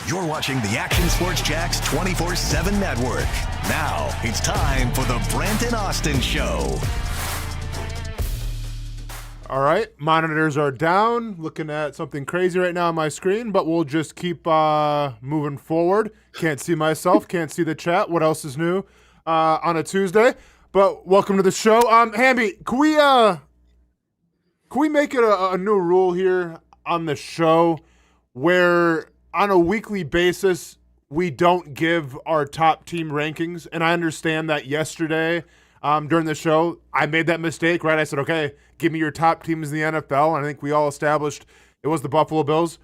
You're watching the Action Sports Jax 24/7 network. Now it's time for the Brent and Austen Show. All right, monitors are down. Looking at something crazy right now on my screen, but we'll just keep moving forward. Can't see myself, can't see the chat. What else is new on a Tuesday? But welcome to the show. Hamby, can we make it a new rule here on the show where on a weekly basis we don't give our top team rankings? And I understand that yesterday during the show I made that mistake, right? I said, okay, give me your top teams in the NFL. And I think we all established it was the Buffalo Bills.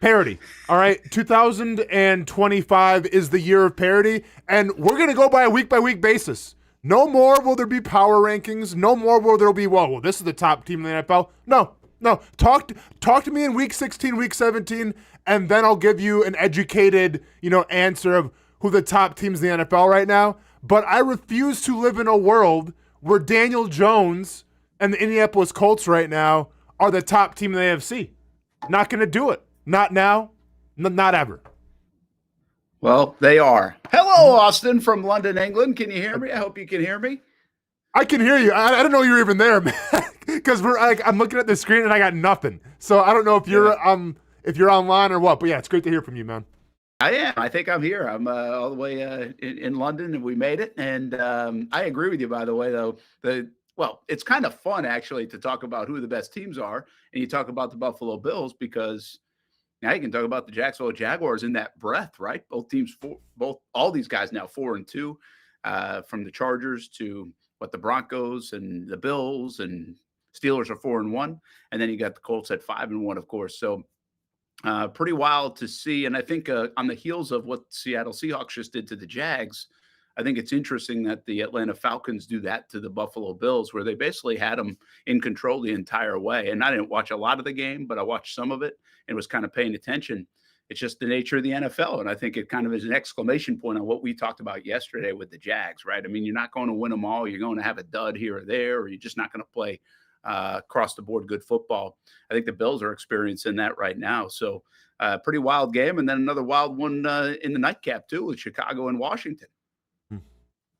Parody. All right, 2025 is the year of parody, and we're going to go by a week-by-week basis. No more will there be power rankings. No more will there be, well, this is the top team in the NFL. No. Talk to me in week 16, week 17, and then I'll give you an educated, answer of who the top teams in the NFL right now. But I refuse to live in a world where Daniel Jones and the Indianapolis Colts right now are the top team in the AFC. Not going to do it. Not now. Not ever. Well, they are. Hello, Austin from London, England. Can you hear me? I hope you can hear me. I can hear you. I don't know you're even there, man. Because I'm looking at the screen and I got nothing. So I don't know if you're online or what. But yeah, it's great to hear from you, man. I am. I think I'm here. I'm all the way in London, and we made it. And I agree with you, by the way, though. Well, it's kind of fun, actually, to talk about who the best teams are. And you talk about the Buffalo Bills because now you can talk about the Jacksonville Jaguars in that breath, right? Both teams, all these guys now 4-2, from the Chargers to the Broncos and the Bills and Steelers are 4-1. And then you got the Colts at 5-1, of course. So pretty wild to see. And I think on the heels of what Seattle Seahawks just did to the Jags, I think it's interesting that the Atlanta Falcons do that to the Buffalo Bills, where they basically had them in control the entire way. And I didn't watch a lot of the game, but I watched some of it and was kind of paying attention. It's just the nature of the NFL. And I think it kind of is an exclamation point on what we talked about yesterday with the Jags, right? I mean, you're not going to win them all. You're going to have a dud here or there, or you're just not going to play across the board good football. I think the Bills are experiencing that right now. So pretty wild game. And then another wild one in the nightcap too, with Chicago and Washington.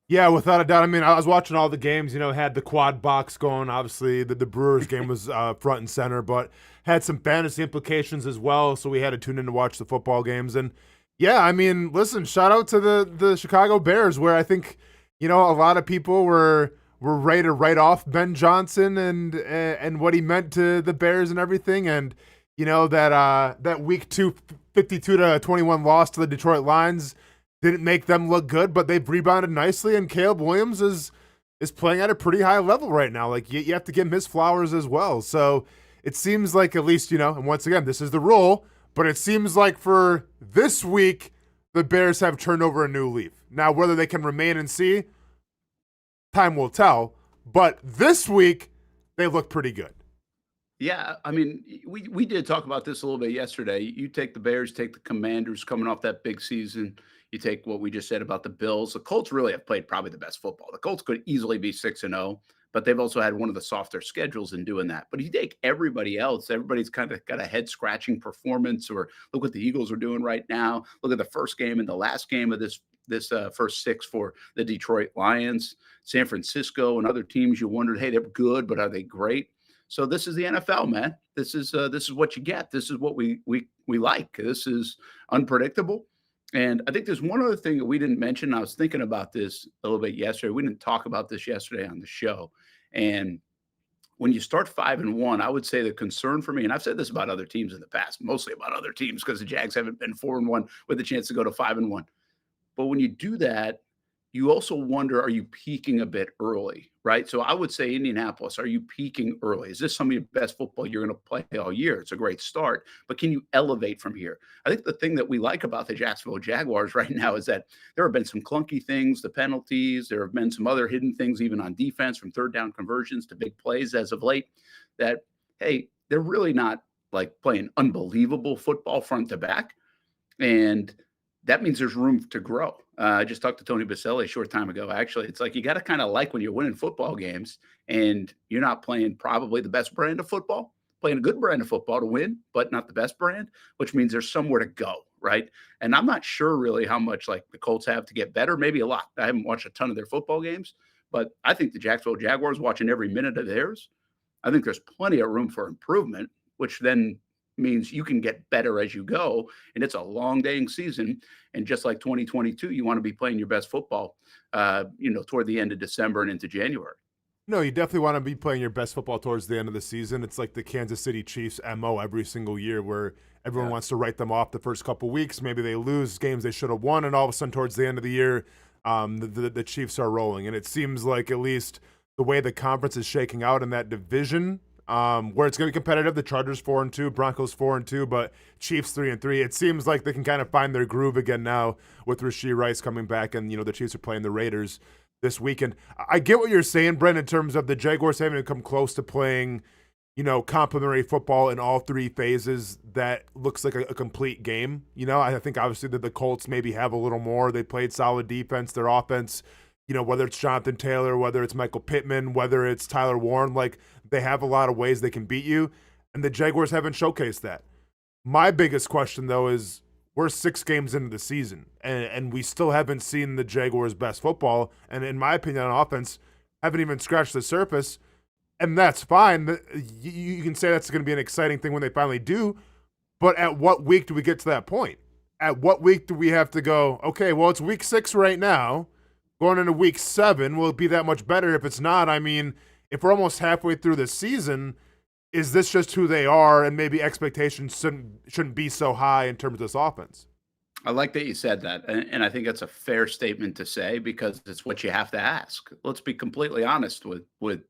Yeah, without a doubt. I mean, I was watching all the games, had the quad box going. Obviously, the Brewers game was front and center, but had some fantasy implications as well. So we had to tune in to watch the football games. And yeah, I mean, listen, shout out to the Chicago Bears, where I think, a lot of people were ready to write off Ben Johnson and what he meant to the Bears and everything. And, that week 2, 52-21 loss to the Detroit Lions didn't make them look good, but they've rebounded nicely, and Caleb Williams is playing at a pretty high level right now. Like, you have to give him his flowers as well. So it seems like, at least, and once again, this is the rule, but it seems like for this week, the Bears have turned over a new leaf. Now, whether they can remain and see, time will tell, but this week, they look pretty good. Yeah, I mean, we did talk about this a little bit yesterday. You take the Bears, take the Commanders coming off that big season. You take what we just said about the Bills. The Colts really have played probably the best football. The Colts could easily be 6-0, but they've also had one of the softer schedules in doing that. But if you take everybody else, everybody's kind of got a head-scratching performance, or look what the Eagles are doing right now. Look at the first game and the last game of this first 6 for the Detroit Lions, San Francisco, and other teams. You wondered, hey, they're good, but are they great? So this is the NFL, man. This is what you get. This is what we like. This is unpredictable. And I think there's one other thing that we didn't mention. I was thinking about this a little bit yesterday. We didn't talk about this yesterday on the show. And when you start 5-1, I would say the concern for me, and I've said this about other teams in the past, mostly about other teams, because the Jags haven't been 4-1 with a chance to go to 5-1. But when you do that, you also wonder, are you peaking a bit early, right? So I would say Indianapolis, are you peaking early? Is this some of your best football you're going to play all year? It's a great start, but can you elevate from here? I think the thing that we like about the Jacksonville Jaguars right now is that there have been some clunky things, the penalties. There have been some other hidden things, even on defense, from third down conversions to big plays as of late, that, hey, they're really not like playing unbelievable football front to back. And that means there's room to grow. I just talked to Tony Baselli a short time ago. Actually, it's like you got to kind of like when you're winning football games and you're not playing probably the best brand of football, playing a good brand of football to win, but not the best brand, which means there's somewhere to go. right? And I'm not sure really how much like the Colts have to get better, maybe a lot. I haven't watched a ton of their football games, but I think the Jacksonville Jaguars, watching every minute of theirs, I think there's plenty of room for improvement, which then means you can get better as you go. And it's a long dang season. And just like 2022, you want to be playing your best football, toward the end of December and into January. No, you definitely want to be playing your best football towards the end of the season. It's like the Kansas City Chiefs MO every single year where everyone wants to write them off the first couple weeks. Maybe they lose games they should have won, and all of a sudden towards the end of the year, the Chiefs are rolling. And it seems like at least the way the conference is shaking out in that division, where it's going to be competitive, the Chargers 4-2, Broncos 4-2, but Chiefs 3-3. It seems like they can kind of find their groove again now with Rashee Rice coming back, and the Chiefs are playing the Raiders this weekend. I get what you're saying, Brent, in terms of the Jaguars having to come close to playing, complimentary football in all three phases that looks like a complete game. I think obviously that the Colts maybe have a little more. They played solid defense. Their offense, whether it's Jonathan Taylor, whether it's Michael Pittman, whether it's Tyler Warren, like they have a lot of ways they can beat you, and the Jaguars haven't showcased that. My biggest question, though, is we're 6 games into the season, and we still haven't seen the Jaguars' best football, and in my opinion on offense, haven't even scratched the surface, and that's fine. You can say that's going to be an exciting thing when they finally do, but at what week do we get to that point? At what week do we have to go, okay, well, it's week 6 right now, going into week 7, will it be that much better? If it's not, I mean, if we're almost halfway through the season, is this just who they are, and maybe expectations shouldn't be so high in terms of this offense? I like that you said that, and I think that's a fair statement to say because it's what you have to ask. Let's be completely honest with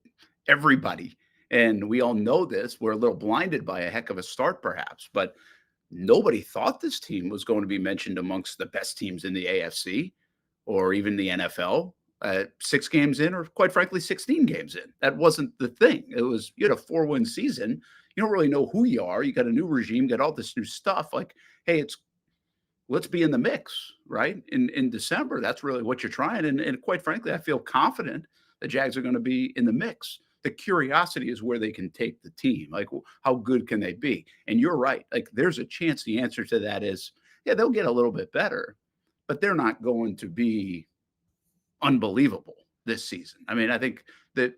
everybody, and we all know this. We're a little blinded by a heck of a start, perhaps, but nobody thought this team was going to be mentioned amongst the best teams in the AFC or even the NFL. 6 games in, or quite frankly, 16 games in. That wasn't the thing. It was, you had a 4-win season. You don't really know who you are. You got a new regime, got all this new stuff. Like, hey, let's be in the mix, right? In December, that's really what you're trying. And quite frankly, I feel confident the Jags are going to be in the mix. The curiosity is where they can take the team. Like, how good can they be? And you're right. Like, there's a chance the answer to that is, yeah, they'll get a little bit better, but they're not going to be unbelievable this season. I mean, I think that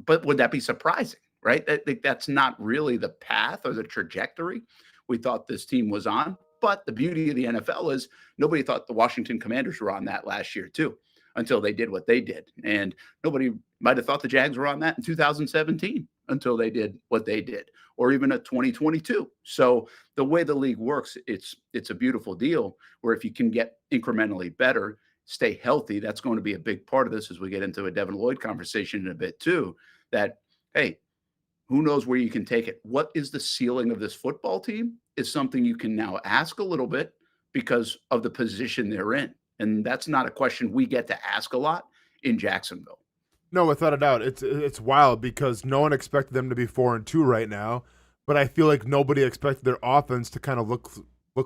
but would that be surprising, right? I think that's not really the path or the trajectory we thought this team was on. But the beauty of the NFL is nobody thought the Washington Commanders were on that last year too, until they did what they did. And nobody might have thought the Jags were on that in 2017 until they did what they did, or even at 2022. So the way the league works, it's a beautiful deal where if you can get incrementally better, stay healthy, that's going to be a big part of this as we get into a Devin Lloyd conversation in a bit too, that, hey, who knows where you can take it? What is the ceiling of this football team is something you can now ask a little bit because of the position they're in. And that's not a question we get to ask a lot in Jacksonville. No, without a doubt. It's wild because no one expected them to be 4-2 right now, but I feel like nobody expected their offense to kind of look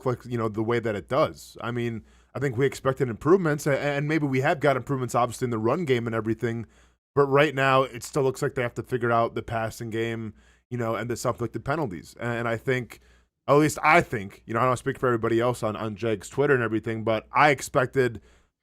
like, the way that it does. I mean, I think we expected improvements, and maybe we have got improvements, obviously, in the run game and everything. But right now, it still looks like they have to figure out the passing game, and the self-inflicted penalties. And I think, at least I think, I don't speak for everybody else on Jags Twitter and everything, but I expected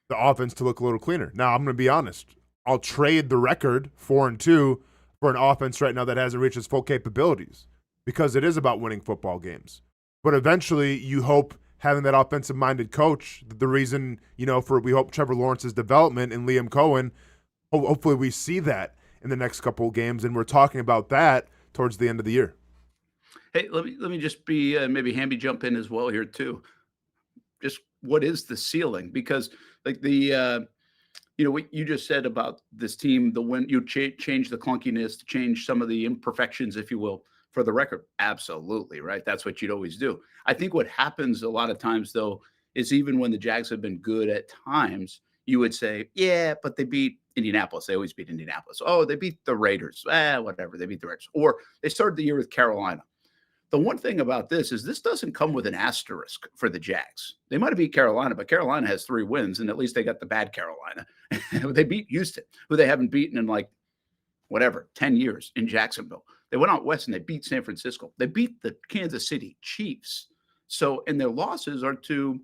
the offense to look a little cleaner. Now, I'm going to be honest. I'll trade the record 4-2 for an offense right now that hasn't reached its full capabilities because it is about winning football games. But eventually, you hope having that offensive-minded coach, the reason, we hope Trevor Lawrence's development and Liam Cohen, hopefully we see that in the next couple of games, and we're talking about that towards the end of the year. Hey, let me just be maybe Hamby jump in as well here too. Just what is the ceiling? Because like what you just said about this team, the when you change the clunkiness, change some of the imperfections, if you will, for the record. Absolutely, right? That's what you'd always do. I think what happens a lot of times, though, is even when the Jags have been good at times, you would say, yeah, but they beat Indianapolis. They always beat Indianapolis. Oh, they beat the Raiders. Whatever. They beat the Raiders. Or they started the year with Carolina. The one thing about this is this doesn't come with an asterisk for the Jags. They might have beat Carolina, but Carolina has 3 wins, and at least they got the bad Carolina. They beat Houston, who they haven't beaten in 10 years in Jacksonville. They went out west and they beat San Francisco. They beat the Kansas City Chiefs. So, and their losses are to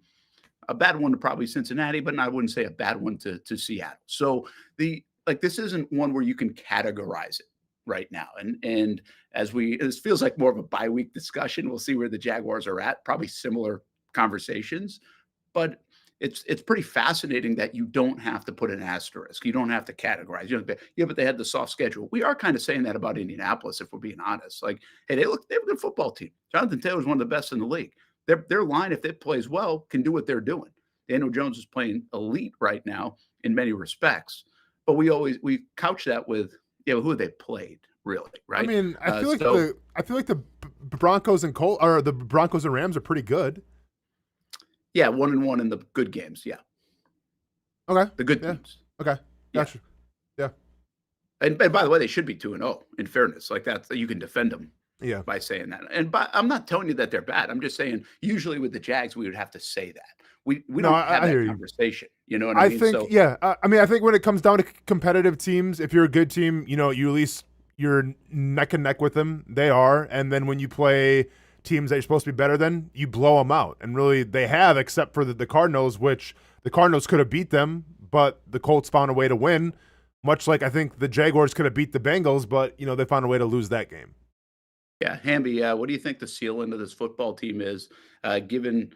a bad one to probably Cincinnati, but I wouldn't say a bad one to Seattle. So this isn't one where you can categorize it right now. And this feels like more of a bye-week discussion. We'll see where the Jaguars are at, probably similar conversations, but it's pretty fascinating that you don't have to put an asterisk. You don't have to categorize. Yeah, but they had the soft schedule. We are kind of saying that about Indianapolis, if we're being honest. Like, hey, they have a good football team. Jonathan Taylor's one of the best in the league. Their line, if it plays well, can do what they're doing. Daniel Jones is playing elite right now in many respects, but we couch that with who have they played really, right? I mean, I feel like the Broncos and the Broncos and Rams are pretty good. Yeah, 1-1 in the good games. Yeah. Okay. The good teams. Okay. Gotcha. Yeah. And by the way, they should be 2-0. In fairness, like that, you can defend them. Yeah. By saying that. I'm not telling you that they're bad. I'm just saying usually with the Jags, we would have to say that. We don't have that conversation. You know what I mean? I think when it comes down to competitive teams, if you're a good team, you at least you're neck and neck with them. They are. And then when you play teams that you're supposed to be better than, you blow them out. And really they have, except for the Cardinals, which the Cardinals could have beat them, but the Colts found a way to win, much like I think the Jaguars could have beat the Bengals, but they found a way to lose that game. Yeah, Hamby, what do you think the ceiling of this football team is, given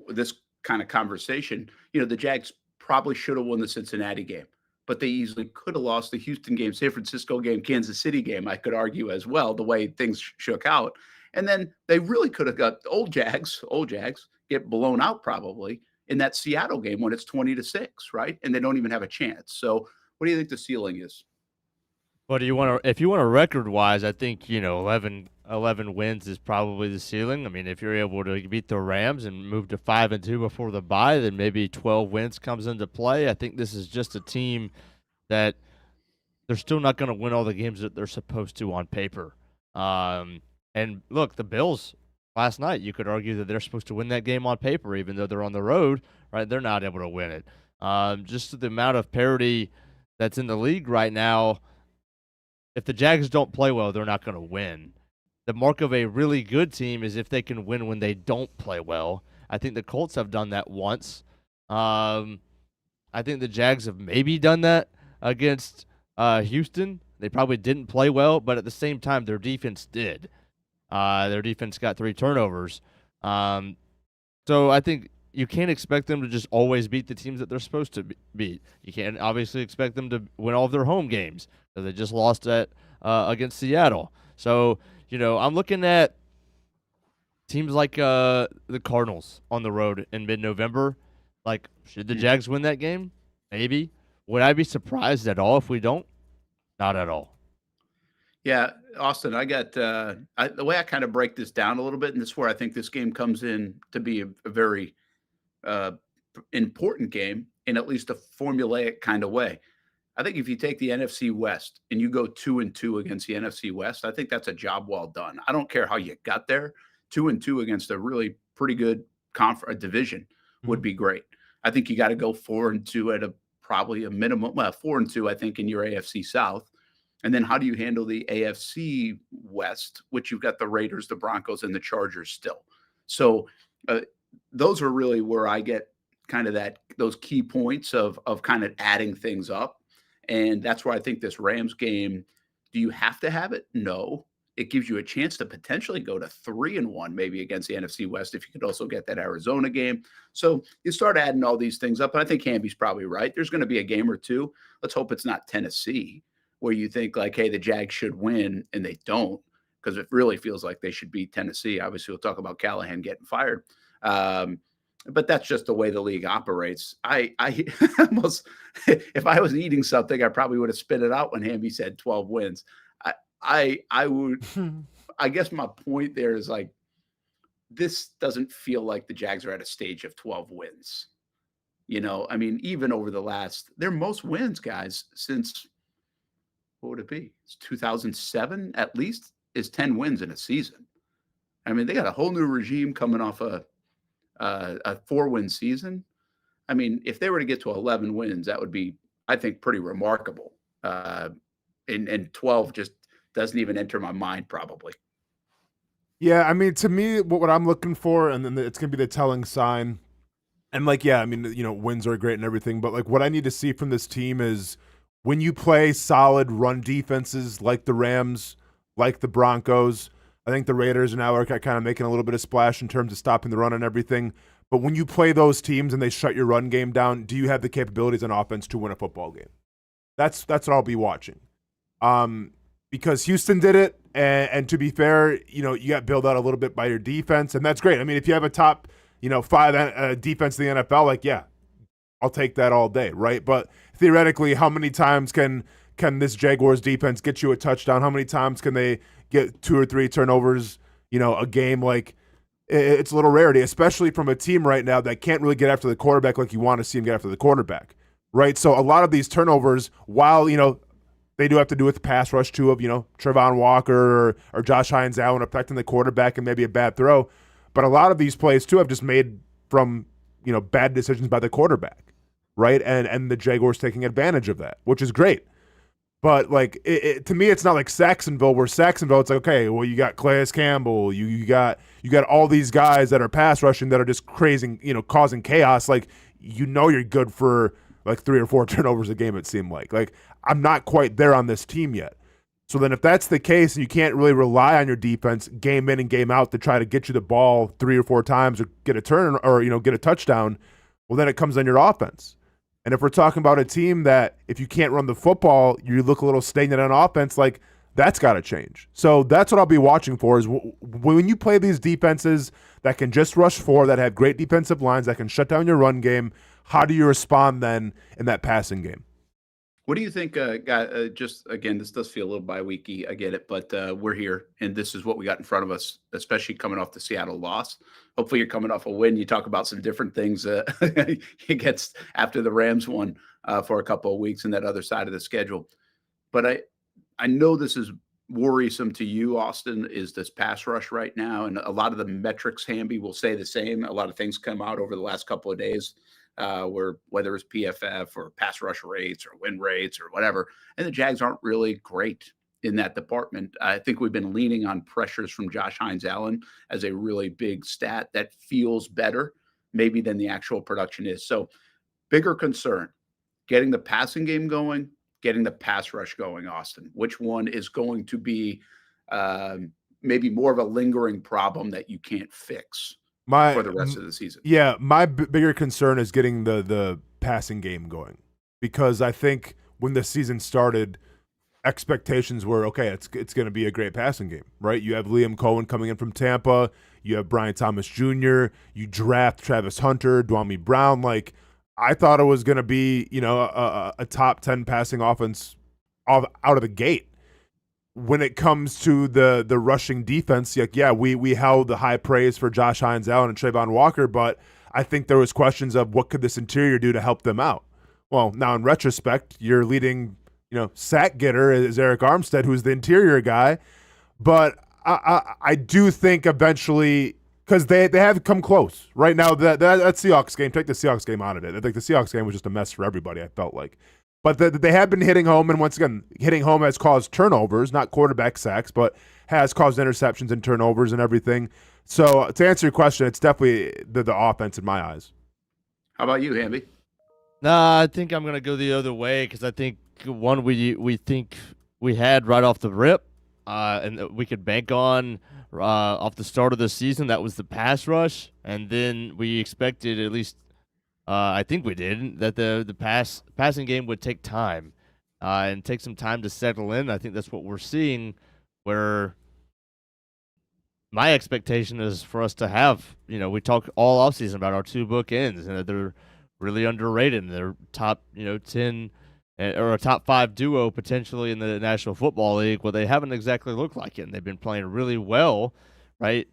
this kind of conversation? The Jags probably should have won the Cincinnati game, but they easily could have lost the Houston game, San Francisco game, Kansas City game, I could argue as well, the way things shook out. And then they really could have got old Jags get blown out probably in that Seattle game when it's 20-6, right? And they don't even have a chance. So what do you think the ceiling is? What do you want to? If you want to record-wise, I think 11 wins is probably the ceiling. I mean, if you're able to beat the Rams and move to 5-2 before the bye, then maybe 12 wins comes into play. I think this is just a team that they're still not going to win all the games that they're supposed to on paper. And look, the Bills last night, you could argue that they're supposed to win that game on paper, even though they're on the road, right? They're not able to win it. Just the amount of parity that's in the league right now. If the Jags don't play well, they're not going to win. The mark of a really good team is if they can win when they don't play well. I think the Colts have done that once. I think the Jags have maybe done that against Houston. They probably didn't play well, but at the same time, their defense did. Their defense got 3 turnovers. So I think you can't expect them to just always beat the teams that they're supposed to beat. You can't obviously expect them to win all of their home games. They just lost against Seattle. So, I'm looking at teams like the Cardinals on the road in mid-November. Like, should the Jags win that game? Maybe. Would I be surprised at all if we don't? Not at all. Yeah, Austin, I got the way I kind of break this down a little bit, and this is where I think this game comes in to be a very important game in at least a formulaic kind of way. I think if you take the NFC West and you go 2-2 against the NFC West, I think that's a job well done. I don't care how you got there. 2-2 against a really pretty good division would be great. I think you got to go 4-2 at probably a minimum. Well, 4-2, I think, in your AFC South. And then how do you handle the AFC West, which you've got the Raiders, the Broncos, and the Chargers still? So those are really where I get kind of those key points of kind of adding things up. And that's where I think this Rams game, do you have to have it? No. It gives you a chance to potentially go to 3-1 maybe against the NFC West if you could also get that Arizona game. So you start adding all these things up. And I think Hamby's probably right. There's going to be a game or two. Let's hope it's not Tennessee where you think like, hey, the Jags should win and they don't, because it really feels like they should beat Tennessee. Obviously, we'll talk about Callahan getting fired. But that's just the way the league operates. I almost, if I was eating something, I probably would have spit it out when Hamby said 12 wins. I would, I guess my point there is like, this doesn't feel like the Jags are at a stage of 12 wins. I mean, even over their most wins, guys, since, what would it be? It's 2007 at least, is 10 wins in a season. I mean, they got a whole new regime coming off a 4-win season. I mean, if they were to get to 11 wins, that would be, I think, pretty remarkable. And 12 just doesn't even enter my mind, probably. Yeah, I mean, to me, what I'm looking for, and then it's gonna be the telling sign. And like, yeah, I mean, wins are great and everything, but like, what I need to see from this team is when you play solid run defenses like the Rams, like the Broncos. I think the Raiders now are kind of making a little bit of splash in terms of stopping the run and everything. But when you play those teams and they shut your run game down, do you have the capabilities on offense to win a football game? That's what I'll be watching. Because Houston did it, and to be fair, you got built out a little bit by your defense, and that's great. I mean, if you have a top, 5 defense in the NFL, like, yeah, I'll take that all day, right? But theoretically, how many times can this Jaguars defense get you a touchdown? How many times can they get 2 or 3 turnovers, a game? Like, it's a little rarity, especially from a team right now that can't really get after the quarterback like you want to see them get after the quarterback, right? So a lot of these turnovers, while, they do have to do with the pass rush too of, Trevon Walker or Josh Hines Allen affecting the quarterback and maybe a bad throw. But a lot of these plays too have just made from, bad decisions by the quarterback, right? And the Jaguars taking advantage of that, which is great. But like to me, it's not like Saxonville, where Saxonville, it's like, okay, well, you got Calais Campbell, you got all these guys that are pass rushing that are just crazy, causing chaos. Like, you're good for like 3 or 4 turnovers a game, it seemed like. Like, I'm not quite there on this team yet. So then if that's the case and you can't really rely on your defense game in and game out to try to get you the ball 3 or 4 times or get a turn or, get a touchdown, well, then it comes on your offense. And if we're talking about a team that if you can't run the football, you look a little stagnant on offense, like, that's got to change. So that's what I'll be watching for is when you play these defenses that can just rush 4, that have great defensive lines, that can shut down your run game, how do you respond then in that passing game? What do you think, just again, this does feel a little bi-weeky, I get it, but we're here, and this is what we got in front of us, especially coming off the Seattle loss. Hopefully you're coming off a win. You talk about some different things it gets after the Rams won for a couple of weeks in that other side of the schedule. But I know this is worrisome to you, Austen, is this pass rush right now, and a lot of the metrics, Hamby, will say the same. A lot of things come out over the last couple of days. Where whether it's PFF or pass rush rates or win rates or whatever, and the Jags aren't really great in that department. I think we've been leaning on pressures from Josh Hines Allen as a really big stat that feels better maybe than the actual production is. So bigger concern, getting the passing game going, getting the pass rush going, Austen. Which one is going to be maybe more of a lingering problem that you can't fix for the rest of the season? Yeah, my bigger concern is getting the passing game going, because I think when the season started, expectations were, okay, it's going to be a great passing game, right? You have Liam Cohen coming in from Tampa, you have Brian Thomas Jr., you draft Travis Hunter, Dwamie Brown. Like, I thought it was going to be, a top 10 passing offense out of the gate. When it comes to the rushing defense, like, yeah, we held the high praise for Josh Hines Allen and Trayvon Walker, but I think there was questions of what could this interior do to help them out. Well, now in retrospect, your leading, sack getter is Eric Armstead, who's the interior guy. But I do think eventually, because they have come close right now. That Seahawks game, take the Seahawks game out of it. I think the Seahawks game was just a mess for everybody, I felt like. But they have been hitting home, and once again, hitting home has caused turnovers, not quarterback sacks, but has caused interceptions and turnovers and everything. So to answer your question, it's definitely the offense in my eyes. How about you, Hamby? Nah, I think I'm gonna go the other way, because I think one we think we had right off the rip, and we could bank on off the start of the season. That was the pass rush, and then we expected, at least I think we did, that the passing game would take time and take some time to settle in. I think that's what we're seeing, where my expectation is for us to have, we talk all offseason about our 2 bookends, and that they're really underrated, and they're top, 10 or a top 5 duo potentially in the National Football League. Well, they haven't exactly looked like it, and they've been playing really well, right?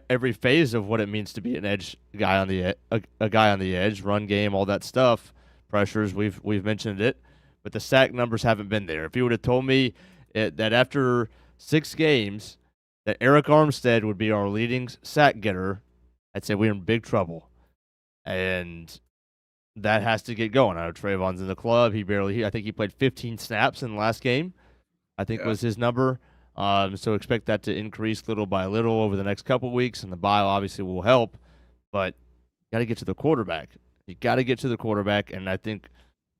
Every phase of what it means to be an edge guy on the a guy on the edge, run game, all that stuff, pressures. We've mentioned it, but the sack numbers haven't been there. If you would have told me that after 6 games that Eric Armstead would be our leading sack getter, I'd say we're in big trouble, and that has to get going. I know Trayvon's in the club. I think he played 15 snaps in the last game, I think was his number. So expect that to increase little by little over the next couple weeks, and the bye obviously will help. But you got to get to the quarterback. You got to get to the quarterback, and I think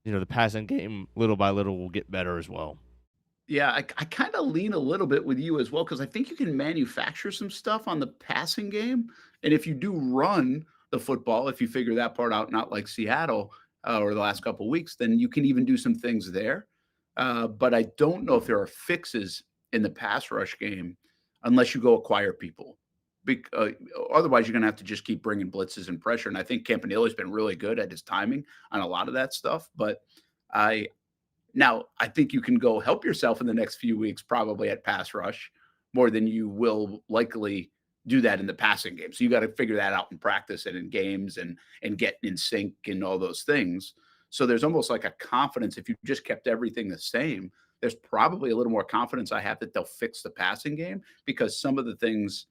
the passing game little by little will get better as well. Yeah, I kind of lean a little bit with you as well because I think you can manufacture some stuff on the passing game. And if you do run the football, if you figure that part out, not like Seattle or the last couple of weeks, then you can even do some things there. But I don't know if there are fixes in the pass rush game unless you go acquire people. Otherwise, you're going to have to just keep bringing blitzes and pressure. And I think Campanelli's been really good at his timing on a lot of that stuff. But I I think you can go help yourself in the next few weeks, probably at pass rush, more than you will likely do that in the passing game. So you got to figure that out in practice and in games and get in sync and all those things. So there's almost like a confidence if you just kept everything the same. There's probably a little more confidence I have that they'll fix the passing game because some of the things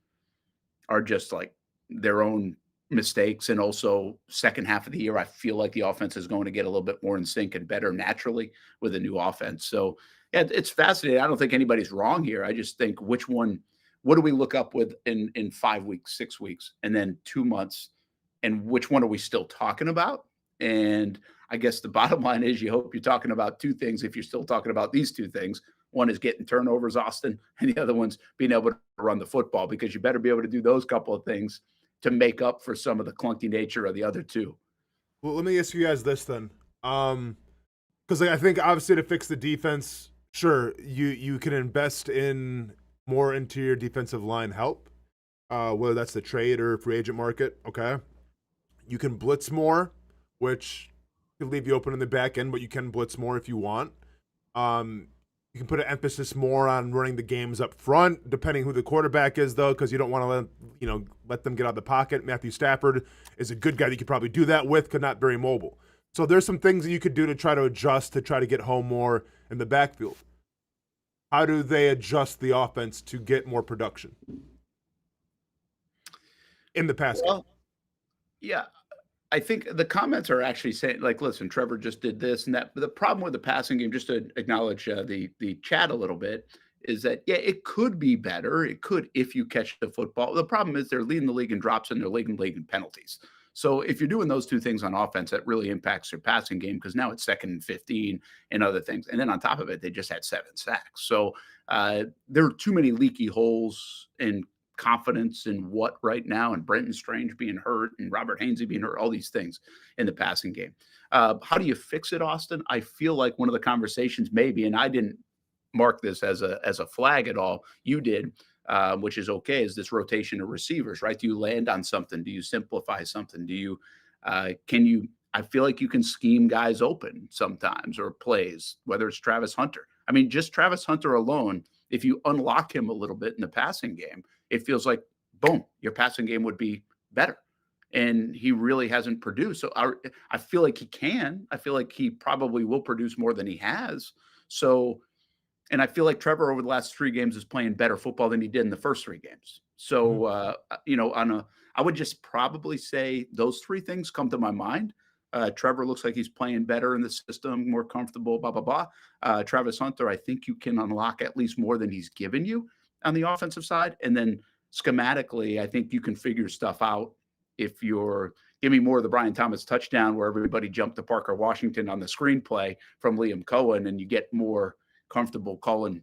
are just like their own mistakes. And also second half of the year, I feel like the offense is going to get a little bit more in sync and better naturally with a new offense. So yeah, it's fascinating. I don't think anybody's wrong here. I just think what do we look up with in 5 weeks, 6 weeks, and then 2 months, and which one are we still talking about? And I guess the bottom line is you hope you're talking about two things if you're still talking about these two things. One is getting turnovers, Austen, and the other one's being able to run the football because you better be able to do those couple of things to make up for some of the clunky nature of the other two. Well, let me ask you guys this then. Because I think obviously to fix the defense, sure, you can invest in more interior defensive line help, whether that's the trade or free agent market, okay? You can blitz more, which could leave you open in the back end, but you can blitz more if you want. You can put an emphasis more on running the games up front, depending who the quarterback is, though, because you don't want to let them get out of the pocket. Matthew Stafford is a good guy that you could probably do that with, but not very mobile. So there's some things that you could do to try to adjust, to try to get home more in the backfield. How do they adjust the offense to get more production in the pass game? Yeah. I think the comments are actually saying, like, listen, Trevor just did this and that. But the problem with the passing game, just to acknowledge the chat a little bit, is that, yeah, it could be better. It could if you catch the football. The problem is they're leading the league in drops and they're leading the league in penalties. So if you're doing those two things on offense, that really impacts your passing game because now it's 2nd and 15 and other things. And then on top of it, they just had 7 sacks. So there are too many leaky holes in confidence in what right now, and Brenton Strange being hurt and Robert Hainsey being hurt, all these things in the passing game. How do you fix it, Austen? I feel like one of the conversations maybe, and I didn't mark this as a flag at all, you did, which is okay, is this rotation of receivers, right? Do you land on something? Do you simplify something? Do you I feel like you can scheme guys open sometimes or plays, whether it's Travis Hunter. I mean, just Travis Hunter alone, if you unlock him a little bit in the passing game, it feels like, boom, your passing game would be better. And he really hasn't produced. So I feel like he can. I feel like he probably will produce more than he has. So, and I feel like Trevor over the last 3 games is playing better football than he did in the first 3 games. So, I would just probably say those 3 things come to my mind. Trevor looks like he's playing better in the system, more comfortable, blah, blah, blah. Travis Hunter, I think you can unlock at least more than he's given you on the offensive side. And then schematically, I think you can figure stuff out if you're give me more of the Brian Thomas touchdown where everybody jumped to Parker Washington on the screenplay from Liam Cohen, and you get more comfortable calling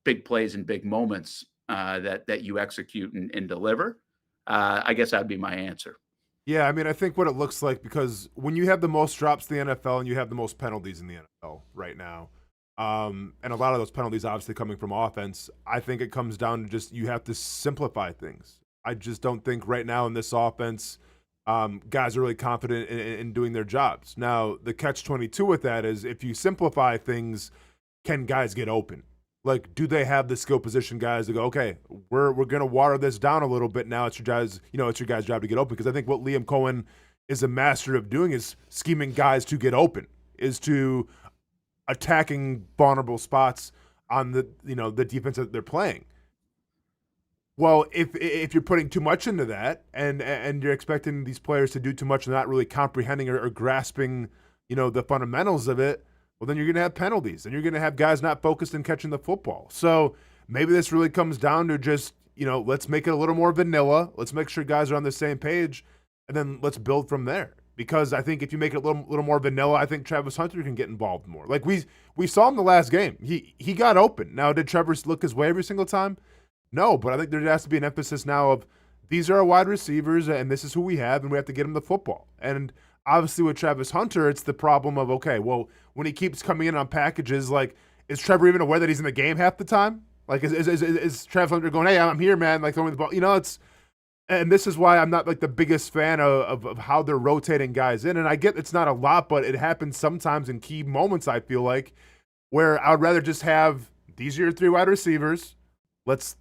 big plays and big moments that you execute and deliver. I guess that'd be my answer. Yeah, I mean, I think what it looks like, because when you have the most drops in the NFL and you have the most penalties in the NFL right now, and a lot of those penalties obviously coming from offense, I think it comes down to just you have to simplify things. I just don't think right now in this offense, guys are really confident in doing their jobs. Now, the catch-22 with that is if you simplify things, can guys get open? Like, do they have the skill position guys to go, okay, we're going to water this down a little bit now. It's your guys' job to get open. Because I think what Liam Cohen is a master of doing is scheming guys to get open, is to attacking vulnerable spots on the defense that they're playing. Well, if you're putting too much into that and you're expecting these players to do too much and not really comprehending or grasping, the fundamentals of it, well, then you're going to have penalties and you're going to have guys not focused in catching the football. So maybe this really comes down to just, let's make it a little more vanilla. Let's make sure guys are on the same page, and then let's build from there. Because I think if you make it a little more vanilla, I think Travis Hunter can get involved more. Like we saw him the last game. He got open. Now, did Trevor look his way every single time? No, but I think there has to be an emphasis now of these are our wide receivers, and this is who we have, and we have to get him the football. And obviously with Travis Hunter, it's the problem of, okay, well, when he keeps coming in on packages, like, is Trevor even aware that he's in the game half the time? Like, is Travis Hunter going, hey, I'm here, man, like, throwing the ball? And this is why I'm not, like, the biggest fan of how they're rotating guys in. And I get it's not a lot, but it happens sometimes in key moments, I feel like, where I'd rather just have these are your 3 wide receivers. Let's,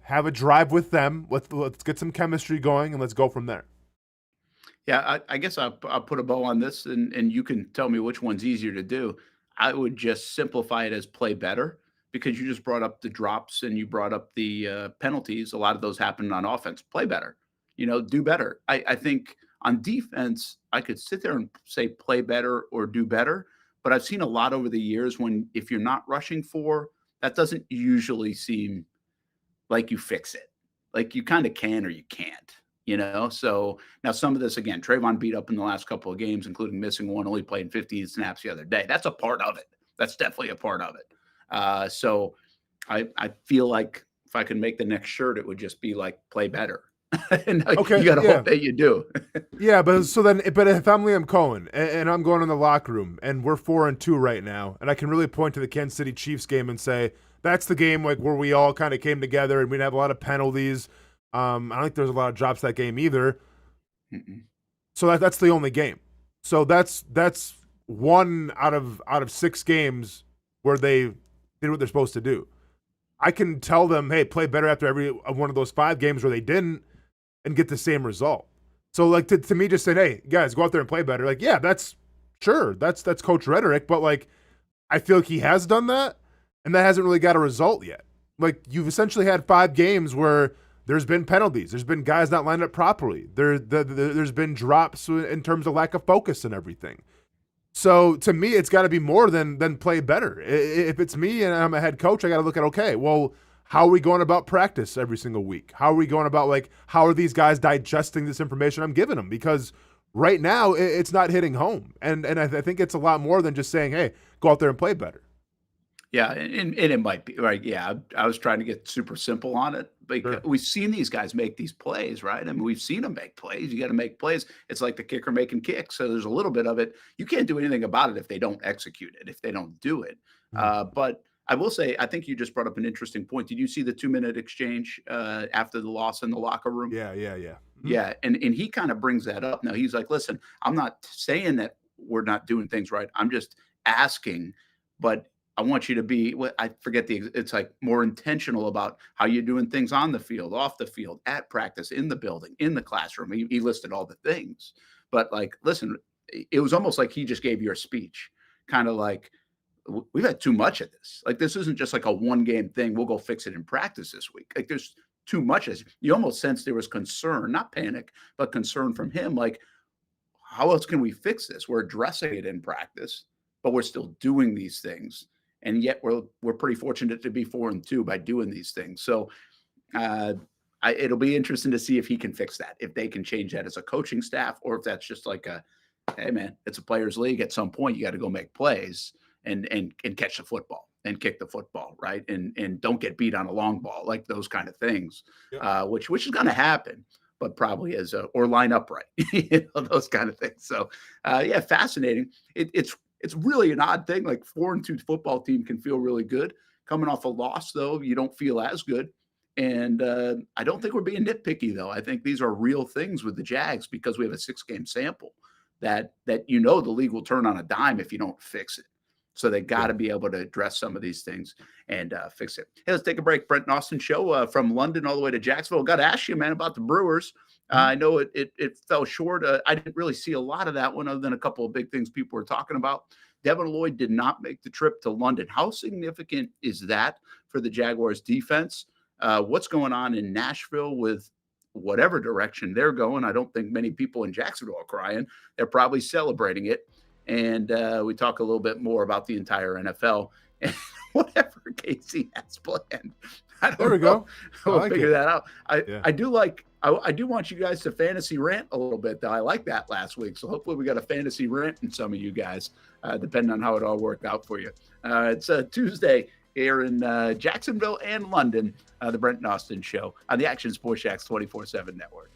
have a drive with them. Let's get some chemistry going, and let's go from there. Yeah, I guess I'll put a bow on this, and you can tell me which one's easier to do. I would just simplify it as play better, because you just brought up the drops and you brought up the penalties. A lot of those happen on offense. Play better, do better. I think on defense, I could sit there and say play better or do better, but I've seen a lot over the years when if you're not rushing 4, that doesn't usually seem like you fix it. Like you kind of can or you can't. So now some of this, again, Trayvon beat up in the last couple of games, including missing one, only playing 15 snaps the other day. That's a part of it. That's definitely a part of it. So I feel like if I could make the next shirt, it would just be like play better. And okay, you got to hope that you do. Yeah, but if I'm Liam Cohen and I'm going in the locker room and we're 4-2 right now, and I can really point to the Kansas City Chiefs game and say that's the game like where we all kind of came together and we'd have a lot of penalties. I don't think there's a lot of drops that game either. Mm-mm. So that's the only game. So that's 1 out of 6 games where they did what they're supposed to do. I can tell them, hey, play better after every one of those 5 games where they didn't and get the same result. So like to me, just saying, hey, guys, go out there and play better. Like, yeah, that's coach rhetoric, but like I feel like he has done that, and that hasn't really got a result yet. Like you've essentially had 5 games where there's been penalties. There's been guys not lined up properly. There's been drops in terms of lack of focus and everything. So to me, it's got to be more than play better. If it's me and I'm a head coach, I got to look at, okay, well, how are we going about practice every single week? How are we going about, like, how are these guys digesting this information I'm giving them? Because right now it's not hitting home. And I think it's a lot more than just saying, hey, go out there and play better. Yeah, and it might be right. Yeah, I was trying to get super simple on it, because we've seen these guys make these plays, right? I mean, we've seen them make plays. You got to make plays. It's like the kicker making kicks. So there's a little bit of it. You can't do anything about it if they don't execute it, if they don't do it. But I will say, I think you just brought up an interesting point. Did you see the 2-minute exchange after the loss in the locker room? Yeah. Yeah, and he kind of brings that up. Now he's like, listen, I'm not saying that we're not doing things right. I'm just asking, but I want you to be, I forget it's like more intentional about how you're doing things on the field, off the field, at practice, in the building, in the classroom. He listed all the things, but like, listen, it was almost like he just gave you a speech, kind of like, we've had too much of this. Like, this isn't just like a 1-game thing. We'll go fix it in practice this week. Like, there's too much of this. You almost sense there was concern, not panic, but concern from him. Like, how else can we fix this? We're addressing it in practice, but we're still doing these things. And yet we're pretty fortunate to be 4-2 by doing these things. So it'll be interesting to see if he can fix that, if they can change that as a coaching staff, or if that's just like hey man, it's a players' league. At some point, you got to go make plays and catch the football and kick the football, right? And don't get beat on a long ball, like those kind of things, which is going to happen, but probably or line up right, those kind of things. So yeah, fascinating. It's really an odd thing. Like 4-2 football team can feel really good. Coming off a loss, though, you don't feel as good. And I don't think we're being nitpicky, though. I think these are real things with the Jags, because we have a 6-game sample that the league will turn on a dime if you don't fix it. So they got to be able to address some of these things and fix it. Hey, let's take a break. Brent and Austen show from London all the way to Jacksonville. Got to ask you, man, about the Brewers. I know it fell short. I didn't really see a lot of that one, other than a couple of big things people were talking about. Devin Lloyd did not make the trip to London. How significant is that for the Jaguars defense? What's going on in Nashville with whatever direction they're going? I don't think many people in Jacksonville are crying. They're probably celebrating it. And we talk a little bit more about the entire NFL and whatever Casey has planned. I don't There we know. go. We'll like figure it. that out. Yeah. I do want you guys to fantasy rant a little bit, though. I like that last week. So hopefully we got a fantasy rant in some of you guys, depending on how it all worked out for you. It's a Tuesday here in Jacksonville and London, the Brent and Austen Show on the Action Sports Jacks 24/7 network.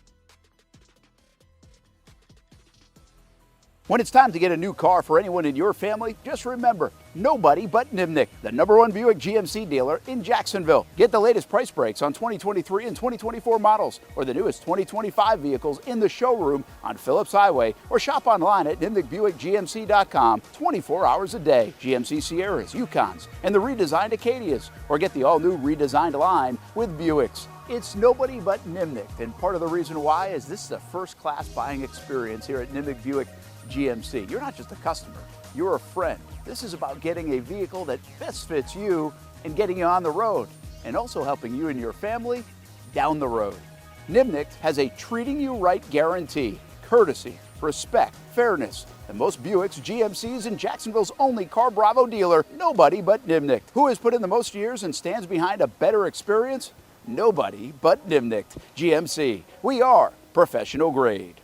When it's time to get a new car for anyone in your family, just remember, nobody but Nimnick, the #1 Buick GMC dealer in Jacksonville. Get the latest price breaks on 2023 and 2024 models or the newest 2025 vehicles in the showroom on Phillips Highway or shop online at nimnickbuickgmc.com 24 hours a day. GMC Sierras, Yukons, and the redesigned Acadias, or get the all-new redesigned line with Buicks. It's nobody but Nimnick, and part of the reason why is this is a first-class buying experience here at Nimnick Buick GMC. You're not just a customer, you're a friend. This is about getting a vehicle that best fits you and getting you on the road, and also helping you and your family down the road. Nimnick has a treating you right guarantee, courtesy, respect, fairness. And most Buicks, GMCs, and Jacksonville's only Car Bravo dealer, nobody but Nimnick. Who has put in the most years and stands behind a better experience? Nobody but Nimnick. GMC. We are professional grade.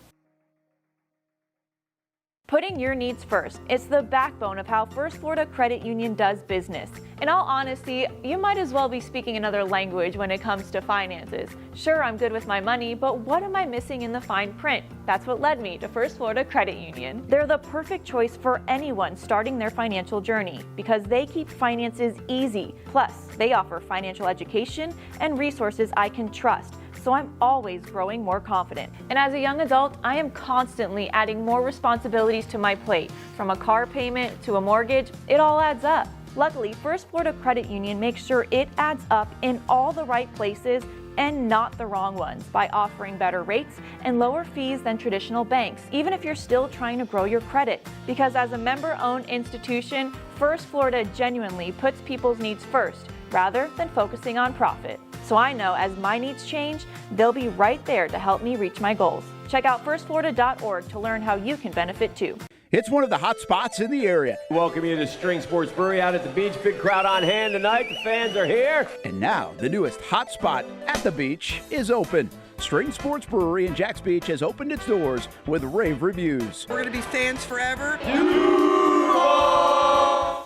Putting your needs first. It's the backbone of how First Florida Credit Union does business. In all honesty, you might as well be speaking another language when it comes to finances. Sure, I'm good with my money, but what am I missing in the fine print? That's what led me to First Florida Credit Union. They're the perfect choice for anyone starting their financial journey because they keep finances easy. Plus, they offer financial education and resources I can trust. So I'm always growing more confident. And as a young adult, I am constantly adding more responsibilities to my plate. From a car payment to a mortgage, it all adds up. Luckily, First Florida Credit Union makes sure it adds up in all the right places and not the wrong ones by offering better rates and lower fees than traditional banks, even if you're still trying to grow your credit. Because as a member-owned institution, First Florida genuinely puts people's needs first rather than focusing on profit. So I know as my needs change, they'll be right there to help me reach my goals. Check out firstflorida.org to learn how you can benefit too. It's one of the hot spots in the area. Welcome you to String Sports Brewery out at the beach. Big crowd on hand tonight. The fans are here. And now the newest hot spot at the beach is open. String Sports Brewery in Jacks Beach has opened its doors with rave reviews. We're going to be fans forever.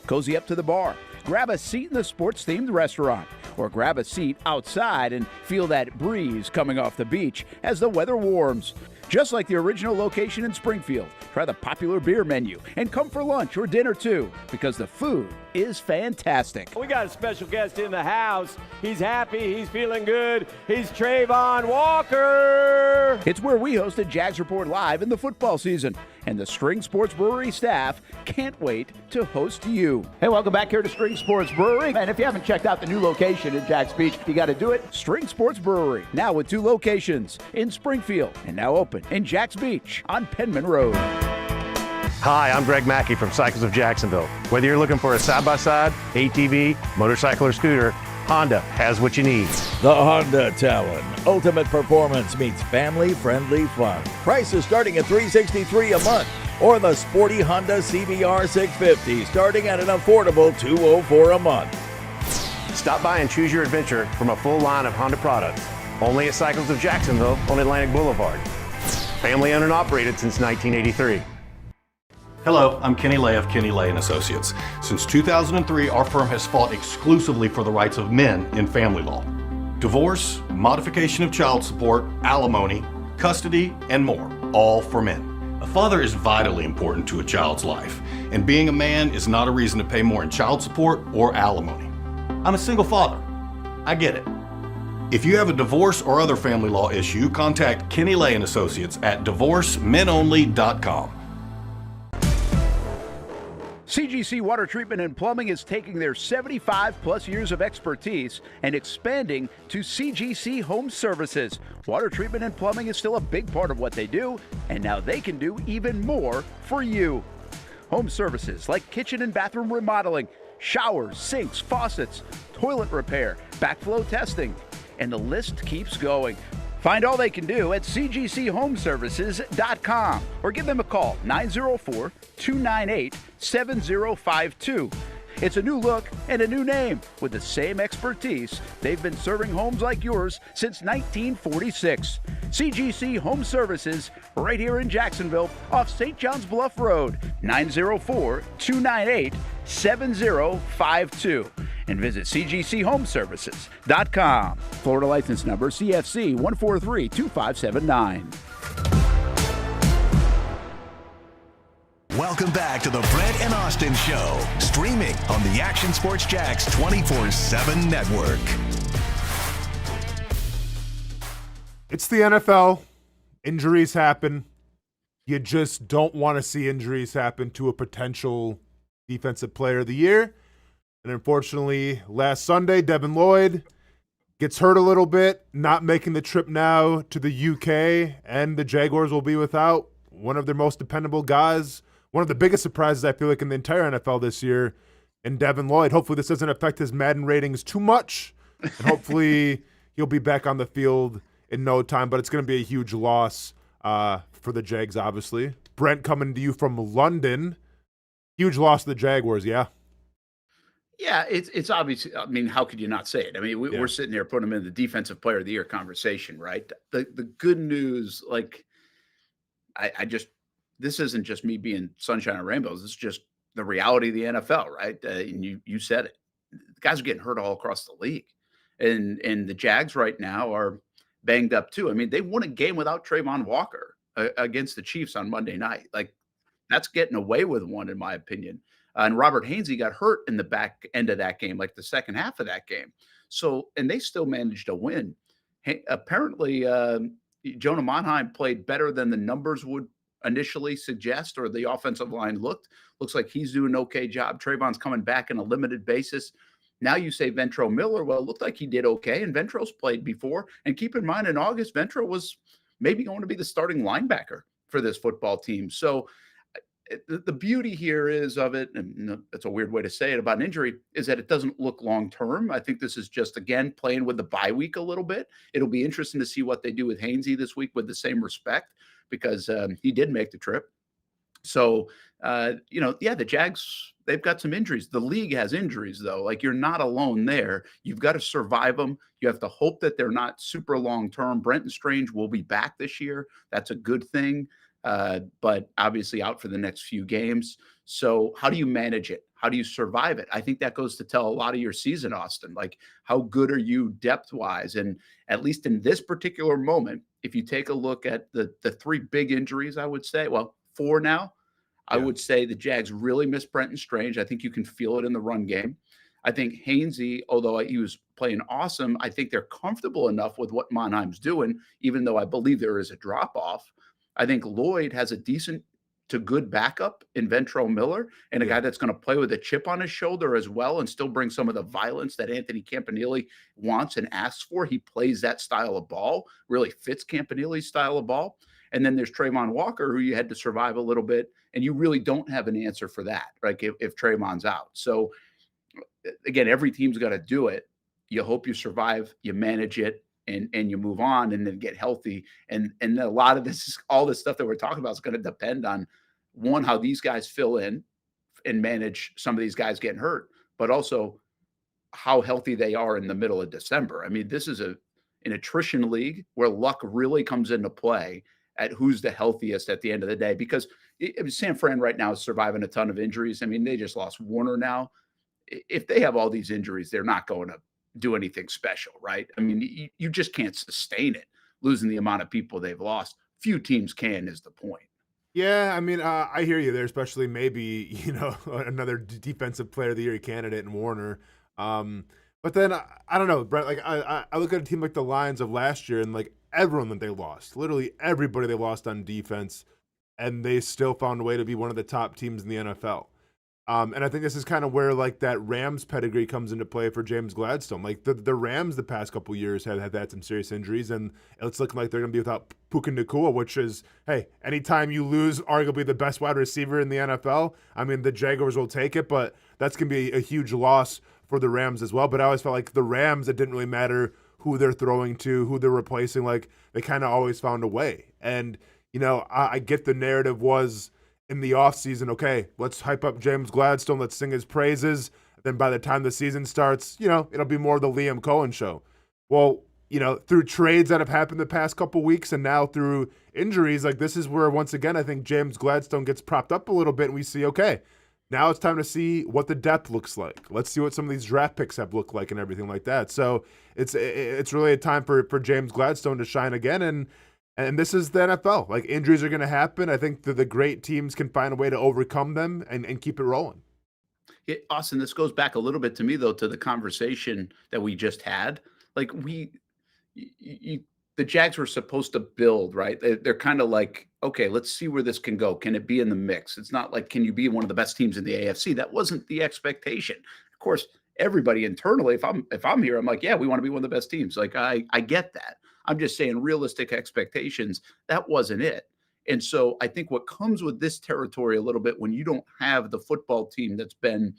Cozy up to the bar. Grab a seat in the sports-themed restaurant, or grab a seat outside and feel that breeze coming off the beach as the weather warms. Just like the original location in Springfield, try the popular beer menu and come for lunch or dinner too, because the food is fantastic. We got a special guest in the house. He's happy. He's feeling good. He's Trayvon Walker. It's where we hosted Jags Report Live in the football season, and the String Sports Brewery staff can't wait to host you. Hey, welcome back here to String Sports Brewery. And if you haven't checked out the new location in Jacks Beach, you got to do it. String Sports Brewery, now with 2 locations in Springfield and now open in Jacks Beach on Penman Road. Hi, I'm Greg Mackey from Cycles of Jacksonville. Whether you're looking for a side-by-side, ATV, motorcycle, or scooter, Honda has what you need. The Honda Talon. Ultimate performance meets family-friendly fun. Prices starting at $363 a month. Or the sporty Honda CBR 650 starting at an affordable $204 a month. Stop by and choose your adventure from a full line of Honda products. Only at Cycles of Jacksonville on Atlantic Boulevard. Family owned and operated since 1983. Hello, I'm Kenny Lay of Kenny Lay & Associates. Since 2003, our firm has fought exclusively for the rights of men in family law. Divorce, modification of child support, alimony, custody, and more, all for men. A father is vitally important to a child's life, and being a man is not a reason to pay more in child support or alimony. I'm a single father. I get it. If you have a divorce or other family law issue, contact Kenny Lay & Associates at divorcemenonly.com. CGC Water Treatment and Plumbing is taking their 75-plus years of expertise and expanding to CGC Home Services. Water treatment and plumbing is still a big part of what they do, and now they can do even more for you. Home services like kitchen and bathroom remodeling, showers, sinks, faucets, toilet repair, backflow testing, and the list keeps going. Find all they can do at cgchomeservices.com or give them a call, 904-298-7052. It's a new look and a new name with the same expertise. They've been serving homes like yours since 1946. CGC Home Services, right here in Jacksonville off St. John's Bluff Road, 904-298-7052. And visit cgchomeservices.com. Florida license number CFC 1432579. Welcome back to the Brent and Austin Show, streaming on the Action Sports Jax 24/7 network. It's the NFL. Injuries happen. You just don't want to see injuries happen to a potential defensive player of the year. And unfortunately, last Sunday, Devin Lloyd gets hurt a little bit, not making the trip now to the UK, and the Jaguars will be without one of their most dependable guys. One of the biggest surprises, I feel like, in the entire NFL this year, in Devin Lloyd. Hopefully this doesn't affect his Madden ratings too much, and hopefully he'll be back on the field in no time, but it's going to be a huge loss for the Jags, obviously. Brent, coming to you from London. Huge loss to the Jaguars, yeah? Yeah, it's obvious. I mean, how could you not say it? I mean, we're sitting here putting him in the Defensive Player of the Year conversation, right? The good news, like, I just, this isn't just me being sunshine and rainbows. This is just the reality of the NFL, right? And you said it. The guys are getting hurt all across the league. And the Jags right now are banged up too. I mean, they won a game without Trayvon Walker against the Chiefs on Monday night. Like, that's getting away with one, in my opinion. And Robert Hainsey got hurt in the back end of that game, like the second half of that game. So, and they still managed to win. Apparently, Jonah Monheim played better than the numbers would initially suggest, or the offensive line looks like he's doing an okay job. Trayvon's coming back on a limited basis. Now you say Ventrell Miller. Well, it looked like he did okay, and Ventrell's played before. And keep in mind, in August, Ventrell was maybe going to be the starting linebacker for this football team. So the beauty here is of it, and that's a weird way to say it about an injury, is that it doesn't look long-term. I think this is just, again, playing with the bye week a little bit. It'll be interesting to see what they do with Hainsey this week with the same respect, because he did make the trip. So, the Jags, they've got some injuries. The league has injuries, though. Like, you're not alone there. You've got to survive them. You have to hope that they're not super long-term. Brenton Strange will be back this year. That's a good thing, but obviously out for the next few games. So how do you manage it? How do you survive it? I think that goes to tell a lot of your season, Austin. Like, how good are you depth-wise? And at least in this particular moment, if you take a look at the three big injuries, I would say, well, four now, I would say the Jags really miss Brenton Strange. I think you can feel it in the run game. I think Hainsey, although he was playing awesome, I think they're comfortable enough with what Monheim's doing, even though I believe there is a drop-off. I think Lloyd has a decent to good backup in Ventrell Miller, and a guy that's going to play with a chip on his shoulder as well and still bring some of the violence that Anthony Campanile wants and asks for. He plays that style of ball, really fits Campanile's style of ball. And then there's Trayvon Walker, who you had to survive a little bit, and you really don't have an answer for that, right, if Trayvon's out. So, again, every team's got to do it. You hope you survive, you manage it, and you move on and then get healthy. And a lot of this, all this stuff that we're talking about is going to depend on, one, how these guys fill in and manage some of these guys getting hurt, but also how healthy they are in the middle of December. I mean, this is an attrition league where luck really comes into play at who's the healthiest at the end of the day, because San Fran right now is surviving a ton of injuries. I mean, they just lost Warner now. If they have all these injuries, they're not going to do anything special, right? I mean, you just can't sustain it, losing the amount of people they've lost. Few teams can, is the point. Yeah, I mean, I hear you there, especially maybe, another defensive player of the year candidate in Warner. But then, I don't know, Brett, like, I look at a team like the Lions of last year, and like everyone that they lost, literally everybody they lost on defense, and they still found a way to be one of the top teams in the NFL. And I think this is kind of where like that Rams pedigree comes into play for James Gladstone. Like the Rams the past couple of years have had some serious injuries, and it's looking like they're going to be without Puka Nacua, which is, hey, anytime you lose arguably the best wide receiver in the NFL, I mean, the Jaguars will take it, but that's going to be a huge loss for the Rams as well. But I always felt like the Rams, it didn't really matter who they're throwing to, who they're replacing. Like, they kind of always found a way. And, I get the narrative was in the offseason, okay, let's hype up James Gladstone, let's sing his praises. then by the time the season starts, it'll be more the Liam Cohen show. Well, through trades that have happened the past couple weeks and now through injuries, like this is where, once again, I think James Gladstone gets propped up a little bit and we see, okay, now it's time to see what the depth looks like. Let's see what some of these draft picks have looked like and everything like that. So it's really a time for James Gladstone to shine again. And this is the NFL. Like, injuries are going to happen. I think that the great teams can find a way to overcome them and keep it rolling. Austin, this goes back a little bit to me, though, to the conversation that we just had. Like, the Jags were supposed to build, right? They're kind of like, okay, let's see where this can go. Can it be in the mix? It's not like, can you be one of the best teams in the AFC? That wasn't the expectation. Of course, everybody internally, if I'm here, I'm like, yeah, we want to be one of the best teams. Like, I get that. I'm just saying realistic expectations, that wasn't it. And so I think what comes with this territory a little bit, when you don't have the football team that's been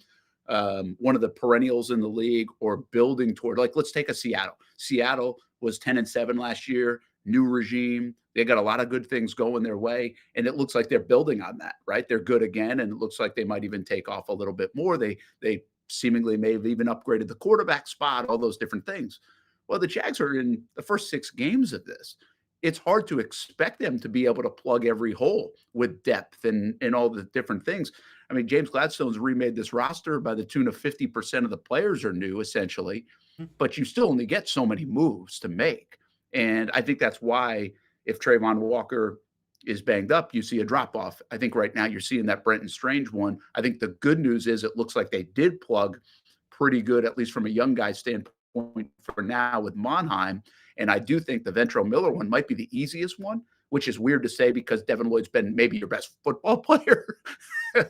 one of the perennials in the league or building toward, like, let's take a Seattle. Seattle was 10-7 last year, new regime. They got a lot of good things going their way. And it looks like they're building on that, right? They're good again. And it looks like they might even take off a little bit more. They seemingly may have even upgraded the quarterback spot, all those different things. Well, the Jags are in the first 6 games of this. It's hard to expect them to be able to plug every hole with depth and all the different things. I mean, James Gladstone's remade this roster by the tune of 50% of the players are new, essentially, but you still only get so many moves to make. And I think that's why if Trayvon Walker is banged up, you see a drop-off. I think right now you're seeing that Brenton Strange one. I think the good news is it looks like they did plug pretty good, at least from a young guy standpoint for now with Monheim. And I do think the Ventrell Miller one might be the easiest one, which is weird to say because Devin Lloyd's been maybe your best football player.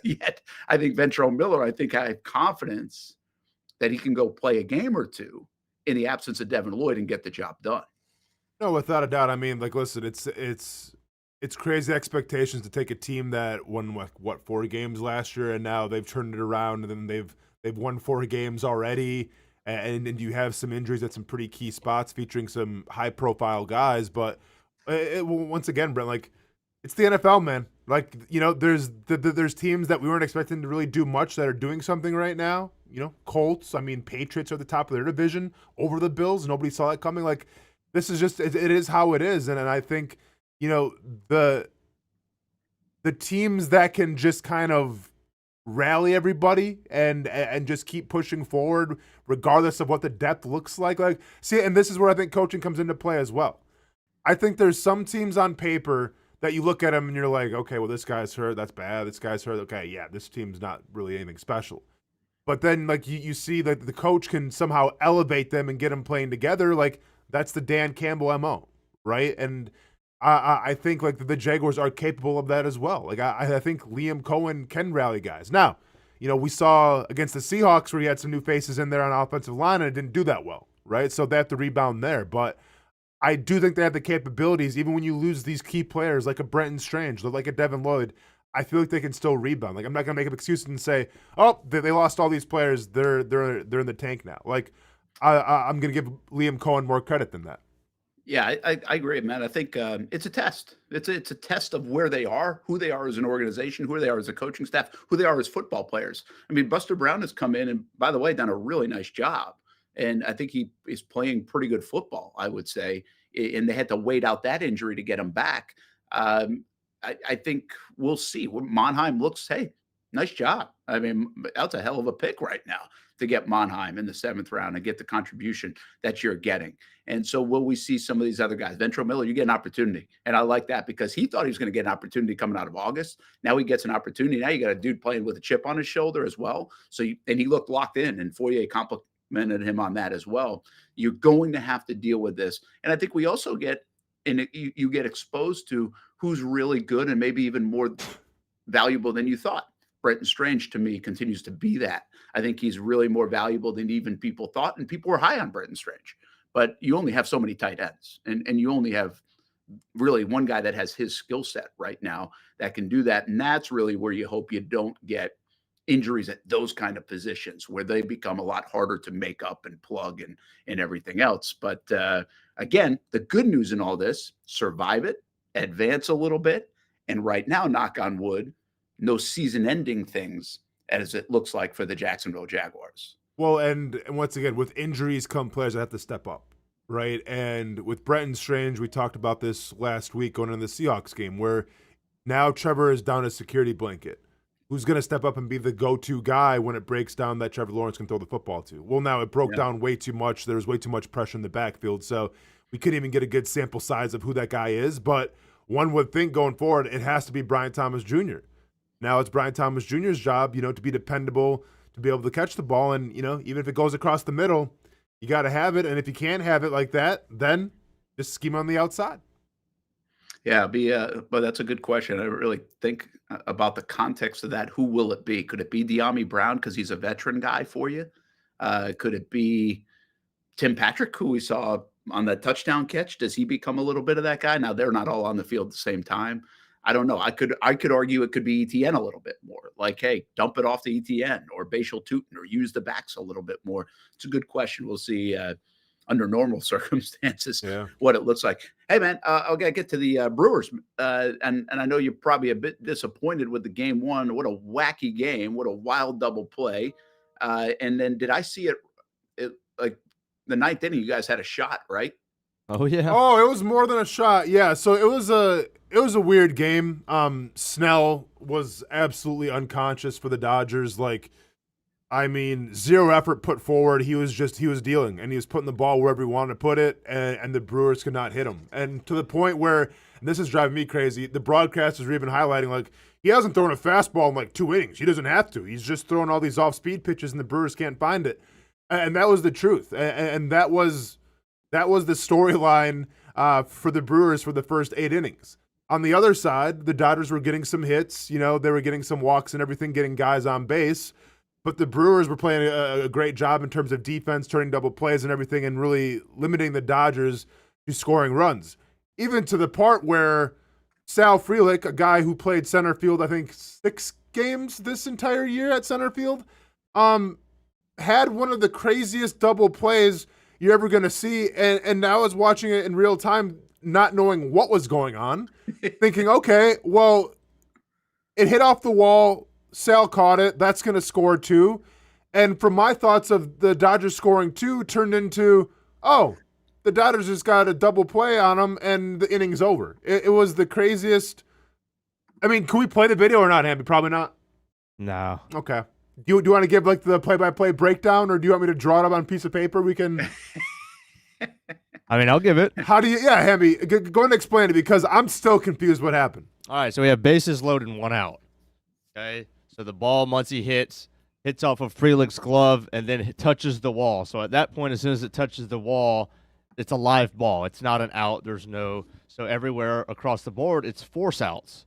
Yet I think Ventrell Miller, I have confidence that he can go play a game or two in the absence of Devin Lloyd and get the job done. No, without a doubt. I mean, like, listen, it's crazy expectations to take a team that won, 4 games last year, and now they've turned it around, and then they've won 4 games already. And you have some injuries at some pretty key spots featuring some high-profile guys. But once again, Brent, like, it's the NFL, man. Like, there's teams that we weren't expecting to really do much that are doing something right now. Colts, Patriots are at the top of their division over the Bills. Nobody saw that coming. Like, this is just, it is how it is. And I think, the teams that can just kind of rally everybody and just keep pushing forward regardless of what the depth looks like. Like, see, and this is where I think coaching comes into play as well. I think there's some teams on paper that you look at them and you're like, okay, well, this guy's hurt, that's bad. This guy's hurt, okay, yeah, this team's not really anything special. But then, like, you see that the coach can somehow elevate them and get them playing together. Like, that's the Dan Campbell MO, right? And I think, like, the Jaguars are capable of that as well. Like, I think Liam Cohen can rally guys. Now, we saw against the Seahawks where he had some new faces in there on offensive line and it didn't do that well, right? So they have to rebound there. But I do think they have the capabilities, even when you lose these key players like a Brenton Strange, like a Devin Lloyd, I feel like they can still rebound. Like, I'm not going to make an excuse and say, oh, they lost all these players, they're in the tank now. Like, I'm going to give Liam Cohen more credit than that. Yeah, I agree, man. I think it's a test. It's a test of where they are, who they are as an organization, who they are as a coaching staff, who they are as football players. I mean, Buster Brown has come in and, by the way, done a really nice job. And I think he is playing pretty good football, I would say. And they had to wait out that injury to get him back. I think we'll see. Monheim looks, hey, nice job. I mean, that's a hell of a pick right now to get Monheim in the 7th round and get the contribution that you're getting. And so will we see some of these other guys? Ventrell Miller, you get an opportunity. And I like that because he thought he was going to get an opportunity coming out of August. Now he gets an opportunity. Now you got a dude playing with a chip on his shoulder as well. So and he looked locked in, and Fourier complimented him on that as well. You're going to have to deal with this. And I think we also get, and you get exposed to who's really good and maybe even more valuable than you thought. Brenton Strange, to me, continues to be that. I think he's really more valuable than even people thought, and people were high on Brenton Strange. But you only have so many tight ends, and you only have really one guy that has his skill set right now that can do that, and that's really where you hope you don't get injuries at those kind of positions where they become a lot harder to make up and plug and everything else. But again, the good news in all this, survive it, advance a little bit, and right now, knock on wood, no season-ending things as it looks like for the Jacksonville Jaguars. Well, and once again, with injuries come players that have to step up, right? And with Brenton Strange, we talked about this last week going into the Seahawks game, where now Trevor is down a security blanket. Who's going to step up and be the go-to guy when it breaks down that Trevor Lawrence can throw the football to? Well, now it broke down way too much. There was way too much pressure in the backfield, so we couldn't even get a good sample size of who that guy is. But one would think going forward, it has to be Brian Thomas Jr. Now it's Brian Thomas Jr.'s job, to be dependable, to be able to catch the ball. And, even if it goes across the middle, you got to have it. And if you can't have it like that, then just scheme on the outside. Yeah, but that's a good question. I really think about the context of that. Who will it be? Could it be De'Ami Brown because he's a veteran guy for you? Could it be Tim Patrick, who we saw on that touchdown catch? Does he become a little bit of that guy? Now, they're not all on the field at the same time. I don't know. I could argue it could be ETN a little bit more. Like, hey, dump it off to ETN or Bashal Tutin or use the backs a little bit more. It's a good question. We'll see under normal circumstances what it looks like. Hey, man, I'll get to the Brewers. And I know you're probably a bit disappointed with the game one. What a wacky game. What a wild double play. And then did I see it like the ninth inning, you guys had a shot, right? Oh, yeah. Oh, it was more than a shot. Yeah, so it was a weird game. Snell was absolutely unconscious for the Dodgers. Zero effort put forward. He was dealing, and he was putting the ball wherever he wanted to put it, and the Brewers could not hit him. And to the point where, and this is driving me crazy, the broadcasters were even highlighting, he hasn't thrown a fastball in 2 innings. He doesn't have to. He's just throwing all these off-speed pitches, and the Brewers can't find it. And that was the truth. And that was the storyline for the Brewers for the first 8 innings. On the other side, the Dodgers were getting some hits. They were getting some walks and everything, getting guys on base. But the Brewers were playing a great job in terms of defense, turning double plays and everything, and really limiting the Dodgers to scoring runs. Even to the part where Sal Frelick, a guy who played center field, I think 6 games this entire year at center field, had one of the craziest double plays you're ever going to see. And I was watching it in real time, not knowing what was going on, thinking, okay, well, it hit off the wall. Sal caught it. That's going to score 2. And from my thoughts of the Dodgers scoring 2 turned into, the Dodgers just got a double play on them and the inning's over. It was the craziest. Can we play the video or not, Hamby? Probably not. No. Okay. Do you want to give the play-by-play breakdown, or do you want me to draw it up on a piece of paper? We can. I'll give it. How do you? Yeah, Hamby, go ahead and explain it because I'm still confused what happened. All right, so we have bases loaded and 1 out. Okay, so the ball, Muncy hits off of Frelick's glove, and then it touches the wall. So at that point, as soon as it touches the wall, it's a live ball. It's not an out. So everywhere across the board, it's force outs,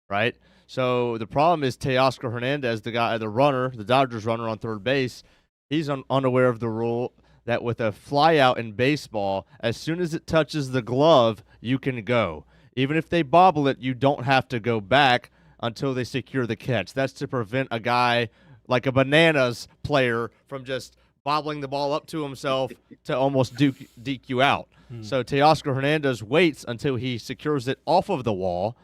right? So the problem is Teoscar Hernandez, the Dodgers runner on third base, he's unaware of the rule that with a fly out in baseball, as soon as it touches the glove, you can go. Even if they bobble it, you don't have to go back until they secure the catch. That's to prevent a guy like a Bananas player from just bobbling the ball up to himself to almost deke you out. So Teoscar Hernandez waits until he secures it off of the wall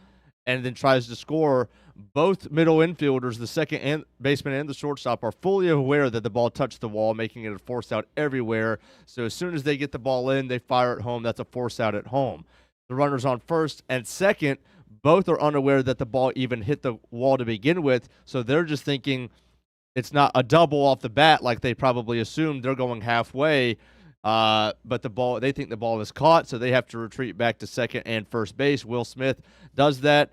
and then tries to score. Both middle infielders, the second baseman and the shortstop, are fully aware that the ball touched the wall, making it a force out everywhere. So as soon as they get the ball in, they fire it home. That's a force out at home. The runners on first and second, both are unaware that the ball even hit the wall to begin with. So they're just thinking it's not a double off the bat like they probably assumed. They're going halfway. But they think the ball is caught, so they have to retreat back to second and first base. Will Smith does that.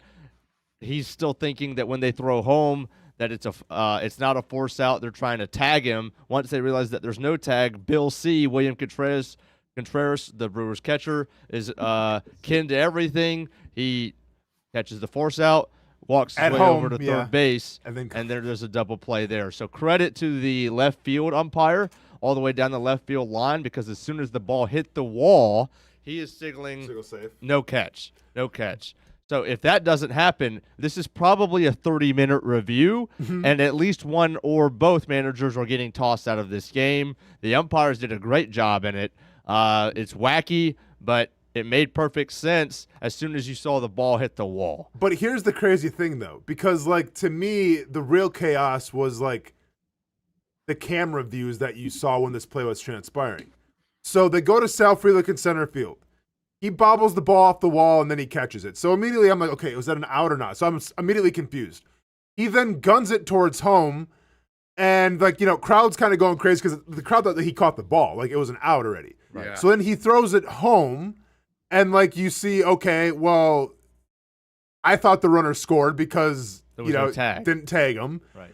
He's still thinking that when they throw home that it's not a force out. They're trying to tag him. Once they realize that there's no tag, Bill C., William Contreras, the Brewers catcher, is kin to everything. He catches the force out, walks his way over to third base, and there's a double play there. So credit to the left field umpire all the way down the left field line, because as soon as the ball hit the wall, he is signaling no catch. So if that doesn't happen, this is probably a 30-minute review, and at least one or both managers are getting tossed out of this game. The umpires did a great job in it. It's wacky, but It made perfect sense as soon as you saw the ball hit the wall. But here's the crazy thing, though, because, like, to me, the real chaos was, like, the camera views that you saw when this play was transpiring. So they go to Sal Frelick in center field. He bobbles the ball off the wall, and then he catches it. So immediately I'm like, okay, was that an out or not? So I'm immediately confused. He then guns it towards home, and, like, you know, crowd's kind of going crazy because the crowd thought that he caught the ball. Like, it was an out already. Right. Yeah. So then he throws it home, and, like, you see, okay, well, I thought the runner scored because, you know, didn't tag him. Right.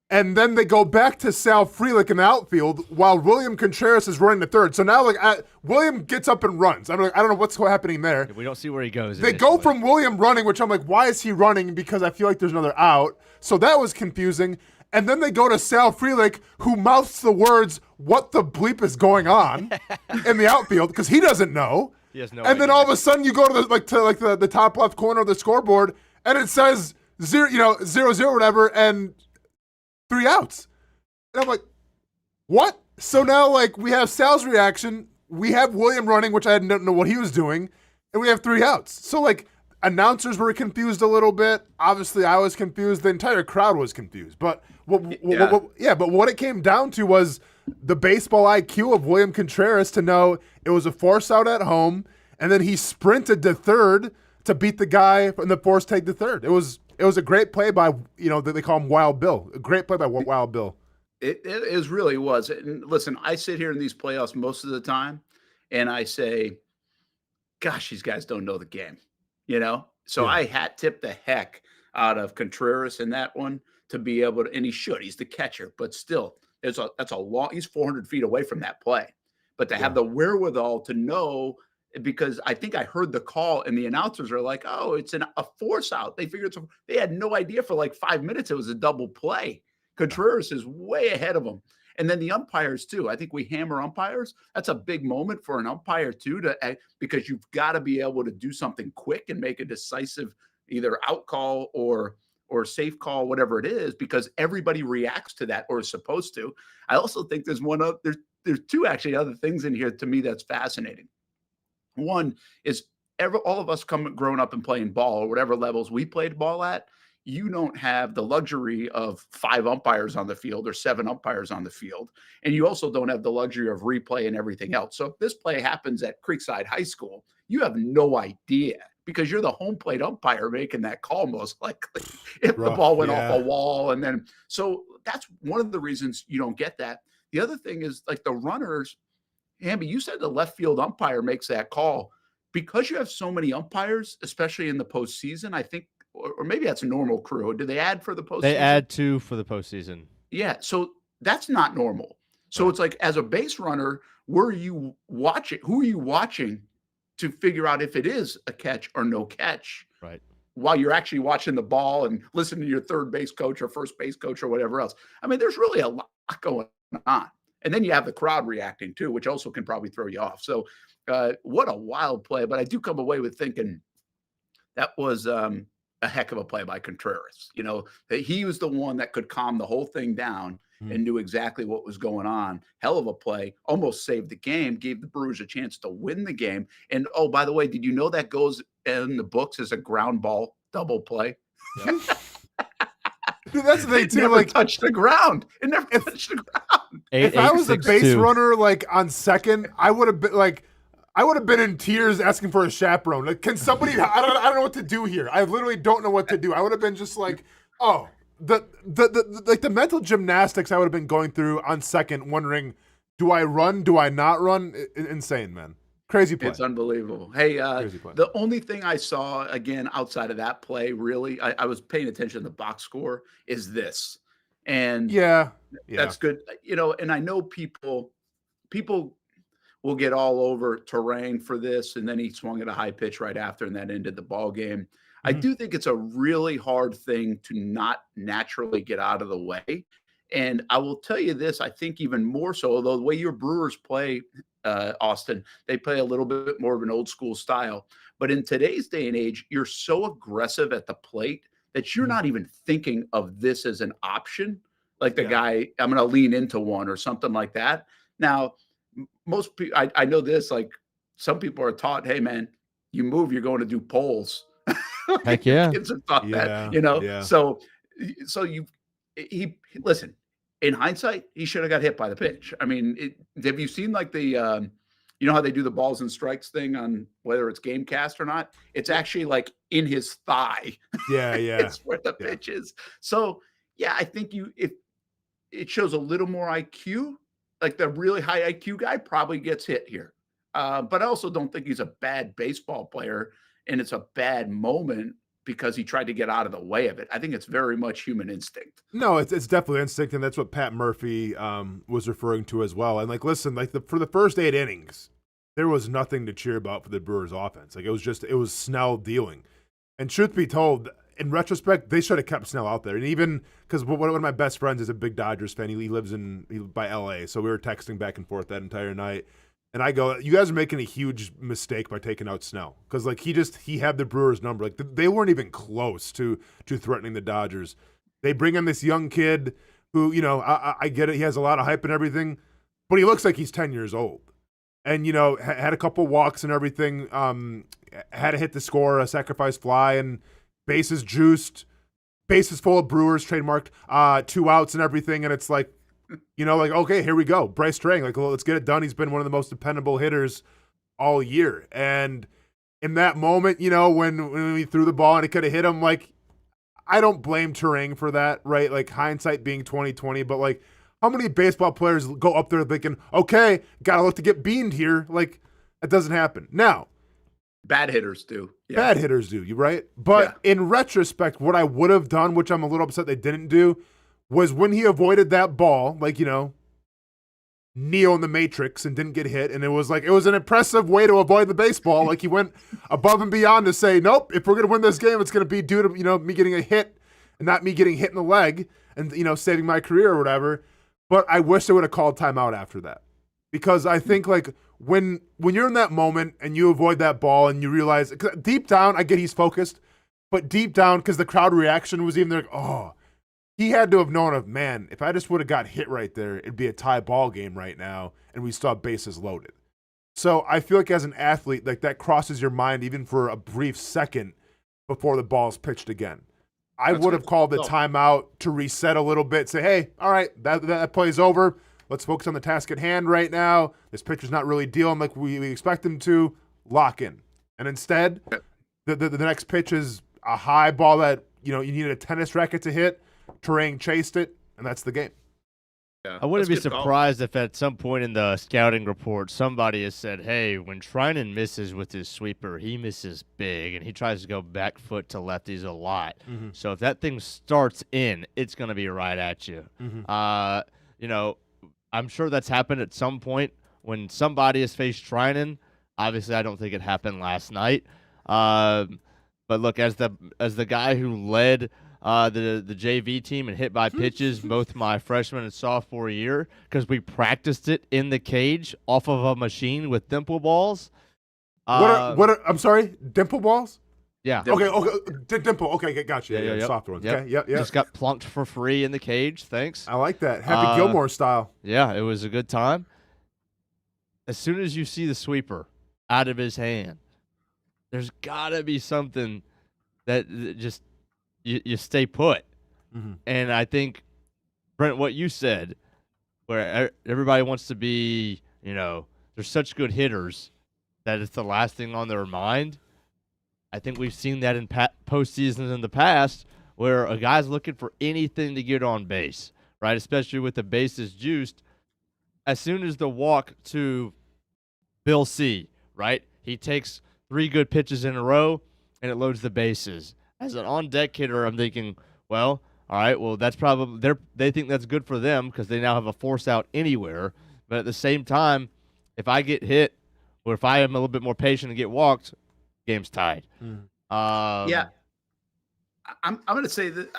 And then they go back to Sal Frelick in the outfield while William Contreras is running to third. So now, like, William gets up and runs. I'm like, I don't know what's happening there. We don't see where he goes. They go from William running, which I'm like, why is he running? Because I feel like there's another out. So that was confusing. And then they go to Sal Frelick, who mouths the words, "What the bleep is going on?" in the outfield because he doesn't know. He has no and then idea. all of a sudden, you go to the top left corner of the scoreboard, and it says 0-0, whatever, and 3 outs. And I'm like, what? So now, like, we have Sal's reaction. We have William running, which I didn't know what he was doing, and we have 3 outs. So, like, announcers were confused a little bit. Obviously, I was confused. The entire crowd was confused. But what it came down to was the baseball IQ of William Contreras to know it was a force out at home, and then he sprinted to third to beat the guy from the force take to third. It was a great play by, you know, they call him Wild Bill. A great play by Wild Bill. It really was. And listen, I sit here in these playoffs most of the time, and I say, gosh, these guys don't know the game, you know? So I hat tip the heck out of Contreras in that one to be able to, and he should. He's the catcher, but still, that's a long, he's 400 feet away from that play. But to have the wherewithal to know, because I think I heard the call and the announcers are like, oh, it's a force out. They figured they had no idea for like 5 minutes it was a double play. Contreras is way ahead of them. And then the umpires too. I think we hammer umpires. That's a big moment for an umpire too, because you've got to be able to do something quick and make a decisive either out call or safe call, whatever it is, because everybody reacts to that or is supposed to. I also think there's there's 2 actually other things in here to me that's fascinating. One is all of us growing up and playing ball or whatever levels we played ball at, you don't have the luxury of 5 umpires on the field or 7 umpires on the field. And you also don't have the luxury of replay and everything else. So if this play happens at Creekside High School, you have no idea because you're the home plate umpire making that call most likely if the ball went off a wall. And then, so that's one of the reasons you don't get that. The other thing is like the runners, Hamby, you said the left field umpire makes that call because you have so many umpires, especially in the postseason. I think, or maybe that's a normal crew. Do they add for the postseason? They add 2 for the postseason. Yeah. So that's not normal. So it's like, as a base runner, were you watching? Who are you watching to figure out if it is a catch or no catch? Right. While you're actually watching the ball and listening to your third base coach or first base coach or whatever else. I mean, there's really a lot going on. And then you have the crowd reacting too, which also can probably throw you off. So what a wild play. But I do come away with thinking that was a heck of a play by Contreras. You know, that he was the one that could calm the whole thing down and knew exactly what was going on. Hell of a play, almost saved the game, gave the Brewers a chance to win the game. And, oh, by the way, did you know that goes in the books as a ground ball double play? Yep. Dude, that's the thing too. Never like, touched the ground. It never touched the ground. If I was a base runner, like on second, I would have been in tears asking for a chaperone. Like, can somebody? I don't know what to do here. I literally don't know what to do. I would have been just like, oh, the mental gymnastics I would have been going through on second, wondering, do I run? Do I not run? Insane, man. Crazy play. It's unbelievable. Hey, the only thing I saw, again, outside of that play, really, I was paying attention to the box score, is this. And yeah, that's good. You know, and I know people will get all over Terrain for this, and then he swung at a high pitch right after, and that ended the ball game. I do think it's a really hard thing to not naturally get out of the way. And I will tell you this, I think even more so, although the way your Brewers play, Austen, they play a little bit more of an old school style. But in today's day and age, you're so aggressive at the plate that you're not even thinking of this as an option. Like the guy, I'm going to lean into one or something like that. Now, most people, I know this, like some people are taught, hey man, you move, you're going to do polls. Heck yeah. Kids are taught Yeah, that, yeah. So he listen, in hindsight, he should have got hit by the pitch. I mean, have you seen like the you know how they do the balls and strikes thing on whether it's Gamecast or not? It's actually like in his thigh. Yeah, yeah. It's where the pitch is. So yeah, I think if it shows a little more IQ, like the really high IQ guy probably gets hit here. But I also don't think he's a bad baseball player and it's a bad moment because he tried to get out of the way of it. I think it's very much human instinct. No, it's definitely instinct, and that's what Pat Murphy was referring to as well. And listen, for the first 8 innings, there was nothing to cheer about for the Brewers offense. Like it was Snell dealing. And truth be told, in retrospect, they should have kept Snell out there. And even because one of my best friends is a big Dodgers fan. He lives by LA, so we were texting back and forth that entire night. And I go, you guys are making a huge mistake by taking out Snell because he had the Brewers number. Like they weren't even close to threatening the Dodgers. They bring in this young kid who, I get it. He has a lot of hype and everything, but he looks like he's 10 years old. And, had a couple walks and everything. Had to hit the score, a sacrifice fly, and bases juiced, bases full of Brewers trademarked, 2 outs and everything. And it's like, okay, here we go. Bryce Strang, well, let's get it done. He's been one of the most dependable hitters all year. And in that moment, when we threw the ball and it could have hit him, I don't blame Turang for that, right? Like hindsight being 2020, but how many baseball players go up there thinking, okay, gotta look to get beamed here? Like, that doesn't happen. Now, bad hitters do. Yeah. Bad hitters do, you right? But in retrospect, what I would have done, which I'm a little upset they didn't do, was when he avoided that ball, Neo in the Matrix and didn't get hit. And it was an impressive way to avoid the baseball. He went above and beyond to say, nope, if we're going to win this game, it's going to be due to, me getting a hit and not me getting hit in the leg and, saving my career or whatever. But I wish they would have called timeout after that. Because I think when you're in that moment and you avoid that ball and you realize, deep down, I get he's focused, but deep down, because the crowd reaction was even there, he had to have known if I just would have got hit right there, it'd be a tie ball game right now, and we still have bases loaded. So I feel like as an athlete, that crosses your mind even for a brief second before the ball's pitched again. I would have called the timeout to reset a little bit, say, hey, all right, that play's over. Let's focus on the task at hand right now. This pitcher's not really dealing like we expect him to. Lock in. And instead, the next pitch is a high ball that, you needed a tennis racket to hit. Turang chased it, and that's the game. Yeah, I wouldn't be surprised if at some point in the scouting report somebody has said, hey, when Trinan misses with his sweeper, he misses big, and he tries to go back foot to lefties a lot. Mm-hmm. So if that thing starts in, it's going to be right at you. Mm-hmm. I'm sure that's happened at some point when somebody has faced Trinan. Obviously, I don't think it happened last night. But look, as the guy who led the JV team and hit by pitches both my freshman and sophomore year because we practiced it in the cage off of a machine with dimple balls. I'm sorry, dimple balls? Yeah. Okay. Dimple. Okay, got you. Yeah. Softer ones. Yep. Okay. Yep. Just got plunked for free in the cage. Thanks. I like that. Happy Gilmore style. Yeah, it was a good time. As soon as you see the sweeper out of his hand, there's got to be something that just you stay put. Mm-hmm. And I think, Brent, what you said, where everybody wants to be, they're such good hitters that it's the last thing on their mind. I think we've seen that in postseasons in the past where a guy's looking for anything to get on base, right? Especially with the bases juiced. As soon as the walk to Bill C., right? He takes 3 good pitches in a row, and it loads the bases. As an on-deck hitter, I'm thinking, well, all right, well, that's probably they think that's good for them because they now have a force out anywhere. But at the same time, if I get hit or if I am a little bit more patient and get walked, game's tied. Yeah, I'm going to say that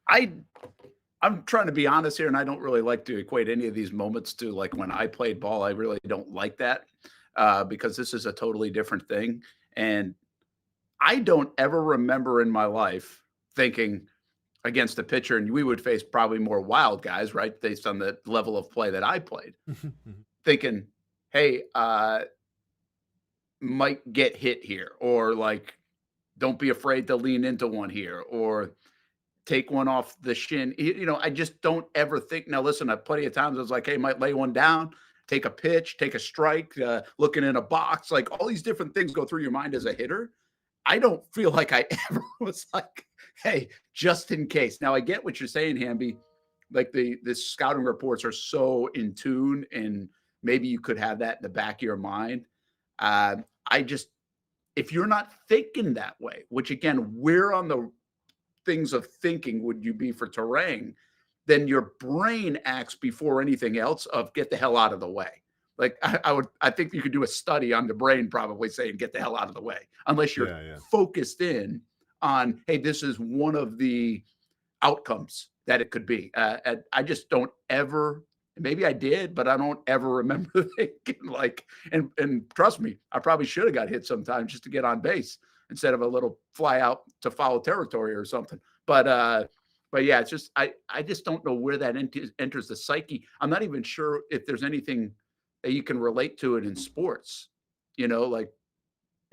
I'm trying to be honest here, and I don't really like to equate any of these moments to when I played ball. I really don't like that because this is a totally different thing. And I don't ever remember in my life thinking against a pitcher, and we would face probably more wild guys, right, based on the level of play that I played, thinking, hey, might get hit here, or like, don't be afraid to lean into one here, or take one off the shin. I just don't ever think. Now, listen, plenty of times I was like, hey, might lay one down, take a pitch, take a strike, looking in a box, like all these different things go through your mind as a hitter. I don't feel like I ever was like, hey, just in case. Now, I get what you're saying, Hamby. Like the scouting reports are so in tune, and maybe you could have that in the back of your mind. If you're not thinking that way, which again, we're on the things of thinking would you be for Terang, then your brain acts before anything else of get the hell out of the way. Like I think you could do a study on the brain probably saying get the hell out of the way, unless you're focused in on, hey, this is one of the outcomes that it could be. I just don't ever, maybe I did, but I don't ever remember thinking like, and trust me, I probably should have got hit sometime just to get on base instead of a little fly out to foul territory or something. But yeah, it's just, I just don't know where that enters the psyche. I'm not even sure if there's anything that you can relate to it in sports, like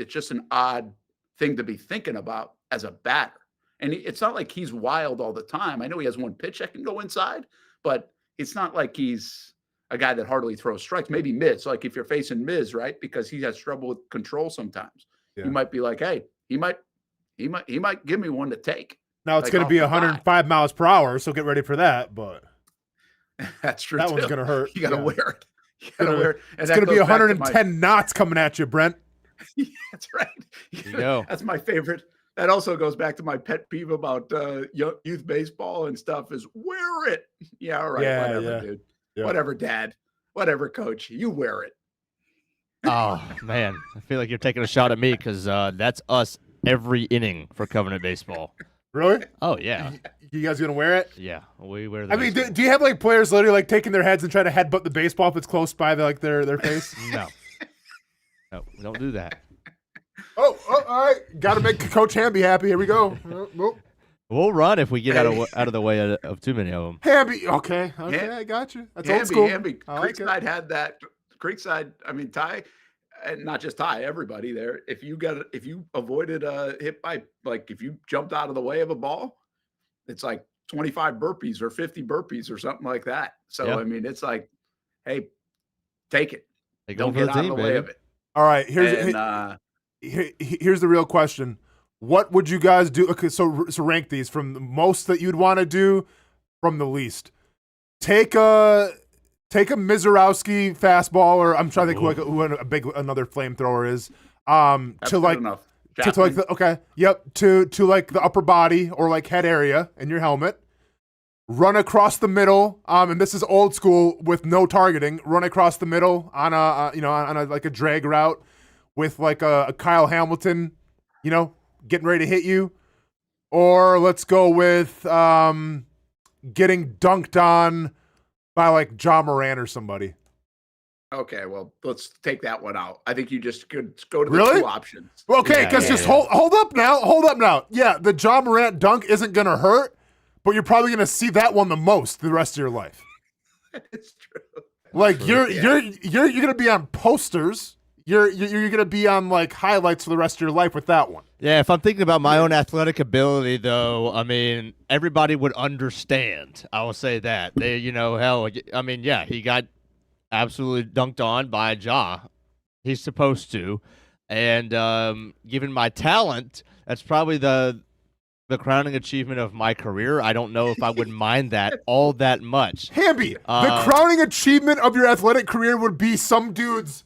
it's just an odd thing to be thinking about as a batter. And it's not like he's wild all the time. I know he has one pitch that can go inside, but it's not like he's a guy that hardly throws strikes, maybe mids. Like if you're facing mids, right? Because he has trouble with control sometimes. Yeah. You might be like, hey, he might give me one to take. Now it's going to be 105 miles per hour, so get ready for that. But that's true. That one's going to hurt. You got to wear it. You got to wear it. And it's going to be 110 knots coming at you, Brent. Yeah, that's right. There you go. That's my favorite. That also goes back to my pet peeve about youth baseball and stuff is wear it. Yeah, all right. Yeah, whatever, dude. Yeah. Whatever, dad. Whatever, coach. You wear it. Oh, man. I feel like you're taking a shot at me because that's us every inning for Covenant Baseball. Really? Oh, yeah. You guys going to wear it? Yeah, we wear the I mean, do you have like players literally like taking their heads and try to headbutt the baseball if it's close by their face? No. No, we don't do that. Oh, all right. Got to make Coach Hamby happy. Here we go. We'll run if we get out of the way of too many of them. Hamby. Okay, I got you. That's old school. Hamby. Creekside had that. Creekside, I mean, Ty, and not just Ty, everybody there. If you avoided a hit by, like if you jumped out of the way of a ball, it's like 25 burpees or 50 burpees or something like that. So, yeah. I mean, it's like, hey, take it. Don't get out of the way of it. All right. Here's the real question. What would you guys do? Okay, so rank these from the most that you'd want to do from the least. Take a Mizorowski fastball, or I'm trying to think who another flamethrower is. That's to like enough. to like to like the upper body or like head area in your helmet. Run across the middle, and this is old school with no targeting. Run across the middle on a like a drag route with like a Kyle Hamilton, getting ready to hit you. Or let's go with getting dunked on by like John Moran or somebody. Okay, well, let's take that one out. I think you just could go to the two options. Okay, because hold up now. Yeah, the John Morant dunk isn't gonna hurt, but you're probably gonna see that one the most the rest of your life. It's true. Like you're gonna be on posters. You're gonna be on like highlights for the rest of your life with that one. Yeah, if I'm thinking about my own athletic ability, though, I mean, everybody would understand. I will say that he got absolutely dunked on by Ja. He's supposed to, and given my talent, that's probably the crowning achievement of my career. I don't know if I would mind that all that much. Hamby, the crowning achievement of your athletic career would be some dude's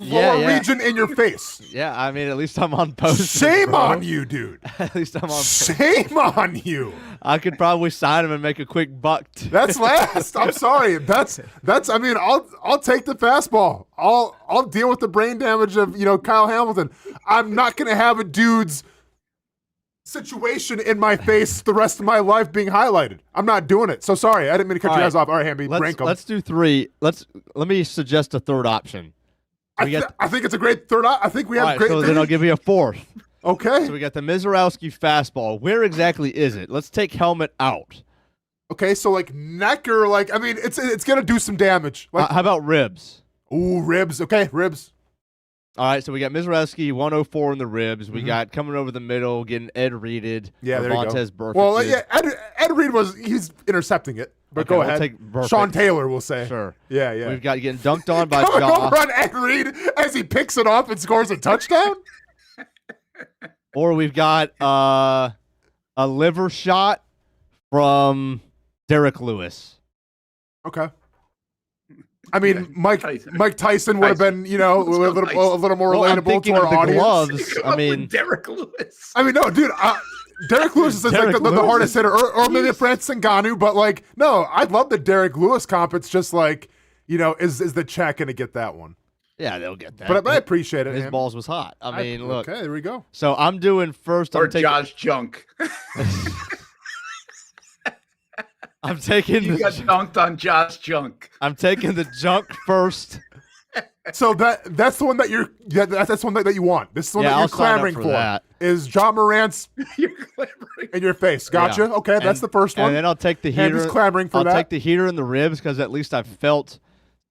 region in your face. Yeah, I mean, at least I'm on post. Shame on you, dude. At least I'm on post. Shame on you. I could probably sign him and make a quick buck. That's last. I'm sorry. That's. I mean, I'll take the fastball. I'll deal with the brain damage of Kyle Hamilton. I'm not gonna have a dude's situation in my face the rest of my life being highlighted. I'm not doing it. So sorry. I didn't mean to cut you guys off. All right, Hamby, rank them. Let's do three. Let me suggest a third option. I think it's a great third. I think we have great. So then I'll give you a fourth. Okay. So we got the Mizorowski fastball. Where exactly is it? Let's take helmet out. Okay, so like neck or like it's gonna do some damage. Like, how about ribs? Ooh, ribs. Okay, ribs. All right, so we got Mizraelski, 104 in the ribs. We got coming over the middle, getting Ed Reeded. Yeah, there you go. Montez Burfict. Well, yeah, Ed Reed he's intercepting it. But Okay, go we'll ahead. take Burfict. Sean Taylor will say. Sure. Yeah. We've got getting dunked on by Coming Josh. over on Ed Reed as he picks it up and scores a touchdown? Or we've got a liver shot from Derek Lewis. Okay. I mean, Mike Tyson would have been, a little more Well, I'm relatable thinking to of our the audience. gloves. I mean, Derek Lewis. I mean, no, dude. Derek Lewis is like the hardest hitter, or maybe Francis Ngannou, but like, no, I'd love the Derek Lewis comp. It's just like, is the check going to get that one? yeah, they'll get that. But I appreciate it. His man. balls was hot. I mean, look. Okay, there we go. So I'm doing first. Or I'm taking, Josh Junk. I'm taking You got dunked on Josh Junk. I'm taking the junk first. So that's the one that that's the one that you want. This is the one Yeah, that I'll you're sign up clamoring for for. that. Is John Morant's You're clamoring. in your face? Gotcha. Yeah. Okay, that's the first one. And then I'll take the heater. Hamby's clamoring for I'll that. take the heater in the ribs because at least I've felt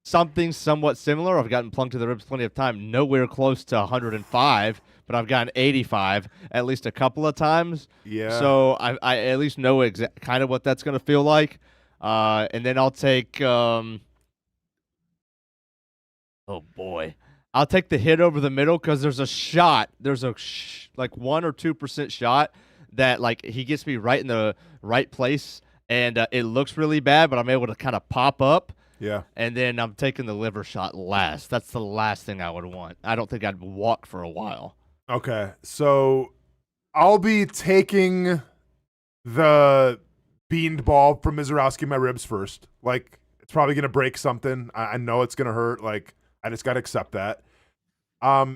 something somewhat similar. I've gotten plunked to the ribs plenty of time. Nowhere close to 105, but I've gotten 85 at least a couple of times. Yeah. So I at least know kind of what that's going to feel like. And then I'll take oh boy. I'll take the hit over the middle because there's a shot. There's a like 1 or 2% shot that like he gets me right in the right place, and it looks really bad, but I'm able to kind of pop up. Yeah. And then I'm taking the liver shot last. That's the last thing I would want. I don't think I'd walk for a while. Okay, so I'll be taking the beaned ball from Mizraelski in my ribs first. Like, it's probably going to break something. I know it's going to hurt. Like, I just got to accept that.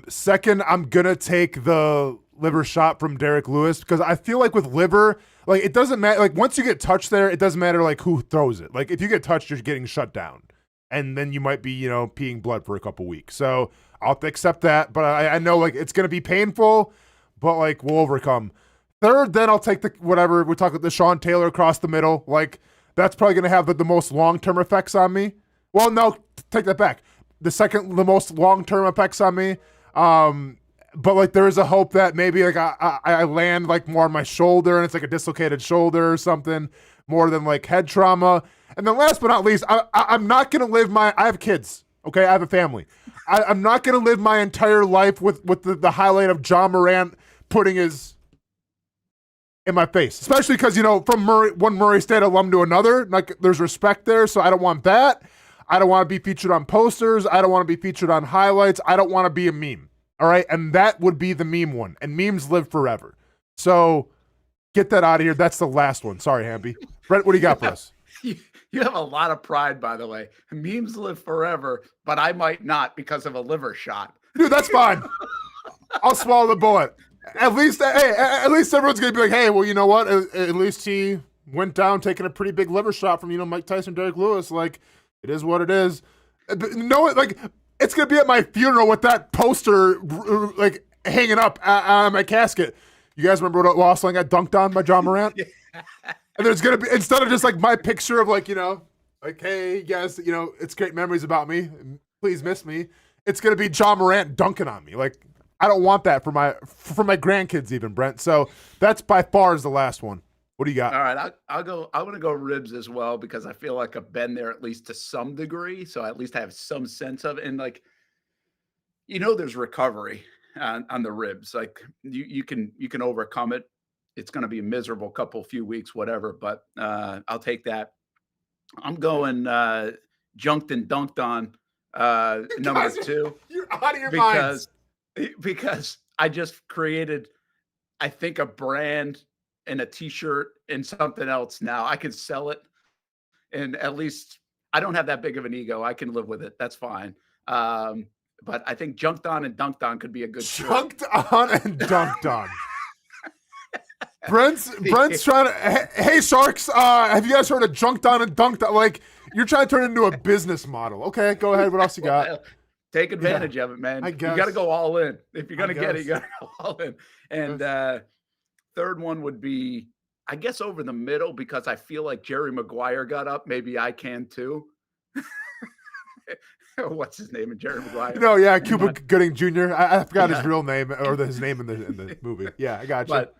Second, I'm going to take the liver shot from Derek Lewis because I feel like with liver, like, it doesn't matter. Like, once you get touched there, it doesn't matter, like, who throws it. Like, if you get touched, you're getting shut down. And then you might be, peeing blood for a couple weeks. So I'll have to accept that. But I know, like, it's going to be painful, but, like, we'll overcome. Third, then I'll take we're talking the Sean Taylor across the middle. Like, that's probably going to have the most long-term effects on me. Well, no, take that back. The most long-term effects on me. But, like, there is a hope that maybe, like, I land, like, more on my shoulder and it's, like, a dislocated shoulder or something more than, like, head trauma. And then last but not least, I'm not going to live I have kids, okay? I have a family. I'm not going to live my entire life with the highlight of John Morant putting his in my face, especially because, from one Murray State alum to another, like, there's respect there, so I don't want that. I don't want to be featured on posters. I don't want to be featured on highlights. I don't want to be a meme, all right? And that would be the meme one, and memes live forever. So get that out of here. That's the last one. Sorry, Hamby. Brent, what do you got for us? You have a lot of pride, by the way. Memes live forever, but I might not because of a liver shot. Dude, that's fine. I'll swallow the bullet. At least everyone's gonna be like, hey, well, you know what? At least he went down taking a pretty big liver shot from Mike Tyson, Derek Lewis. Like, it is what it is. No, like, it's gonna be at my funeral with that poster like hanging up on my casket. You guys remember what Austen Lane got dunked on by John Morant? Yeah. And there's gonna be, instead of just like my picture of like, like, hey, you guys, it's great memories about me. Please miss me. It's gonna be John Morant dunking on me. Like, I don't want that for my grandkids even, Brent. So that's by far is the last one. What do you got? All right, I'm going to go ribs as well because I feel like I've been there at least to some degree. So at least I have some sense of it. And like, there's recovery on the ribs. Like you can overcome it. It's going to be a miserable few weeks, whatever. But I'll take that. I'm going junked and dunked on number 2. You're out of your minds. Because I just created, I think, a brand and a T-shirt and something else now. I can sell it, and at least I don't have that big of an ego. I can live with it. That's fine. But I think junked on and dunked on could be a good shirt. Junked on and dunked on. Brent's trying to. Hey, Sharks! Have you guys heard of junked on and dunked on? Like, you're trying to turn it into a business model. Okay, go ahead. What else you got? Take advantage of it, man. I guess. You got to go all in. If you're going to get it, you got to go all in. And third one would be, I guess, over the middle because I feel like Jerry Maguire got up. Maybe I can too. what's his name in Jerry Maguire? No, yeah, Cuba Gooding Jr. I forgot his real name or his name in the movie. Yeah, I got you. But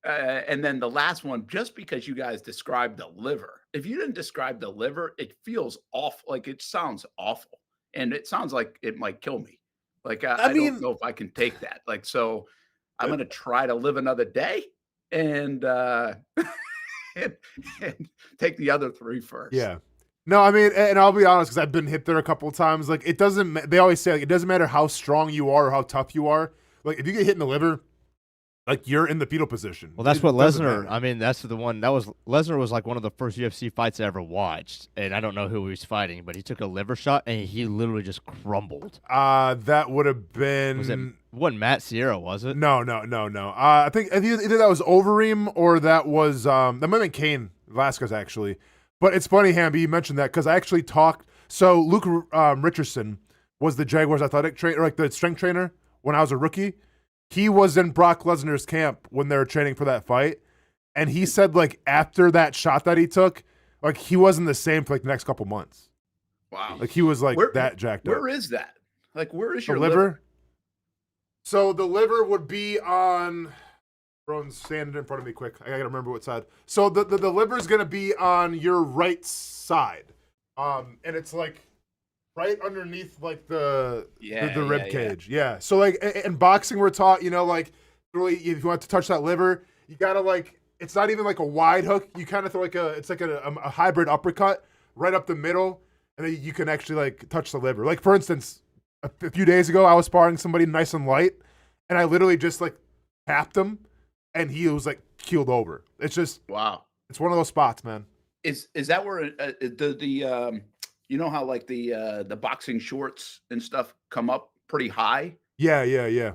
and then the last one, just because you guys described the liver, if you didn't describe the liver, it feels awful. Like it sounds awful, and it sounds like it might kill me. Like I don't know if I can take that. Like so, I'm gonna try to live another day and and take the other 3 first. Yeah. No, I mean, and I'll be honest, because I've been hit there a couple of times. Like, it doesn't. They always say like, it doesn't matter how strong you are or how tough you are. Like, if you get hit in the liver, like you're in the fetal position. Well, that's what Lesnar. I mean, that's the one that was Lesnar was like one of the first UFC fights I ever watched, and I don't know who he was fighting, but he took a liver shot and he literally just crumbled. That would have been. Wasn't Matt Sierra, was it? No. I think either that was Overeem or that was that might have been Cain Velasquez actually. But it's funny, Hamby, you mentioned that because I actually talked. So Luke Richardson was the Jaguars athletic trainer, like the strength trainer when I was a rookie. He was in Brock Lesnar's camp when they were training for that fight, and he said like after that shot that he took, like he wasn't the same for like the next couple months. Wow, like he was like that jacked up. Where is that? Like where is your liver? So the liver would be on. Everyone's standing in front of me quick. I gotta remember what side. So the liver's gonna be on your right side, and it's like right underneath like the rib cage. Yeah. So like in boxing, we're taught, like really if you want to touch that liver, you gotta like it's not even like a wide hook. You kind of throw like it's like a hybrid uppercut right up the middle, and then you can actually like touch the liver. Like for instance, a few days ago, I was sparring somebody nice and light, and I literally just like tapped him. And he was like keeled over. It's just wow. It's one of those spots, man. Is that where the you know how like the boxing shorts and stuff come up pretty high? Yeah.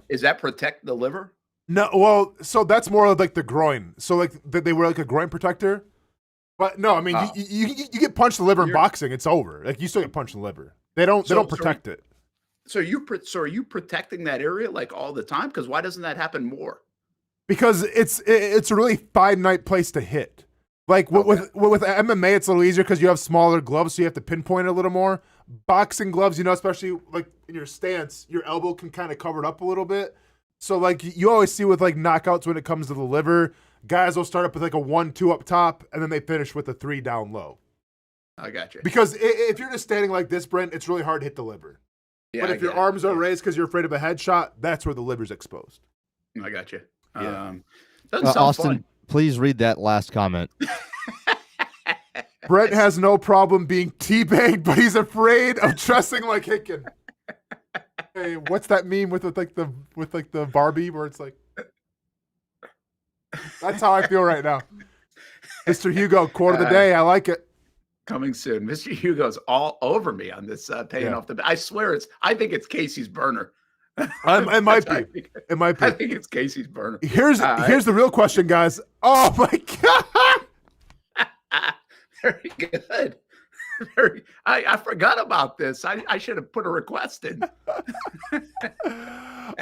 Is that protect the liver? No, well, so that's more of like the groin. So like they wear like a groin protector. But no, I mean you get punched in the liver in boxing, it's over. Like you still get punched in the liver. They don't protect it. So are you protecting that area like all the time? Because why doesn't that happen more? Because it's a really finite place to hit. Like with MMA, it's a little easier because you have smaller gloves, so you have to pinpoint it a little more. Boxing gloves, especially like in your stance, your elbow can kind of cover it up a little bit. So like you always see with like knockouts when it comes to the liver, guys will start up with like a 1-2 up top, and then they finish with a 3 down low. I got you. Because if you're just standing like this, Brent, it's really hard to hit the liver. Yeah, but if your arms are raised because you're afraid of a headshot, that's where the liver's exposed. I got you. Yeah. Doesn't sound Austin, fun. please read that last comment. Brent has no problem being teabagged, but he's afraid of dressing like Hicken. Hey, what's that meme with the Barbie where it's like? That's how I feel right now. Mr. Hugo, quote of the day. I like it. Coming soon. Mr. Hugo's all over me on this paying off the. I swear I think it's Casey's burner. It might be. It might be. I think it's Casey's burner. Here's the real question, guys. Oh my God! Very good. I forgot about this. I should have put a request in.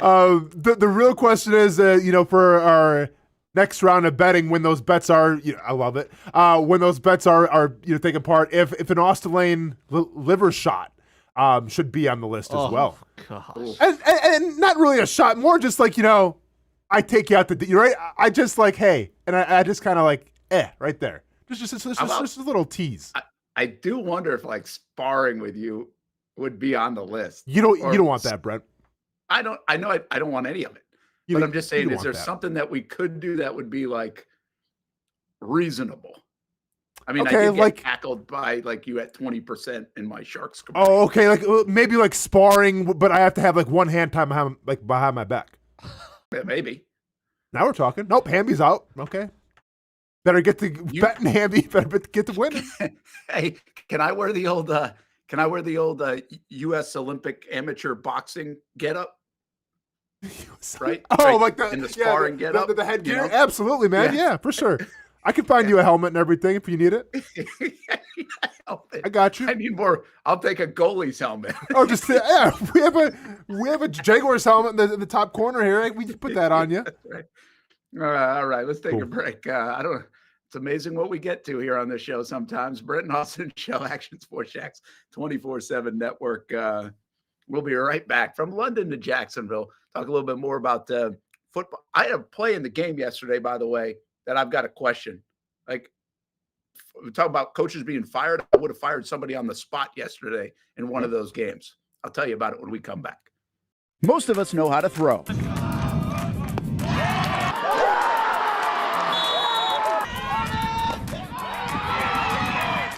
The real question is, for our next round of betting, when those bets are, I love it. When those bets are taking part, if an Austen Lane liver shot. Should be on the list as well. Gosh. And not really a shot, more just like, I take you out you're right. I just like, hey, and I just kind of like, right there. Just a little tease. I do wonder if like sparring with you would be on the list. You don't want that, Brent. I know I don't want any of it. But I'm just saying, is there something that we could do that would be like reasonable? I mean, I did get tackled by like you at 20% in my Sharks commercial. Oh, okay. Like maybe like sparring, but I have to have like one hand tied behind my back. Yeah, maybe. Now we're talking. Nope, Hamby's out. Okay. Better get the betting, Hamby. Better get the winning. Hey, can I wear the old U.S. Olympic amateur boxing getup? Right? Oh, right. like the in the sparring getup, the headgear. Absolutely, man. Yeah, for sure. I can find you a helmet and everything if you need it. I got you. I need more. I'll take a goalie's helmet. Oh, just we have a Jaguars helmet in the top corner here. We just put that on you. Right. All right. Let's take a break. It's amazing what we get to here on this show sometimes. Brent and Austen Show, Action Sports Jax 24/7 Network. We'll be right back from London to Jacksonville. Talk a little bit more about football. I had a play in the game yesterday, by the way, that I've got a question. Like, we talk about coaches being fired. I would have fired somebody on the spot yesterday in one of those games. I'll tell you about it when we come back. Most of us know how to throw.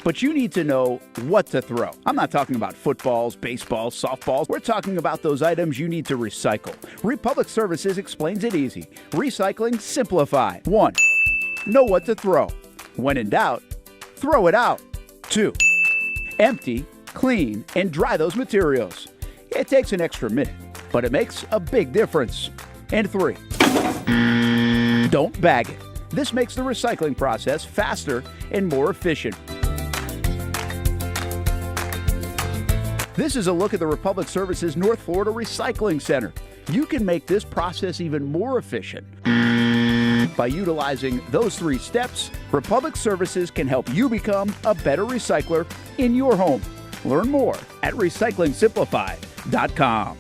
But you need to know what to throw. I'm not talking about footballs, baseballs, softballs. We're talking about those items you need to recycle. Republic Services explains it easy. Recycling simplified. 1. Know what to throw. When in doubt, throw it out. 2. Empty, clean, and dry those materials. It takes an extra minute, but it makes a big difference. And 3. Don't bag it. This makes the recycling process faster and more efficient. This is a look at the Republic Services North Florida Recycling Center. You can make this process even more efficient. By utilizing those 3 steps, Republic Services can help you become a better recycler in your home. Learn more at recyclingsimplified.com.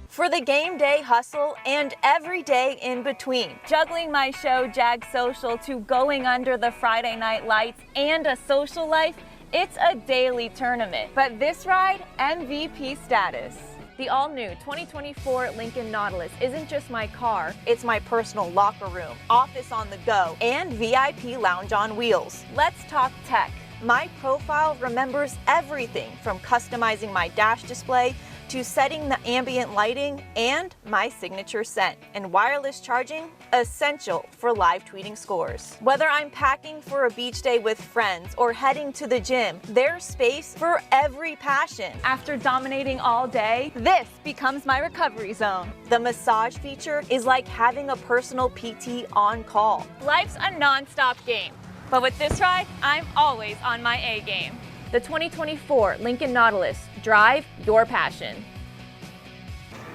For the game day hustle and every day in between, juggling my show Jag Social to going under the Friday night lights and a social life, it's a daily tournament. But this ride, MVP status. The all-new 2024 Lincoln Nautilus isn't just my car, it's my personal locker room, office on the go, and VIP lounge on wheels. Let's talk tech. My profile remembers everything from customizing my dash display to setting the ambient lighting and my signature scent. And wireless charging, essential for live tweeting scores. Whether I'm packing for a beach day with friends or heading to the gym, there's space for every passion. After dominating all day, this becomes my recovery zone. The massage feature is like having a personal PT on call. Life's a non-stop game, but with this ride, I'm always on my A game. The 2024 Lincoln Nautilus. Drive your passion.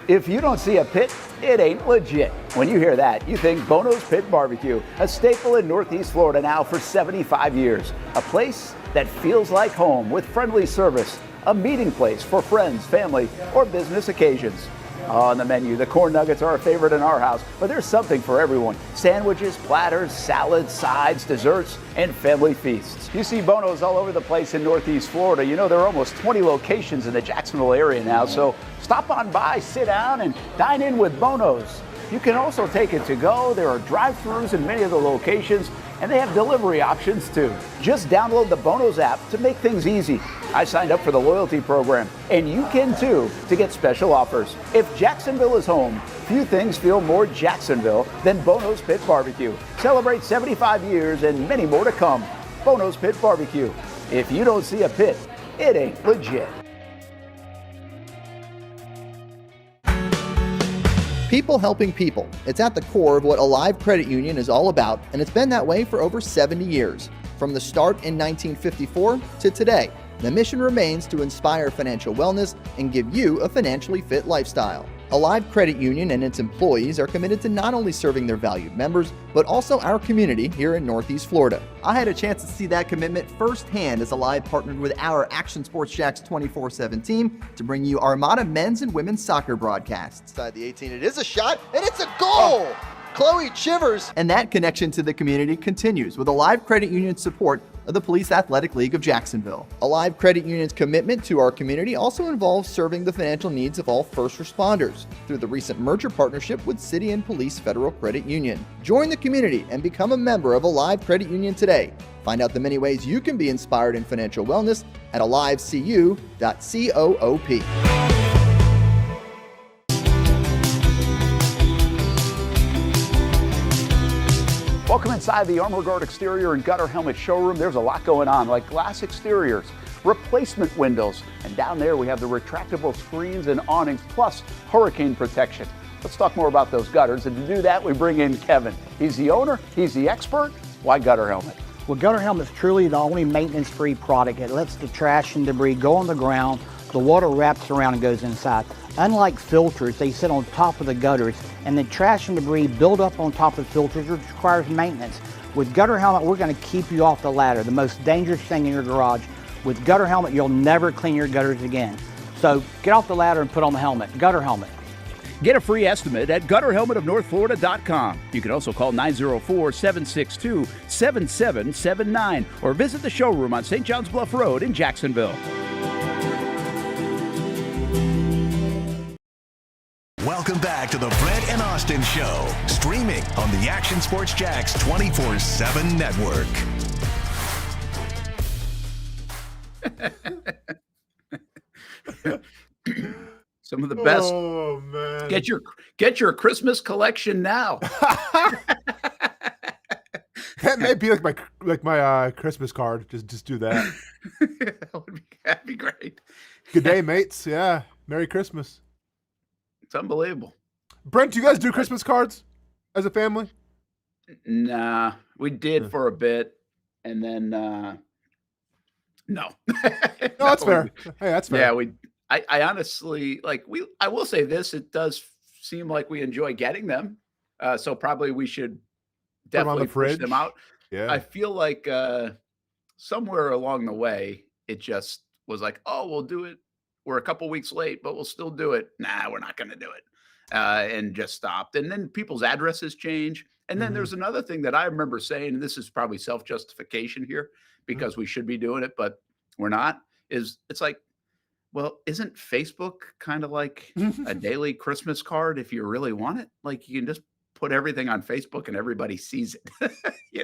If you don't see a pit, it ain't legit. When you hear that, you think Bono's Pit Barbecue, a staple in Northeast Florida now for 75 years. A place that feels like home with friendly service, a meeting place for friends, family, or business occasions. On the menu, the corn nuggets are a favorite in our house, but there's something for everyone. Sandwiches, platters, salads, sides, desserts, and family feasts. You see Bono's all over the place in Northeast Florida. You know, there are almost 20 locations in the Jacksonville area now, so stop on by, sit down, and dine in with Bono's. You can also take it to go. There are drive-thrus in many of the locations, and they have delivery options too. Just download the Bono's app to make things easy. I signed up for the loyalty program, and you can too, to get special offers. If Jacksonville is home, few things feel more Jacksonville than Bono's Pit Barbecue. Celebrate 75 years and many more to come. Bono's Pit Barbecue. If you don't see a pit, it ain't legit. People helping people. It's at the core of what Alive Credit Union is all about, and it's been that way for over 70 years. From the start in 1954 to today, the mission remains to inspire financial wellness and give you a financially fit lifestyle. Alive Credit Union and its employees are committed to not only serving their valued members, but also our community here in Northeast Florida. I had a chance to see that commitment firsthand as Alive partnered with our Action Sports Jax 24/7 team to bring you Armada men's and women's soccer broadcasts. Inside the 18, it is a shot, and it's a goal! Chloe Chivers! And that connection to the community continues with Alive Credit Union's support of the Police Athletic League of Jacksonville. Alive Credit Union's commitment to our community also involves serving the financial needs of all first responders through the recent merger partnership with City and Police Federal Credit Union. Join the community and become a member of Alive Credit Union today. Find out the many ways you can be inspired in financial wellness at alivecu.coop. Welcome inside the Armor Guard exterior and gutter helmet showroom. There's a lot going on, like glass exteriors, replacement windows, and down there we have the retractable screens and awnings, plus hurricane protection. Let's talk more about those gutters, and to do that we bring in Kevin. He's the owner, he's the expert. Why Gutter Helmet? Well, Gutter Helmet is truly the only maintenance-free product. It lets the trash and debris go on the ground, the water wraps around and goes inside. Unlike filters, they sit on top of the gutters, and the trash and debris build up on top of filters, which requires maintenance. With Gutter Helmet, we're going to keep you off the ladder, the most dangerous thing in your garage. With Gutter Helmet, you'll never clean your gutters again. So get off the ladder and put on the helmet. Gutter Helmet. Get a free estimate at gutterhelmetofnorthflorida.com. You can also call 904-762-7779 or visit the showroom on St. John's Bluff Road in Jacksonville. Welcome back to the Brent and Austen Show, streaming on the Action Sports Jax 24/7 network. Some of the best. Oh man! Get your Christmas collection now. That may be like my Christmas card. Just do that. That'd be great. Good day, mates. Yeah, Merry Christmas. It's unbelievable. Brent, do you guys do Christmas cards as a family? Nah, we did for a bit, and then no. No, that's fair. Hey, that's fair. Yeah, I honestly I will say this: it does seem like we enjoy getting them, so probably we should definitely push them out. Yeah, I feel like somewhere along the way, it just was like, oh, we'll do it. We're a couple weeks late, but we'll still do it. Nah, we're not going to do it, and just stopped. And then people's addresses change. And then there's another thing that I remember saying, and this is probably self-justification here because we should be doing it, but we're not. It's like, well, isn't Facebook kind of like a daily Christmas card if you really want it? Like you can just put everything on Facebook and everybody sees it.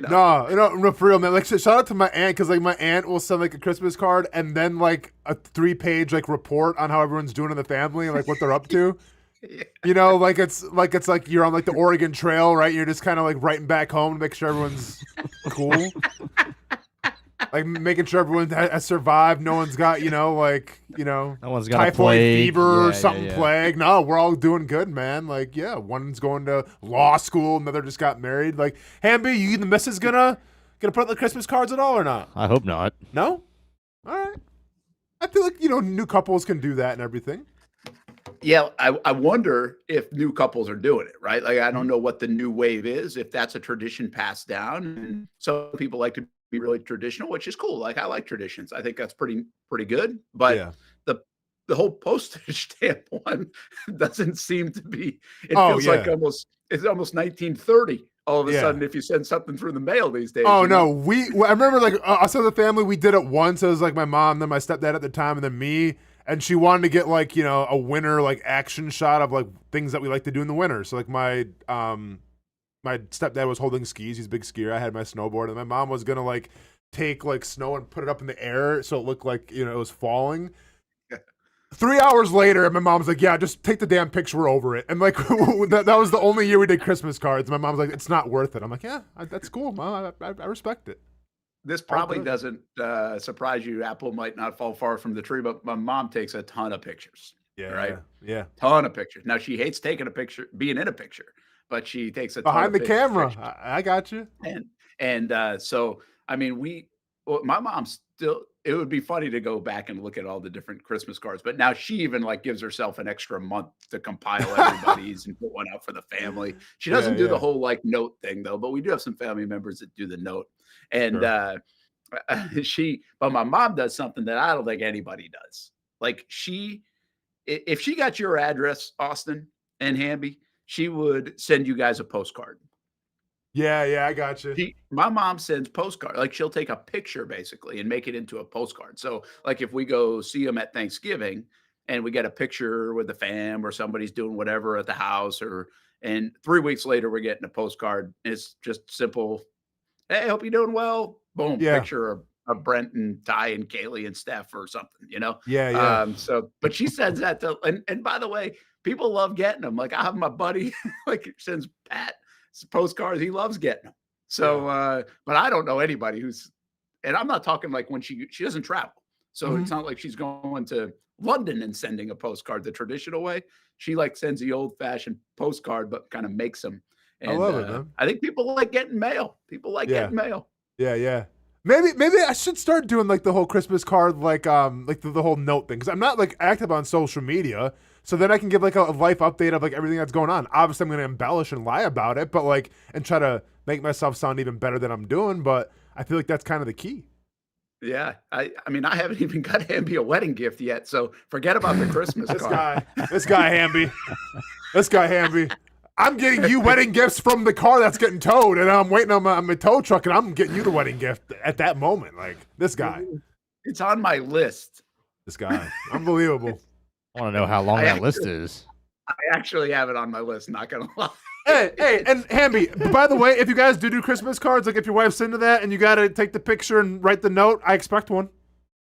No, for real, man. Like, shout out to my aunt because like my aunt will send like a Christmas card and then like a 3-page like report on how everyone's doing in the family and like what they're up to. Yeah. You know, like it's like you're on like the Oregon Trail, right? You're just kind of like writing back home to make sure everyone's cool. Like making sure everyone has survived. No one's got, no one's got typhoid fever or something plague. No, we're all doing good, man. Like, yeah, one's going to law school, another just got married. Like, Hamby, you and the missus gonna put up the Christmas cards at all or not? I hope not. No? All right. I feel like, new couples can do that and everything. Yeah, I wonder if new couples are doing it, right? Like, I don't know what the new wave is, if that's a tradition passed down. And some people like to be really traditional, which is cool. Like I like traditions. I think that's pretty good. But the whole postage stamp one doesn't seem to be. It feels like it's almost 1930. All of a sudden, if you send something through the mail these days. Oh no, I remember like us as a family, we did it once. It was like my mom, then my stepdad at the time, and then me. And she wanted to get like a winter like action shot of like things that we like to do in the winter. So like my stepdad was holding skis. He's a big skier. I had my snowboard, and my mom was gonna like take like snow and put it up in the air so it looked like it was falling. 3 hours later, my mom's like, "Yeah, just take the damn picture over it." And like that was the only year we did Christmas cards. My mom's like, "It's not worth it." I'm like, "Yeah, that's cool, Mom. I respect it." This probably doesn't surprise you. Apple might not fall far from the tree, but my mom takes a ton of pictures. Yeah, right. Yeah, ton of pictures. Now she hates taking a picture, being in a picture, but she takes a ton behind the camera. Pictures. I got you. And so I mean, my mom still. It would be funny to go back and look at all the different Christmas cards, but now she even like gives herself an extra month to compile everybody's and put one out for the family. She doesn't do the whole like note thing though, but we do have some family members that do the note. And but my mom does something that I don't think anybody does. Like if she got your address, Austen and Hamby, she would send you guys a postcard. Yeah, I got you. My mom sends postcard. Like she'll take a picture basically and make it into a postcard. So like if we go see them at Thanksgiving and we get a picture with the fam or somebody's doing whatever at the house and 3 weeks later we're getting a postcard. It's just simple. Hey, hope you're doing well. Boom, picture of Brent and Ty and Kaylee and Steph or something, Yeah. But she sends that and by the way, people love getting them. Like I have my buddy like sends Pat postcards. He loves getting them. So, but I don't know anybody and I'm not talking like when she doesn't travel. So it's not like she's going to London and sending a postcard the traditional way. She like sends the old fashioned postcard, but kind of makes them. And, I love it, man. I think people like getting mail. People like getting mail. Yeah. Maybe I should start doing like the whole Christmas card, like the whole note thing. Cause I'm not like active on social media, So then I can give like a life update of like everything that's going on. Obviously, I'm going to embellish and lie about it, but like, and try to make myself sound even better than I'm doing. But I feel like that's kind of the key. Yeah. I mean, I haven't even got Hamby a wedding gift yet. So forget about the Christmas card. This guy Hamby. This guy Hamby. I'm getting you wedding gifts from the car that's getting towed, and I'm waiting on my tow truck, and I'm getting you the wedding gift at that moment. Like, this guy. It's on my list. This guy. Unbelievable. I want to know how long that list is. I actually have it on my list, not going to lie. Hey, and Hamby, by the way, if you guys do Christmas cards, like if your wife's into that and you got to take the picture and write the note, I expect one.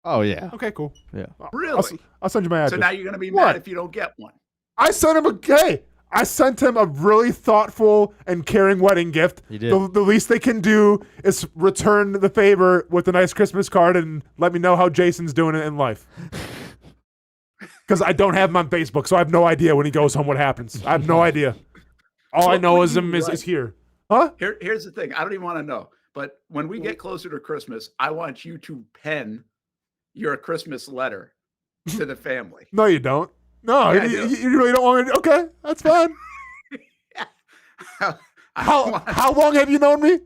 Oh, yeah. Okay, cool. Yeah. Really? I'll send you my address. So now you're going to be mad if you don't get one. I sent him a really thoughtful and caring wedding gift. You did. The least they can do is return the favor with a nice Christmas card and let me know how Jason's doing in life. Because I don't have him on Facebook, so I have no idea when he goes home what happens. I have no idea. All I know is him is here. Huh? Here's the thing. I don't even want to know. But when we get closer to Christmas, I want you to pen your Christmas letter to the family. No, you don't. No, Yeah, you really don't want me. Okay, that's fine. How long have you known me?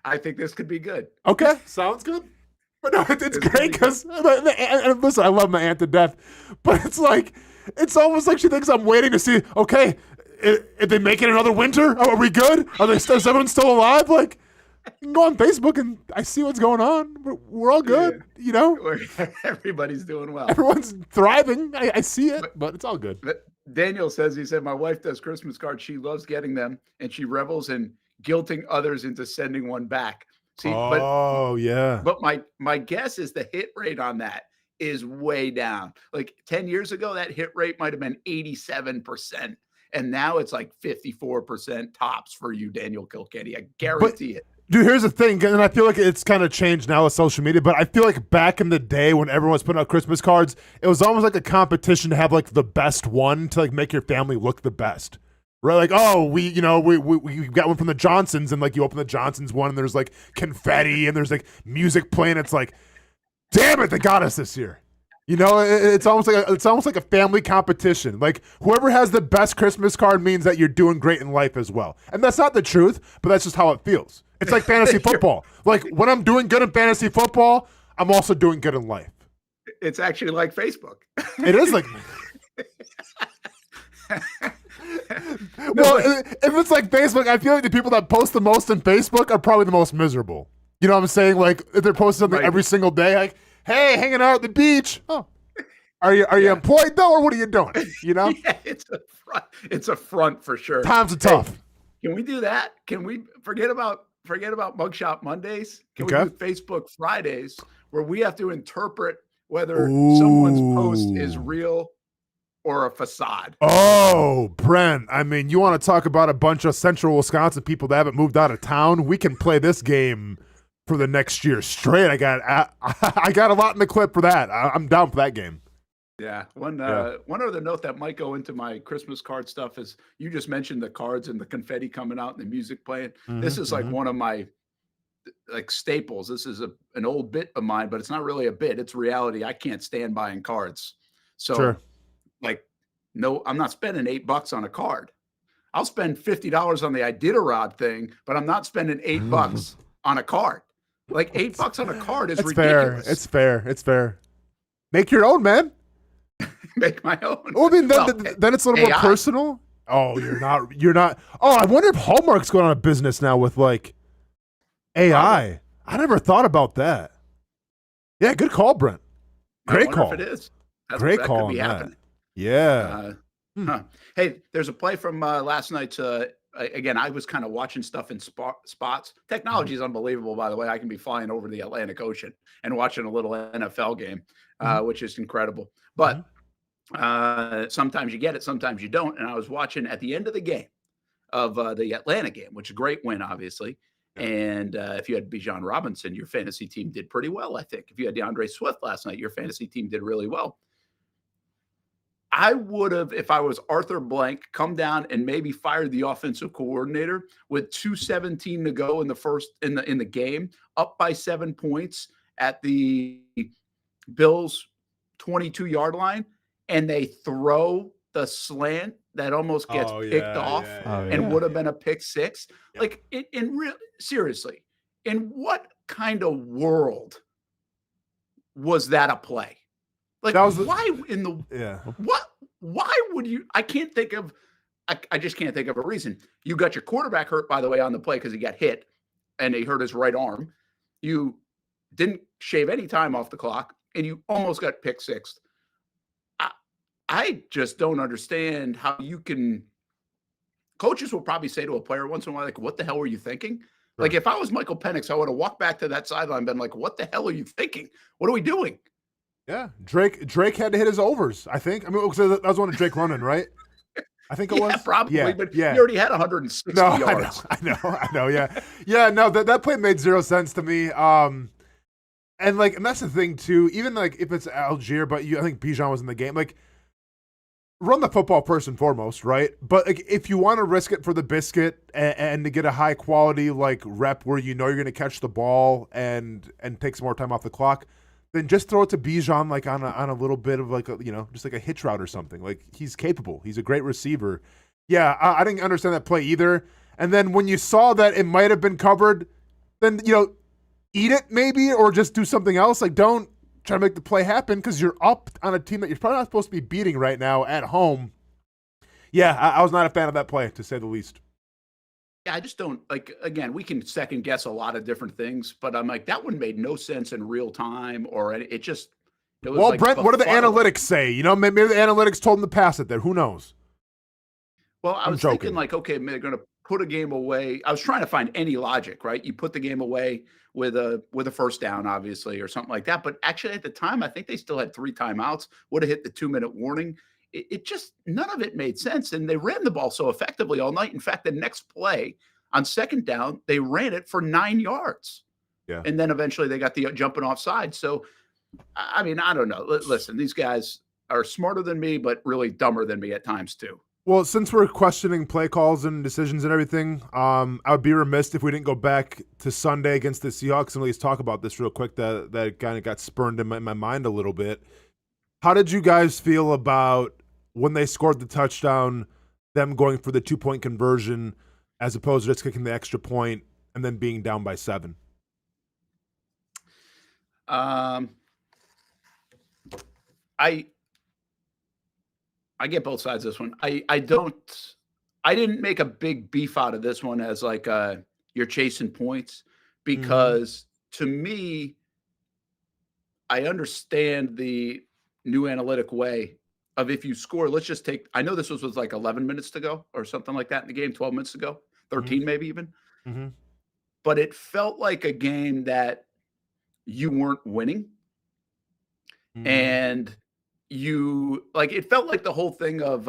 I think this could be good. Okay, sounds good. But no, it's great because, listen, I love my aunt to death, but it's like, it's almost like she thinks I'm waiting to see, okay, if they make it another winter, are we good? Is everyone still alive? Like, you can go on Facebook and I see what's going on. We're all good, you know? Everybody's doing well. Everyone's thriving. I see it, but it's all good. But Daniel says, he said, my wife does Christmas cards. She loves getting them, and she revels in guilting others into sending one back. See, yeah. But my guess is the hit rate on that is way down. Like 10 years ago, that hit rate might have been 87%. And now it's like 54% tops for you, Daniel Kilkenny. I guarantee it. Dude, here's the thing, and I feel like it's kind of changed now with social media, but I feel like back in the day when everyone was putting out Christmas cards, it was almost like a competition to have like the best one to like make your family look the best. Right? Like, oh, we got one from the Johnsons, and like you open the Johnsons one and there's like confetti and there's like music playing. It's like, damn it, they got us this year. You know, it's almost like a family competition. Like whoever has the best Christmas card means that you're doing great in life as well. And that's not the truth, but that's just how it feels. It's like fantasy football. Like when I'm doing good in fantasy football, I'm also doing good in life. It's actually like Facebook. It is like well, if it's like Facebook, I feel like the people that post the most on Facebook are probably the most miserable. You know what I'm saying? Like if they're posting something every single day, like, hey, hanging out at the beach. Oh, are you employed though, or what are you doing? You know? Yeah, it's a front. It's a front for sure. Times are tough. Hey, can we do that? Can we forget about Mugshot Mondays? Can we do Facebook Fridays, where we have to interpret whether someone's post is real or a facade? Oh, Brent, I mean, you want to talk about a bunch of central Wisconsin people that haven't moved out of town? We can play this game for the next year straight. I got a lot in the clip for that. I'm down for that game. Yeah. One other note that might go into my Christmas card stuff is you just mentioned the cards and the confetti coming out and the music playing. This is like one of my like staples. This is an old bit of mine, but it's not really a bit. It's reality. I can't stand buying cards. So like, no, I'm not spending $8 on a card. I'll spend $50 on the Iditarod thing, but I'm not spending $8 on a card. Like $8 on a card is ridiculous. Fair. It's fair. Make your own, man. Make my own. Well, I mean, then it's a little more personal. Oh, you're not. Oh, I wonder if Hallmark's going on a business now with like AI. I never thought about that. Yeah, good call, Brent. Great call. If it is. Great that call could be on happening. That. Yeah. Hey, there's a play from last night's. Again, I was kind of watching stuff in spots. Technology is unbelievable, by the way. I can be flying over the Atlantic Ocean and watching a little NFL game, which is incredible. But sometimes you get it, sometimes you don't. And I was watching at the end of the game of the Atlanta game, which is a great win, obviously. And if you had Bijan Robinson, your fantasy team did pretty well, I think. If you had DeAndre Swift last night, your fantasy team did really well. I would have, if I was Arthur Blank, come down and maybe fired the offensive coordinator with 2:17 to go in the first in the game, up by 7 points at the Bills' 22-yard line, and they throw the slant that almost gets picked off and would have been a pick six. Yeah. Like seriously, in what kind of world was that a play? Like, why would you? I can't think of. I just can't think of a reason. You got your quarterback hurt, by the way, on the play because he got hit and he hurt his right arm. You didn't shave any time off the clock, and you almost got pick sixth. I just don't understand how you can. Coaches will probably say to a player once in a while, like, "What the hell were you thinking?" Right. Like, if I was Michael Penix, I would have walked back to that sideline and been like, "What the hell are you thinking? What are we doing?" Yeah, Drake had to hit his overs, I think. I mean, that was one of Drake running, right? I think it was. Probably, but he already had 160 yards. I know, yeah. No, that play made zero sense to me. And that's the thing too. Even like if it's Algier, but I think Bijan was in the game. Like, run the football first and foremost, right? But like, if you want to risk it for the biscuit and to get a high quality like rep where you know you're going to catch the ball and take some more time off the clock, then just throw it to Bijan like on a little bit of like just like a hitch route or something. Like, he's capable. He's a great receiver. Yeah, I didn't understand that play either. And then when you saw that it might have been covered, then eat it maybe, or just do something else. Like, don't try to make the play happen because you're up on a team that you're probably not supposed to be beating right now at home. Yeah, I was not a fan of that play, to say the least. Yeah, I just don't again, we can second guess a lot of different things, but I'm like, that one made no sense in real time, or it was well, like Brent, what do the analytics say? Maybe the analytics told them to pass it there. Who knows? Well, I was thinking like, okay, they're going to put a game away. I was trying to find any logic, right? You put the game away with a first down, obviously, or something like that. But actually at the time, I think they still had 3 timeouts, would have hit the 2-minute warning. It just, none of it made sense. And they ran the ball so effectively all night. In fact, the next play on second down, they ran it for 9 yards. Yeah. And then eventually they got the jumping offside. So, I mean, I don't know. Listen, these guys are smarter than me, but really dumber than me at times too. Well, since we're questioning play calls and decisions and everything, I would be remiss if we didn't go back to Sunday against the Seahawks and at least talk about this real quick. That kind of got spurned in my mind a little bit. How did you guys feel about when they scored the touchdown, them going for the 2-point conversion as opposed to just kicking the extra point and then being down by 7? I get both sides of this one. I didn't make a big beef out of this one as like you're chasing points, because to me, I understand the new analytic way of, if you score, let's just take, I know this was like 11 minutes to go or something like that in the game, 12 minutes ago, 13 maybe even. But it felt like a game that you weren't winning. And you, like, it felt like the whole thing of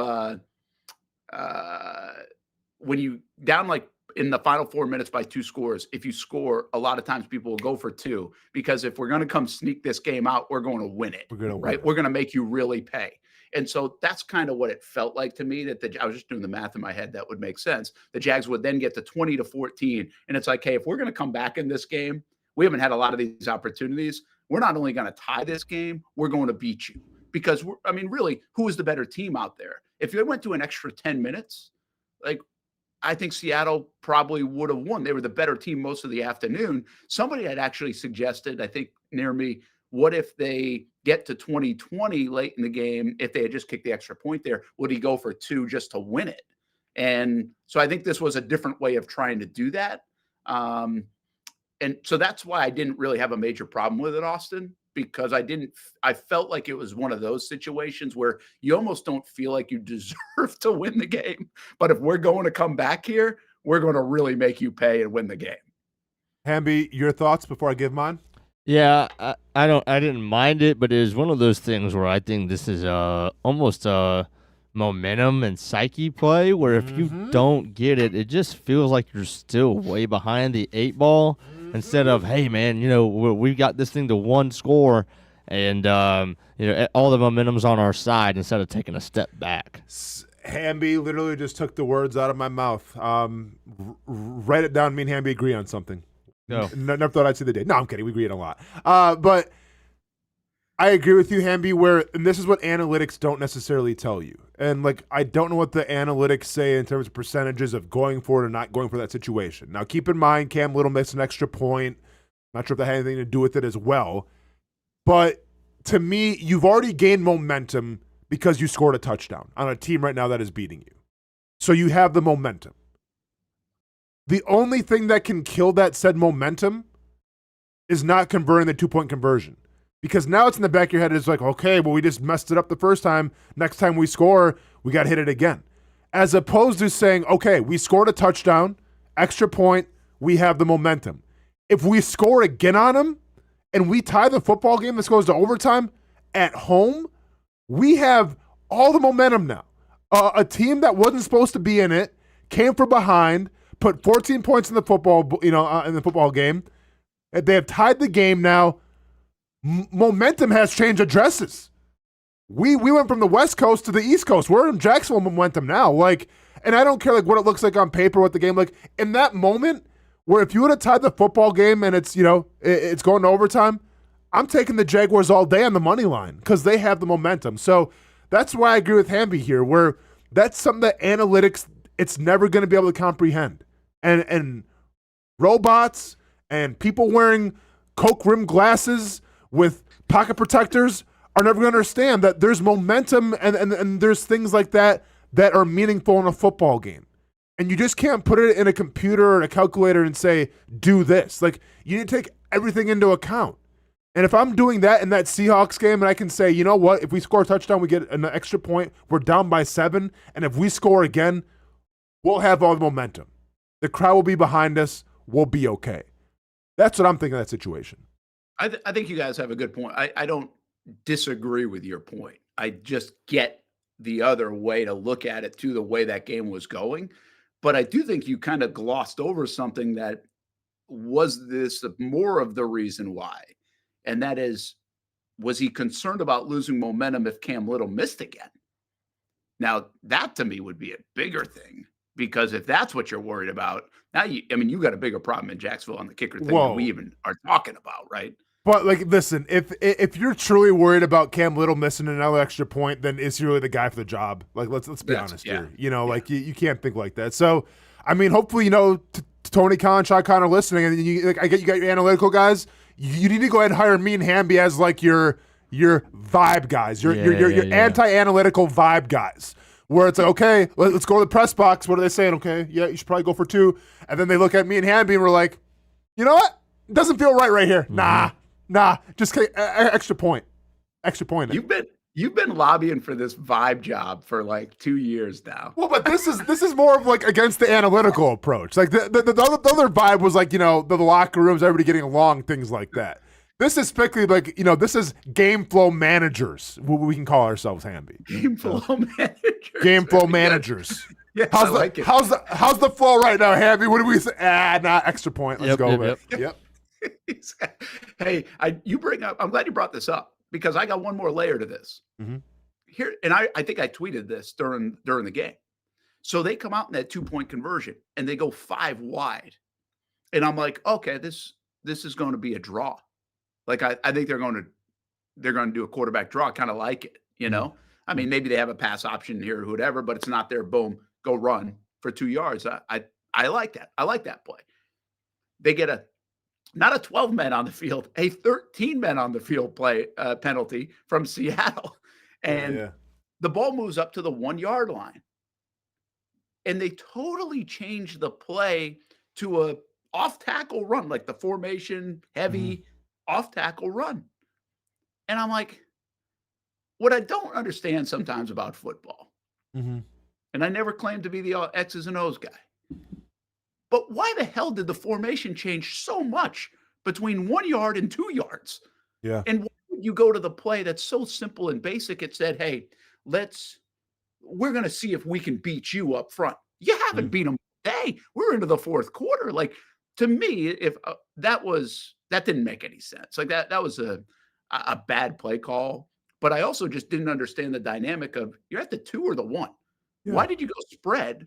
when you down like in the final 4 minutes by 2 scores, if you score, a lot of times people will go for 2, because if we're going to come sneak this game out, we're going to win it. We're going to make you really pay. And so that's kind of what it felt like to me, that I was just doing the math in my head. That would make sense. The Jags would then get to 20-14. And it's like, hey, if we're going to come back in this game, we haven't had a lot of these opportunities. We're not only going to tie this game, we're going to beat you. Because, really, who is the better team out there? If you went to an extra 10 minutes, like, I think Seattle probably would have won. They were the better team most of the afternoon. Somebody had actually suggested, I think near me, what if they get to 20-20 late in the game, if they had just kicked the extra point there, would he go for 2 just to win it? And so I think this was a different way of trying to do that. And so that's why I didn't really have a major problem with it, Austen, because I felt like it was one of those situations where you almost don't feel like you deserve to win the game. But if we're going to come back here, we're going to really make you pay and win the game. Hamby, your thoughts before I give mine? Yeah, I didn't mind it, but it was one of those things where I think this is almost a momentum and psyche play, where if you don't get it, it just feels like you're still way behind the 8 ball. Instead of, hey man, we got this thing to 1 score, and all the momentum's on our side, instead of taking a step back. Hamby literally just took the words out of my mouth. Write it down. Me and Hamby agree on something. No. Never thought I'd see the day. No, I'm kidding. We agree on a lot. But I agree with you, Hamby, and this is what analytics don't necessarily tell you. And, like, I don't know what the analytics say in terms of percentages of going for it or not going for that situation. Now, keep in mind, Cam Little missed an extra point. Not sure if that had anything to do with it as well. But to me, you've already gained momentum because you scored a touchdown on a team right now that is beating you. So you have the momentum. The only thing that can kill that said momentum is not converting the 2-point conversion. Because now it's in the back of your head. It's like, okay, well, we just messed it up the first time. Next time we score, we got to hit it again. As opposed to saying, okay, we scored a touchdown, extra point, we have the momentum. If we score again on them and we tie the football game, this goes to overtime at home, we have all the momentum now. A team that wasn't supposed to be in it came from behind, put 14 points in the football game. They have tied the game now. Momentum has changed addresses. We went from the West Coast to the East Coast. We're in Jacksonville momentum now. Like, and I don't care like what it looks like on paper, what the game like. In that moment, where if you would have tied the football game and it's it's going to overtime, I'm taking the Jaguars all day on the money line because they have the momentum. So that's why I agree with Hamby here, where that's something that analytics it's never going to be able to comprehend. And robots and people wearing Coke rim glasses with pocket protectors are never going to understand that there's momentum and there's things like that that are meaningful in a football game. And you just can't put it in a computer or a calculator and say, do this. Like, you need to take everything into account. And if I'm doing that in that Seahawks game and I can say, you know what, if we score a touchdown, we get an extra point, we're down by 7, and if we score again, we'll have all the momentum. The crowd will be behind us. We'll be okay. That's what I'm thinking of that situation. I think you guys have a good point. I don't disagree with your point. I just get the other way to look at it, too, the way that game was going. But I do think you kind of glossed over something that was this more of the reason why. And that is, was he concerned about losing momentum if Cam Little missed again? Now, that to me would be a bigger thing, because if that's what you're worried about, now you got a bigger problem in Jacksonville on the kicker thing than we even are talking about, right? But like, listen, if you're truly worried about Cam Little missing another extra point, then is he really the guy for the job? Like, let's be honest here. Like you can't think like that. So, I mean, hopefully, Tony Khan, Shai Khan are listening, and you got your analytical guys. You need to go ahead and hire me and Hamby as like your vibe guys, your anti-analytical vibe guys. Where it's like, okay, let's go to the press box. What are they saying? Okay, yeah, you should probably go for 2. And then they look at me and Hamby and we're like, you know what? It doesn't feel right here. Mm-hmm. Nah, just extra point. Extra point. You've been lobbying for this vibe job for like 2 years now. Well, but this is more of like against the analytical approach. Like the other vibe was like, the locker rooms, everybody getting along, things like that. This is strictly like, this is game flow managers, what we can call ourselves, Hamby. Game flow managers. Game flow managers. Yes, I like it. How's the flow right now, Hamby? What do we say? Extra point. Let's go with it. Yep. Hey, I'm glad you brought this up, because I got one more layer to this. Mm-hmm. Here, and I think I tweeted this during the game. So they come out in that 2-point conversion and they go 5 wide. And I'm like, okay, this is going to be a draw. Like I think they're going to do a quarterback draw, kind of like it, I mean, maybe they have a pass option here or whatever, but it's not there. Boom, go run for 2 yards. I like that. I like that play. They get not a 12 men on the field, a 13 men on the field play penalty from Seattle. And the ball moves up to the 1-yard line. And they totally changed the play to a off tackle run, like the formation heavy off tackle run. And I'm like, what I don't understand sometimes about football, and I never claimed to be the X's and O's guy, but why the hell did the formation change so much between 1 yard and 2 yards? Yeah. And why would you go to the play that's so simple and basic? It said, hey, we're going to see if we can beat you up front. You haven't beat them today. We're into the 4th quarter. Like, to me, if that didn't make any sense. Like that was a bad play call. But I also just didn't understand the dynamic of, you're at the 2 or the 1. Yeah. Why did you go spread?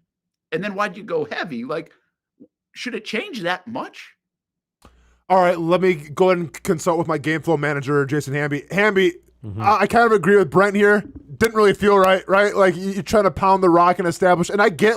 And then why'd you go heavy? Like, should it change that much? All right, let me go ahead and consult with my game flow manager, Jason Hamby. Hamby, I kind of agree with Brent here. Didn't really feel right? Like you're trying to pound the rock and establish. And I get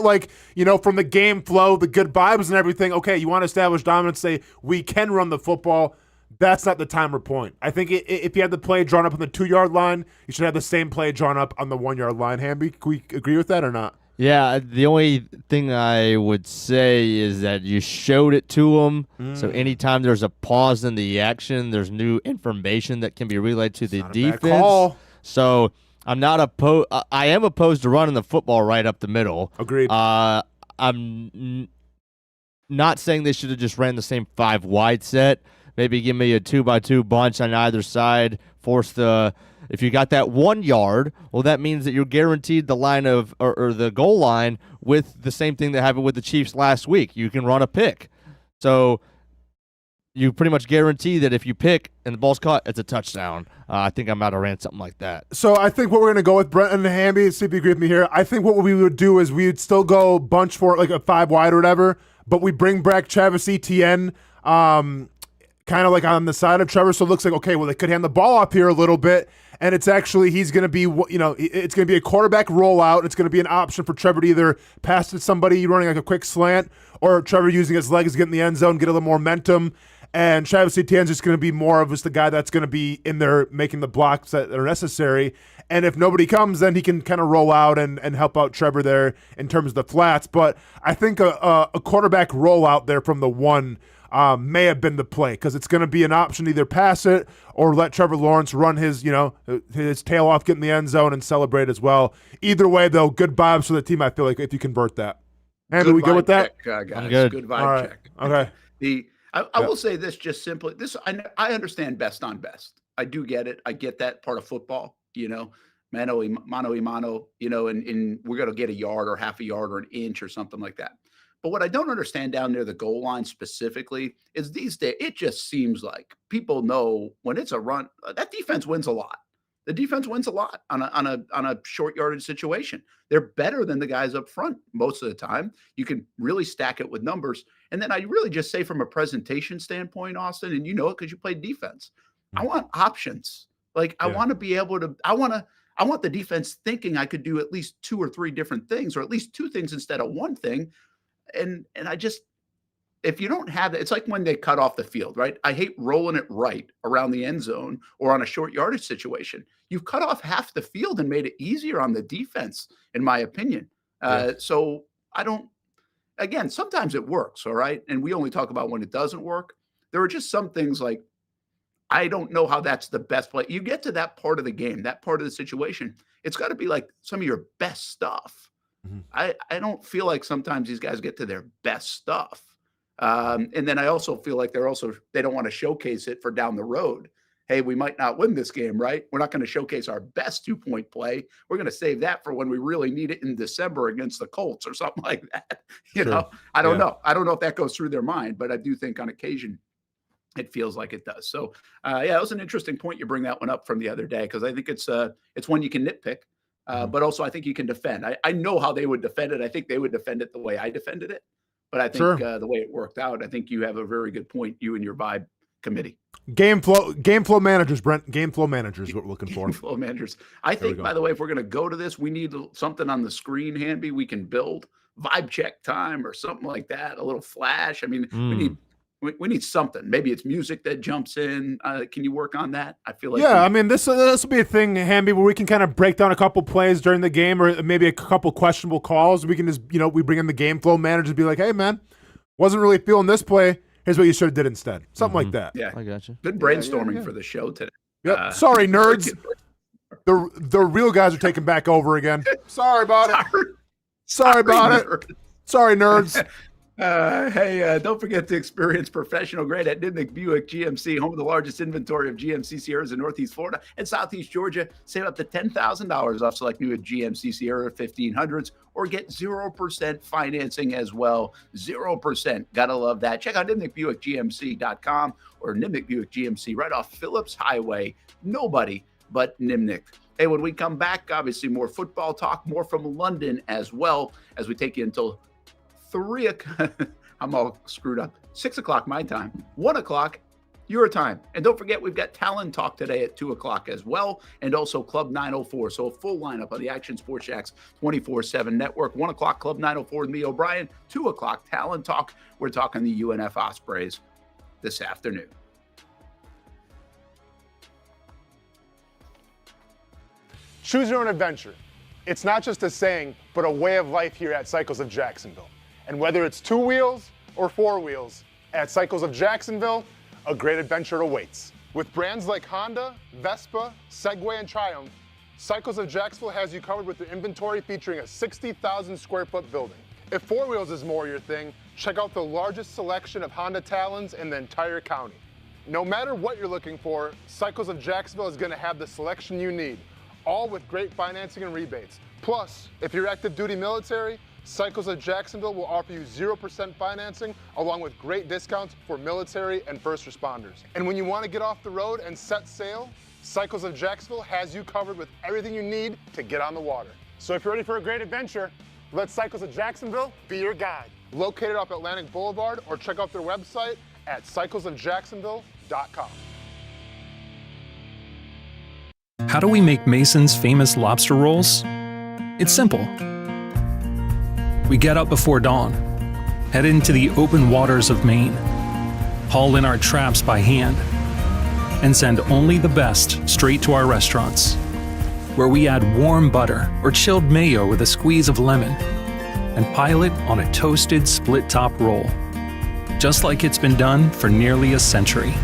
from the game flow, the good vibes and everything. Okay, you want to establish dominance, say we can run the football. That's not the time or point. I think if you had the play drawn up on the 2-yard line, you should have the same play drawn up on the 1-yard line. Hamby, can we agree with that or not? Yeah, the only thing I would say is that you showed it to them. So anytime there's a pause in the action, there's new information that can be relayed to the defense. So I'm not opposed. I am opposed to running the football right up the middle. Agreed. I'm not saying they should have just ran the same 5 wide set. Maybe give me a 2x2 bunch on either side. If you got that 1 yard, well, that means that you're guaranteed the line of or the goal line with the same thing that happened with the Chiefs last week. You can run a pick. So you pretty much guarantee that if you pick and the ball's caught, it's a touchdown. I think I might have ran something like that. So I think what we're going to go with, Brent and Hamby, see if you agree with me here. I think what we would do is we'd still go bunch for like a 5 wide or whatever, but we bring back Travis Etienne kind of like on the side of Trevor. So it looks like, okay, well, they could hand the ball up here a little bit. And it's actually, he's going to be, it's going to be a quarterback rollout. It's going to be an option for Trevor to either pass to somebody running like a quick slant or Trevor using his legs to get in the end zone, get a little more momentum. And Travis Etienne's just going to be more of just the guy that's going to be in there making the blocks that are necessary. And if nobody comes, then he can kind of roll out and help out Trevor there in terms of the flats. But I think a quarterback rollout there from the 1 may have been the play because it's going to be an option to either pass it or let Trevor Lawrence run his tail off, get in the end zone, and celebrate as well. Either way, though, good vibes for the team, I feel like, if you convert that. Andrew, we good with that? Check, guys. I'm good. Good vibe All right. check. Okay. I will say this just simply. I understand best on best. I do get it. I get that part of football, mano y mano, and we're going to get a yard or half a yard or an inch or something like that. But what I don't understand down near the goal line specifically is these days, it just seems like people know when it's a run, that defense wins a lot. The defense wins a lot on a short yardage situation. They're better than the guys up front most of the time. You can really stack it with numbers. And then I really just say from a presentation standpoint, Austen, and you know it because you played defense. I want options. I want to be able to, I want the defense thinking I could do at least 2 or 3 different things, or at least 2 things instead of 1 thing. And I just, if you don't have it, it's like when they cut off the field, right? I hate rolling it right around the end zone or on a short yardage situation. You've cut off half the field and made it easier on the defense, in my opinion. So I don't, again, sometimes it works, all right? And we only talk about when it doesn't work. There are just some things like, I don't know how that's the best play. You get to that part of the game, that part of the situation, it's got to be like some of your best stuff. I don't feel like sometimes these guys get to their best stuff. And then I also feel like they don't want to showcase it for down the road. Hey, we might not win this game, right? We're not going to showcase our best 2-point play. We're going to save that for when we really need it in December against the Colts or something like that. I don't know. I don't know if that goes through their mind, but I do think on occasion it feels like it does. So that was an interesting point. You bring that one up from the other day, because I think it's one you can nitpick. But also I think you can defend. I know how they would defend it. I think they would defend it the way I defended it. But I think the way it worked out, I think you have a very good point, you and your vibe committee. Game flow managers, Brent. Game flow managers is what we're looking for. Game flow managers. I think, by the way, if we're going to go to this, we need something on the screen, Hamby, we can build. Vibe check time or something like that, a little flash. I mean, we need something. Maybe it's music that jumps in. Can you work on that? I feel like I mean, this will be a thing, Hamby, where we can kind of break down a couple plays during the game, or maybe a couple questionable calls. We can just, we bring in the game flow manager and be like, hey, man, wasn't really feeling this play. Here's what you should have did instead. Something like that. Yeah, I got you. Good brainstorming for the show today. Yep. Sorry, nerds. The real guys are taking back over again. Sorry about it. Sorry about it. Sorry, nerds. Hey, don't forget to experience professional grade at Nimnick Buick GMC, home of the largest inventory of GMC Sierras in Northeast Florida and Southeast Georgia. Save up to $10,000 off select new GMC Sierra 1500s, or get 0% financing as well. 0%. Gotta love that. Check out NimnickBuickGMC.com or Nimnick Buick GMC right off Phillips Highway. Nobody but Nimnick. Hey, when we come back, obviously more football talk, more from London as well, as we take you until 3 o'clock. I'm all screwed up. 6 o'clock my time. 1 o'clock your time. And don't forget, we've got Talent Talk today at 2 o'clock as well, and also Club 904. So a full lineup of the Action Sports Jacks 24/7 network. 1 o'clock, Club 904 with me, O'Brien. 2 o'clock, Talent Talk. We're talking the UNF Ospreys this afternoon. Choose your own adventure. It's not just a saying, but a way of life here at Cycles of Jacksonville. And whether it's 2 wheels or 4 wheels, at Cycles of Jacksonville, a great adventure awaits. With brands like Honda, Vespa, Segway, and Triumph, Cycles of Jacksonville has you covered with their inventory featuring a 60,000 square foot building. If 4 wheels is more your thing, check out the largest selection of Honda Talons in the entire county. No matter what you're looking for, Cycles of Jacksonville is going to have the selection you need, all with great financing and rebates. Plus, if you're active duty military, Cycles of Jacksonville will offer you 0% financing along with great discounts for military and first responders. And when you want to get off the road and set sail, Cycles of Jacksonville has you covered with everything you need to get on the water. So if you're ready for a great adventure, let Cycles of Jacksonville be your guide. Located off Atlantic Boulevard, or check out their website at cyclesofjacksonville.com. How do we make Mason's famous lobster rolls? It's simple. We get up before dawn, head into the open waters of Maine, haul in our traps by hand, and send only the best straight to our restaurants, where we add warm butter or chilled mayo with a squeeze of lemon, and pile it on a toasted split-top roll, just like it's been done for nearly a century.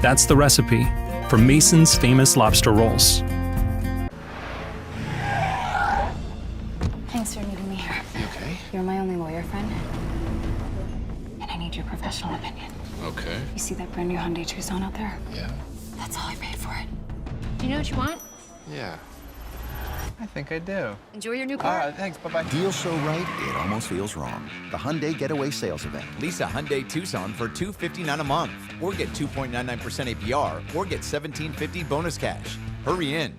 That's the recipe for Mason's famous lobster rolls. Thanks for meeting me here. Okay. You're my only lawyer friend, and I need your professional opinion. Okay. You see that brand new Hyundai Tucson out there? Yeah. That's all I paid for it. Do you know what you want? Yeah. I think I do. Enjoy your new car. Thanks. Bye-bye. Deal so right, it almost feels wrong. The Hyundai Getaway Sales Event. Lease a Hyundai Tucson for $259 a month, or get 2.99% APR, or get $1,750 bonus cash. Hurry in.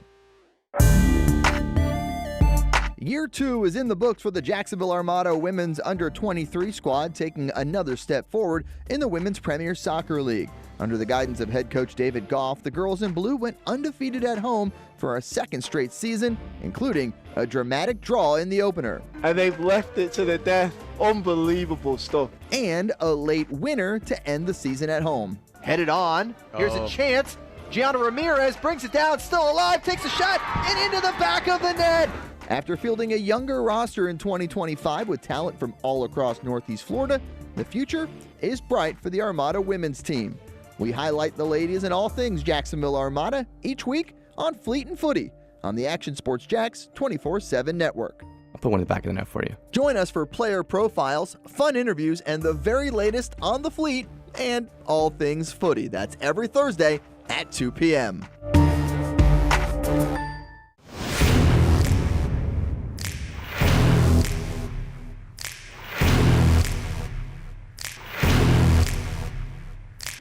Year 2 is in the books for the Jacksonville Armada women's under-23 squad, taking another step forward in the Women's Premier Soccer League. Under the guidance of head coach David Goff, the girls in blue went undefeated at home for a second straight season, including a dramatic draw in the opener. And they've left it to the death. Unbelievable stuff. And a late winner to end the season at home. Headed on. Here's a chance. Gianna Ramirez brings it down, still alive, takes a shot, and into the back of the net. After fielding a younger roster in 2025 with talent from all across Northeast Florida, the future is bright for the Armada women's team. We highlight the ladies and all things Jacksonville Armada each week on Fleet and Footy on the Action Sports Jacks 24/7 network. I'll put one in the back of the net for you. Join us for player profiles, fun interviews, and the very latest on the Fleet and all things footy. That's every Thursday at 2 p.m.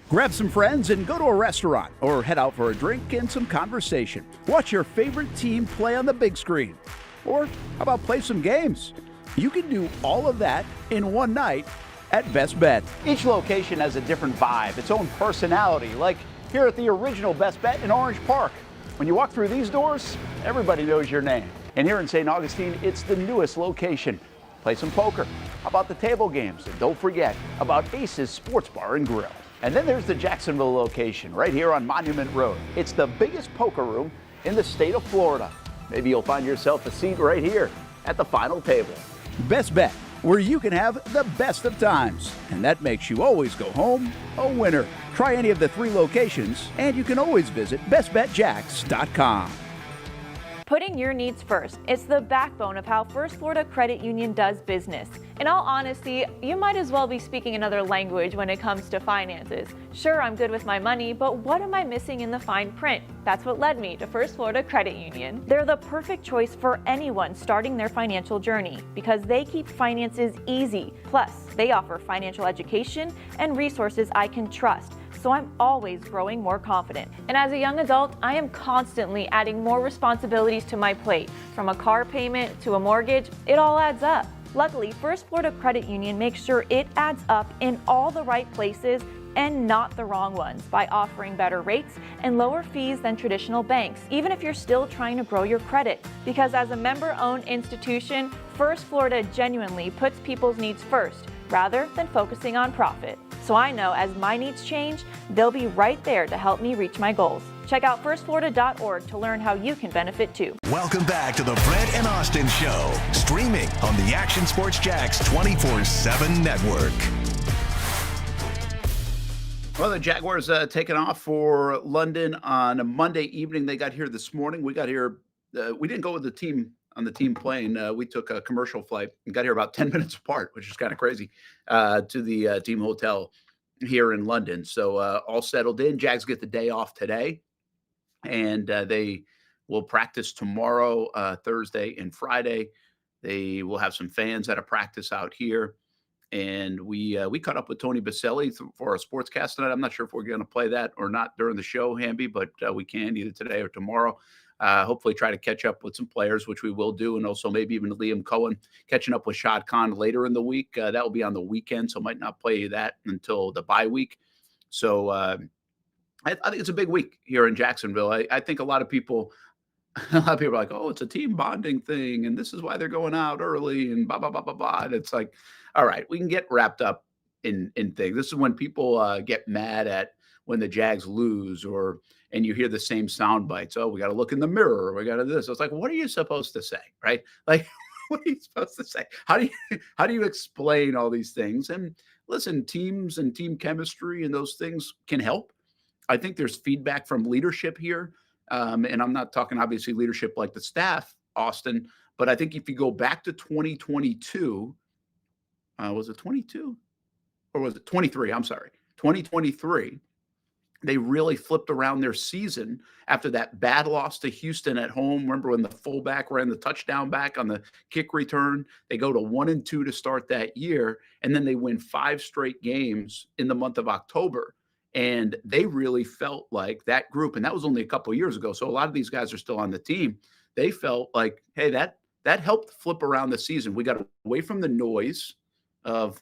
Grab some friends and go to a restaurant, or head out for a drink and some conversation. Watch your favorite team play on the big screen. Or how about play some games? You can do all of that in one night at Best Bet. Each location has a different vibe, its own personality, like here at the original Best Bet in Orange Park. When you walk through these doors, everybody knows your name. And here in St. Augustine, it's the newest location. Play some poker. How about the table games? And don't forget about Ace's Sports Bar and Grill. And then there's the Jacksonville location right here on Monument Road. It's the biggest poker room in the state of Florida. Maybe you'll find yourself a seat right here at the final table. Best Bet, where you can have the best of times. And that makes you always go home a winner. Try any of the 3 locations, and you can always visit bestbetjacks.com. Putting your needs first. It's the backbone of how First Florida Credit Union does business. In all honesty, you might as well be speaking another language when it comes to finances. Sure, I'm good with my money, but what am I missing in the fine print? That's what led me to First Florida Credit Union. They're the perfect choice for anyone starting their financial journey because they keep finances easy. Plus, they offer financial education and resources I can trust. So I'm always growing more confident. And as a young adult, I am constantly adding more responsibilities to my plate. From a car payment to a mortgage, it all adds up. Luckily, First Florida Credit Union makes sure it adds up in all the right places and not the wrong ones by offering better rates and lower fees than traditional banks, even if you're still trying to grow your credit. Because as a member-owned institution, First Florida genuinely puts people's needs first rather than focusing on profit. So I know as my needs change, they'll be right there to help me reach my goals. Check out firstflorida.org to learn how you can benefit too. Welcome back to the Brent and Austen Show, streaming on the Action Sports Jax 24/7 network. Well, the Jaguars taking off for London on a Monday evening. They got here this morning. We got here. We didn't go with the team on the team plane. We took a commercial flight and got here about 10 minutes apart, which is kind of crazy, to the team hotel here in London. So all settled in. Jags get the day off today, and they will practice tomorrow, Thursday and Friday. They will have some fans at a practice out here. And we caught up with Tony Baselli for our sportscast tonight. I'm not sure if we're going to play that or not during the show, Hamby, but we can either today or tomorrow. Hopefully try to catch up with some players, which we will do, and also maybe even Liam Cohen catching up with Shad Khan later in the week. That will be on the weekend, so might not play that until the bye week. So I think it's a big week here in Jacksonville. I think a lot of people are like, oh, it's a team bonding thing, and this is why they're going out early, and blah, blah, blah, blah, blah. And it's like, all right, we can get wrapped up in things. This is when people get mad at when the Jags lose, and you hear the same sound bites. Oh, we got to look in the mirror. We got to do this. It's like, what are you supposed to say, right? Like, what are you supposed to say? How do you explain all these things? And listen, teams and team chemistry and those things can help. I think there's feedback from leadership here. And I'm not talking obviously leadership like the staff, Austin, but I think if you go back to 2022, was it 22 or was it 23? I'm sorry, 2023. They really flipped around their season after that bad loss to Houston at home. Remember when the fullback ran the touchdown back on the kick return? They go to 1-2 to start that year, and then they win 5 straight games in the month of October. And they really felt like that group, and that was only a couple of years ago, so a lot of these guys are still on the team. They felt like, hey, that helped flip around the season. We got away from the noise of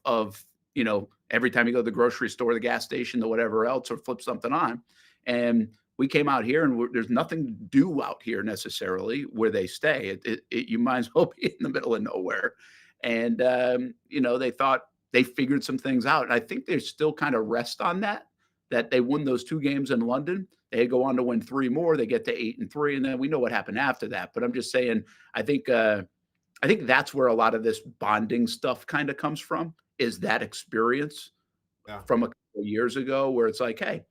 every time you go to the grocery store, the gas station, or whatever else, or flip something on. And we came out here, and there's nothing to do out here necessarily where they stay. You might as well be in the middle of nowhere. And, they thought they figured some things out. And I think they still kind of rest on that they won those 2 games in London. They go on to win 3 more. They get to 8-3, and then we know what happened after that. But I'm just saying, I think that's where a lot of this bonding stuff kind of comes from, is that experience from a couple of years ago, where it's like, hey,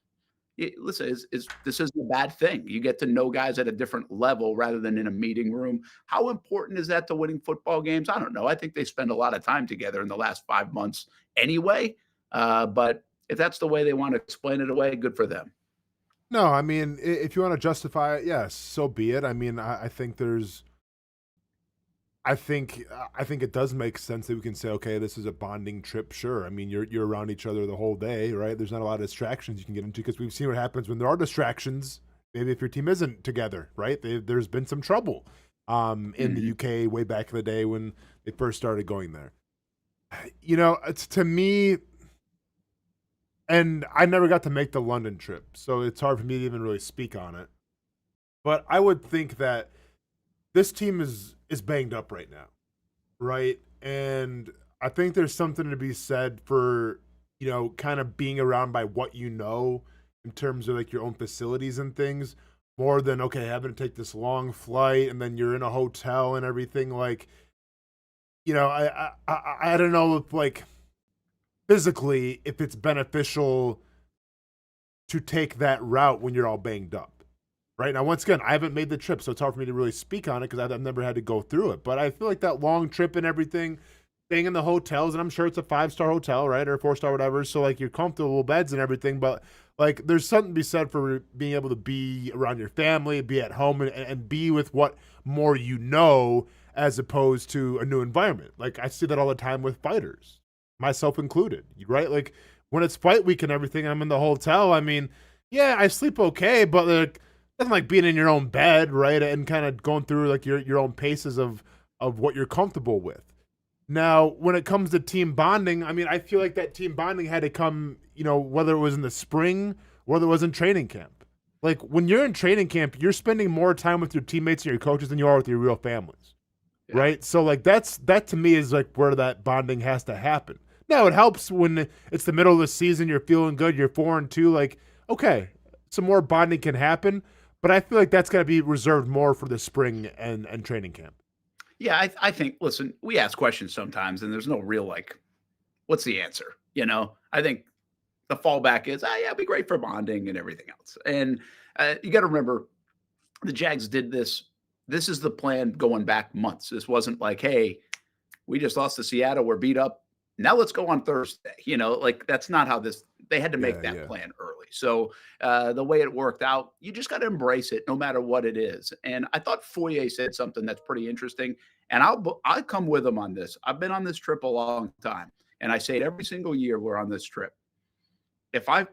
listen, this isn't a bad thing. You get to know guys at a different level rather than in a meeting room. How important is that to winning football games? I don't know. I think they spend a lot of time together in the last 5 months anyway. But if that's the way they want to explain it away, good for them. No, I mean, if you want to justify it, yes, so be it. I mean, I think it does make sense that we can say, okay, this is a bonding trip. Sure. I mean, you're around each other the whole day, right? There's not a lot of distractions you can get into, because we've seen what happens when there are distractions. Maybe if your team isn't together, right? There's been some trouble in the UK way back in the day when they first started going there. It's, to me, and I never got to make the London trip, so it's hard for me to even really speak on it. But I would think that this team is banged up right now, right? And I think there's something to be said for, kind of being around by what you know in terms of like your own facilities and things, more than, okay, having to take this long flight and then you're in a hotel and everything. Like, I don't know if, like, physically, if it's beneficial to take that route when you're all banged up. Right now, once again, I haven't made the trip, so it's hard for me to really speak on it because I've never had to go through it. But I feel like that long trip and everything, staying in the hotels, and I'm sure it's a 5-star hotel, right, or a 4-star, whatever. So like you're comfortable beds and everything, but like there's something to be said for being able to be around your family, be at home, and be with what more you know, as opposed to a new environment. Like I see that all the time with fighters, myself included, right? Like when it's fight week and everything, I'm in the hotel. I mean, yeah, I sleep okay, but like, nothing like being in your own bed, right? And kind of going through like your own paces of what you're comfortable with. Now, when it comes to team bonding, I mean, I feel like that team bonding had to come, whether it was in the spring, whether it was in training camp. Like, when you're in training camp, you're spending more time with your teammates and your coaches than you are with your real families, right? So, like, that to me is, like, where that bonding has to happen. Now, it helps when it's the middle of the season, you're feeling good, you're 4-2, like, okay, some more bonding can happen, but I feel like that's got to be reserved more for the spring and training camp. Yeah, I think, listen, we ask questions sometimes and there's no real, like, what's the answer? I think the fallback is, yeah, it'd be great for bonding and everything else. And you got to remember, the Jags did this. This is the plan going back months. This wasn't like, hey, we just lost to Seattle. We're beat up. Now let's go on Thursday. Like, that's not how they had to make that plan early. So the way it worked out, you just got to embrace it no matter what it is. And I thought Foye said something that's pretty interesting. And I'll come with him on this. I've been on this trip a long time. And I say it every single year we're on this trip.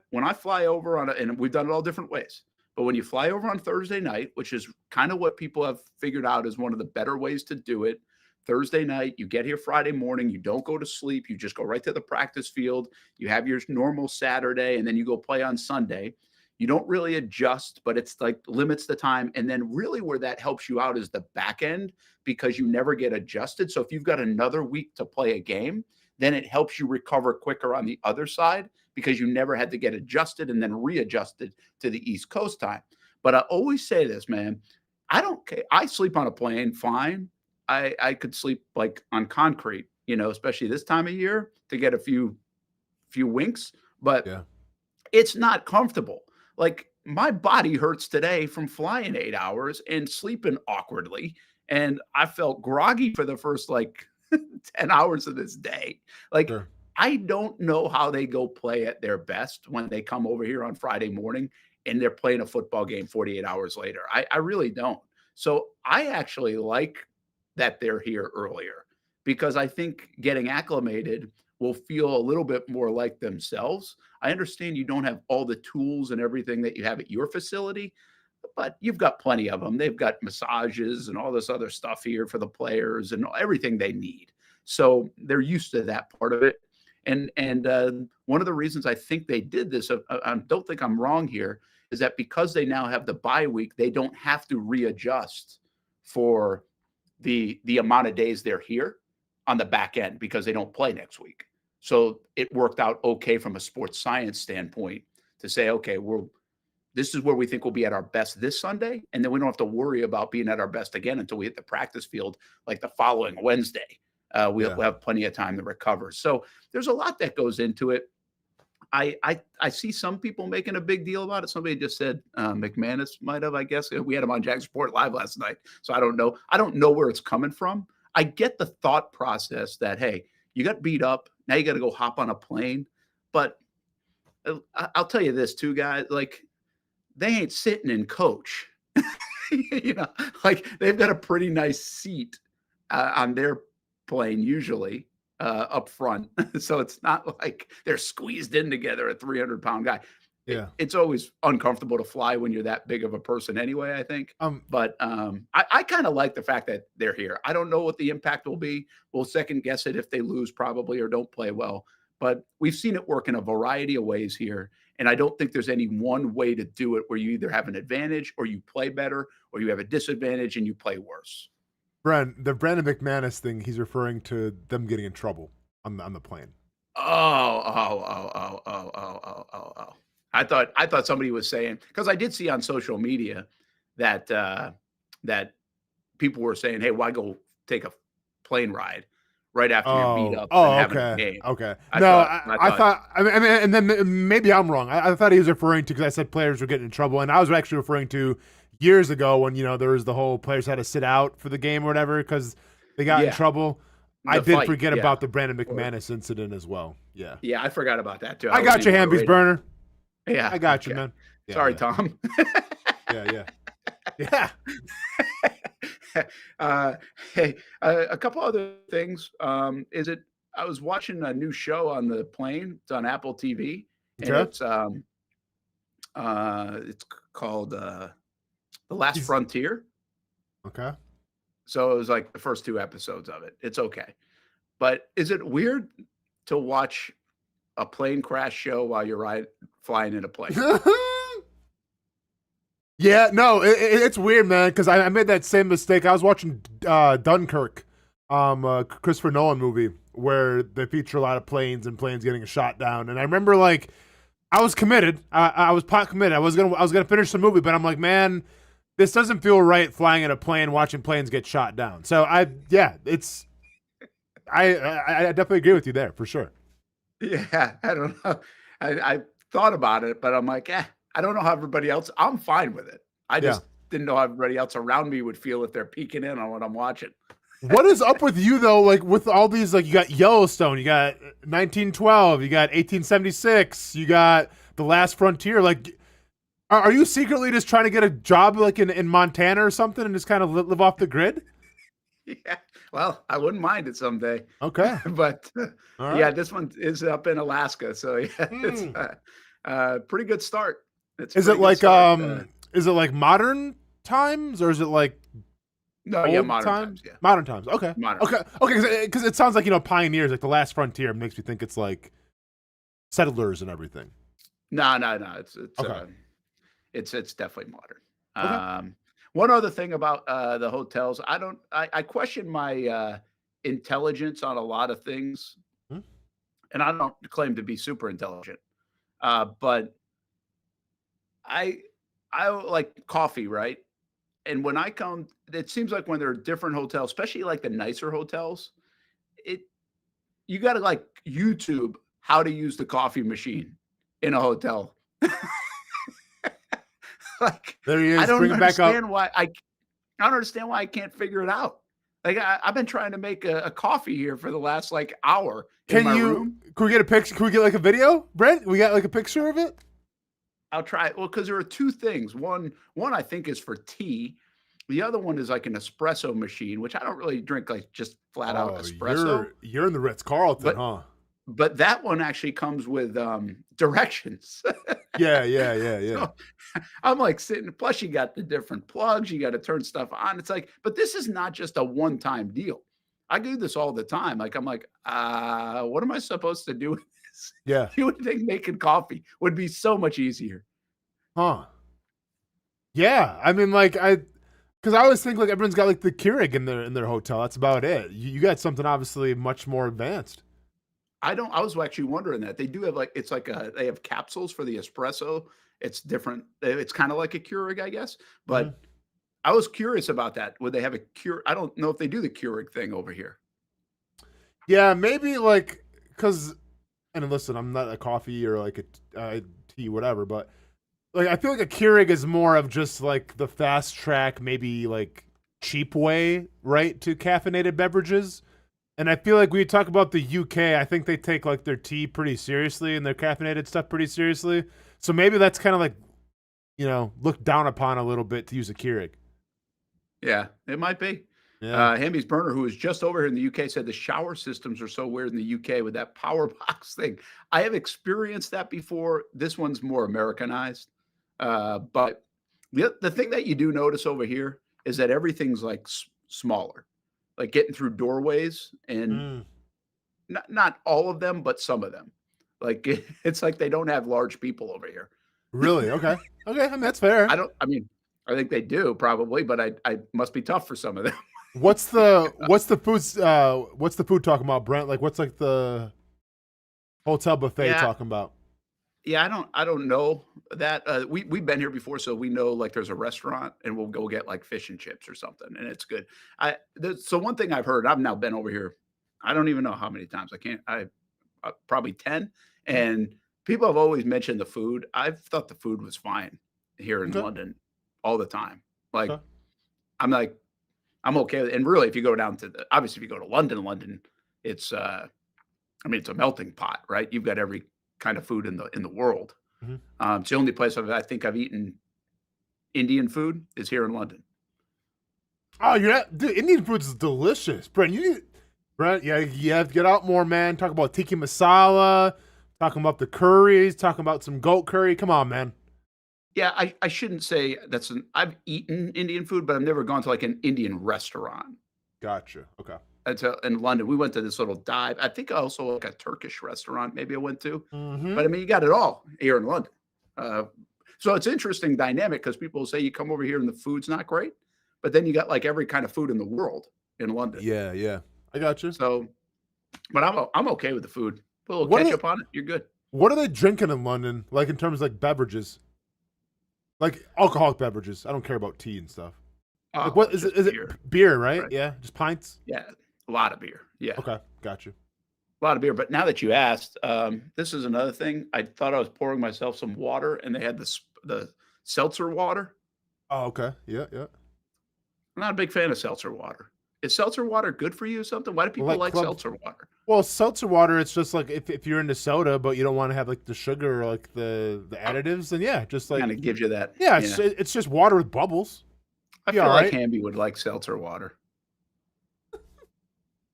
When I fly over and we've done it all different ways, but when you fly over on Thursday night, which is kind of what people have figured out is one of the better ways to do it, Thursday night, you get here Friday morning, you don't go to sleep, you just go right to the practice field, you have your normal Saturday, and then you go play on Sunday. You don't really adjust, but it's like limits the time. And then really where that helps you out is the back end, because you never get adjusted. So if you've got another week to play a game, then it helps you recover quicker on the other side because you never had to get adjusted and then readjusted to the East Coast time. But I always say this, man, I don't care. I sleep on a plane fine. I could sleep like on concrete, especially this time of year to get a few winks, but it's not comfortable. Like, my body hurts today from flying 8 hours and sleeping awkwardly. And I felt groggy for the first 10 hours of this day. Like, I don't know how they go play at their best when they come over here on Friday morning and they're playing a football game 48 hours later. I really don't. So I actually like that they're here earlier because I think getting acclimated will feel a little bit more like themselves. I understand you don't have all the tools and everything that you have at your facility, but you've got plenty of them. They've got massages and all this other stuff here for the players and everything they need. So they're used to that part of it. And one of the reasons I think they did this, I don't think I'm wrong here, is that because they now have the bye week, they don't have to readjust for the amount of days they're here on the back end because they don't play next week. So it worked out okay from a sports science standpoint to say, okay, this is where we think we'll be at our best this Sunday. And then we don't have to worry about being at our best again until we hit the practice field like the following Wednesday. We'll have plenty of time to recover. So there's a lot that goes into it. I see some people making a big deal about it. Somebody just said McManus might have, I guess. We had him on Jags Report Live last night. So I don't know. I don't know where it's coming from. I get the thought process that, hey, you got beat up. Now you got to go hop on a plane. But I'll tell you this too, guys. Like, they ain't sitting in coach. They've got a pretty nice seat on their plane usually up front. So it's not like they're squeezed in together, a 300-pound guy. Yeah. It's always uncomfortable to fly when you're that big of a person anyway, I think. But I kind of like the fact that they're here. I don't know what the impact will be. We'll second guess it if they lose probably or don't play well. But we've seen it work in a variety of ways here. And I don't think there's any one way to do it where you either have an advantage or you play better or you have a disadvantage and you play worse. Brent, the Brandon McManus thing, he's referring to them getting in trouble on the plane. Oh. I thought somebody was saying, because I did see on social media that that people were saying, hey, why go take a plane ride right after you're beat up and having a game? Okay. I thought, and then maybe I'm wrong. I thought he was referring to, because I said players were getting in trouble, and I was actually referring to years ago when, there was the whole players had to sit out for the game or whatever because they got in trouble. I did forget about the Brandon McManus incident as well. Yeah. Yeah, I forgot about that too. I got you, Hamby's burner. Yeah. I got you, man. Yeah, Sorry, Tom. Yeah. Hey, a couple other things. I was watching a new show on the plane. It's on Apple TV. And it's called The Last Frontier. Okay. So it was like the first 2 episodes of it. It's okay. But is it weird to watch a plane crash show while you're flying in a plane? Yeah, no, it's weird, man, because I made that same mistake. I was watching Dunkirk, Christopher Nolan movie, where they feature a lot of planes and planes getting shot down. And I remember, like, I was committed. I was pot committed. I was gonna finish the movie, but I'm like, man, this doesn't feel right flying in a plane, watching planes get shot down. So I definitely agree with you there for sure. Yeah, I don't know. I thought about it, but I'm like, I don't know how everybody else. I'm fine with it. I just didn't know how everybody else around me would feel if they're peeking in on what I'm watching. What is up with you though? Like with all these, like you got Yellowstone, you got 1912, you got 1876, you got The Last Frontier. Like, are you secretly just trying to get a job like in Montana or something and just kind of live off the grid? Yeah, well, I wouldn't mind it someday. Okay, but All right. yeah, this one is up in Alaska, so yeah, it's a pretty good start. Is it like modern times or is it like old modern times? Yeah, modern times. Okay, Modern. okay, because it sounds like pioneers, like The Last Frontier makes me think it's like settlers and everything. No, it's definitely modern. One other thing about the hotels, I question my intelligence on a lot of things, and I don't claim to be super intelligent, but I like coffee, right? And when I come, it seems like when there are different hotels, especially like the nicer hotels, you got to like YouTube how to use the coffee machine in a hotel. Like, there he is. I don't Bring it back up. understand why I don't understand why I can't figure it out. Like I've been trying to make a coffee here for the last like hour in my room. Can we get a picture? Can we get like a video, Brent? We got like a picture of it? I'll try it. Well, because there are two things. One I think is for tea. The other one is like an espresso machine, which I don't really drink like just flat out espresso. You're in the Ritz-Carlton, huh? But that one actually comes with directions. Yeah. So, I'm like sitting, plus you got the different plugs, you got to turn stuff on. It's like, but this is not just a one-time deal. I do this all the time. Like, I'm like, what am I supposed to do with this? Yeah. You would think making coffee would be so much easier. Huh. Yeah. I mean, like, because I always think like everyone's got like the Keurig in their hotel. That's about it. You got something obviously much more advanced. I was actually wondering that. They do have like, it's like they have capsules for the espresso. It's different. It's kind of like a Keurig, I guess. But I was curious about that. Would they have a Keurig? I don't know if they do the Keurig thing over here. Yeah, maybe like, because, and listen, I'm not a coffee or like a tea, whatever, but like I feel like a Keurig is more of just like the fast track, maybe like cheap way, right, to caffeinated beverages. And I feel like when you talk about the UK, I think they take like their tea pretty seriously and their caffeinated stuff pretty seriously. So maybe that's kind of like, looked down upon a little bit to use a Keurig. Yeah, it might be. Yeah. Hamby's burner, who was just over here in the UK, said the shower systems are so weird in the UK with that power box thing. I have experienced that before. This one's more Americanized. But the thing that you do notice over here is that everything's like smaller, like getting through doorways, and not all of them, but some of them. Like it's like they don't have large people over here. Really? Okay. Okay. I mean, that's fair. I think they do probably, but I must be tough for some of them. What's the food talking about, Brent? Like what's like the hotel buffet talking about? Yeah, I don't know that. We've been here before, so we know like there's a restaurant and we'll go get like fish and chips or something, and it's good. So one thing I've heard, I've now been over here, I don't even know how many times. Probably 10, and people have always mentioned the food. I've thought the food was fine here in London all the time. Like I'm okay with it. And really, if you go down to obviously if you go to London, it's it's a melting pot, right? You've got every kind of food in the world. It's the only place I think I've eaten Indian food is here in London. Oh, dude, Indian food is delicious, Brent. You have to get out more, man. Talk about tikka masala, talking about the curries, talking about some goat curry. Come on, man. Yeah, I shouldn't say I've eaten Indian food, but I've never gone to like an Indian restaurant. Gotcha. Okay. in London. We went to this little dive. I think also like a Turkish restaurant maybe I went to. Mm-hmm. But I mean, you got it all here in London. So it's interesting dynamic because people say you come over here and the food's not great, but then you got like every kind of food in the world in London. Yeah. I got you. So, but I'm okay with the food. Put a little ketchup on it, you're good. What are they drinking in London? Like in terms of like beverages, like alcoholic beverages. I don't care about tea and stuff. Like what is it? Is beer. It beer? Right? Yeah, just pints. Yeah, a lot of beer. Yeah. Okay, got you. A lot of beer. But now that you asked, this is another thing. I thought I was pouring myself some water, and they had the seltzer water. Oh, okay. Yeah. I'm not a big fan of seltzer water. Is seltzer water good for you or something? Why do people like seltzer water? Well, seltzer water, it's just like if you're into soda, but you don't want to have like the sugar or like the additives, then yeah, just like kind of gives you that. Yeah, it's just water with bubbles. I feel like Hamby would like seltzer water.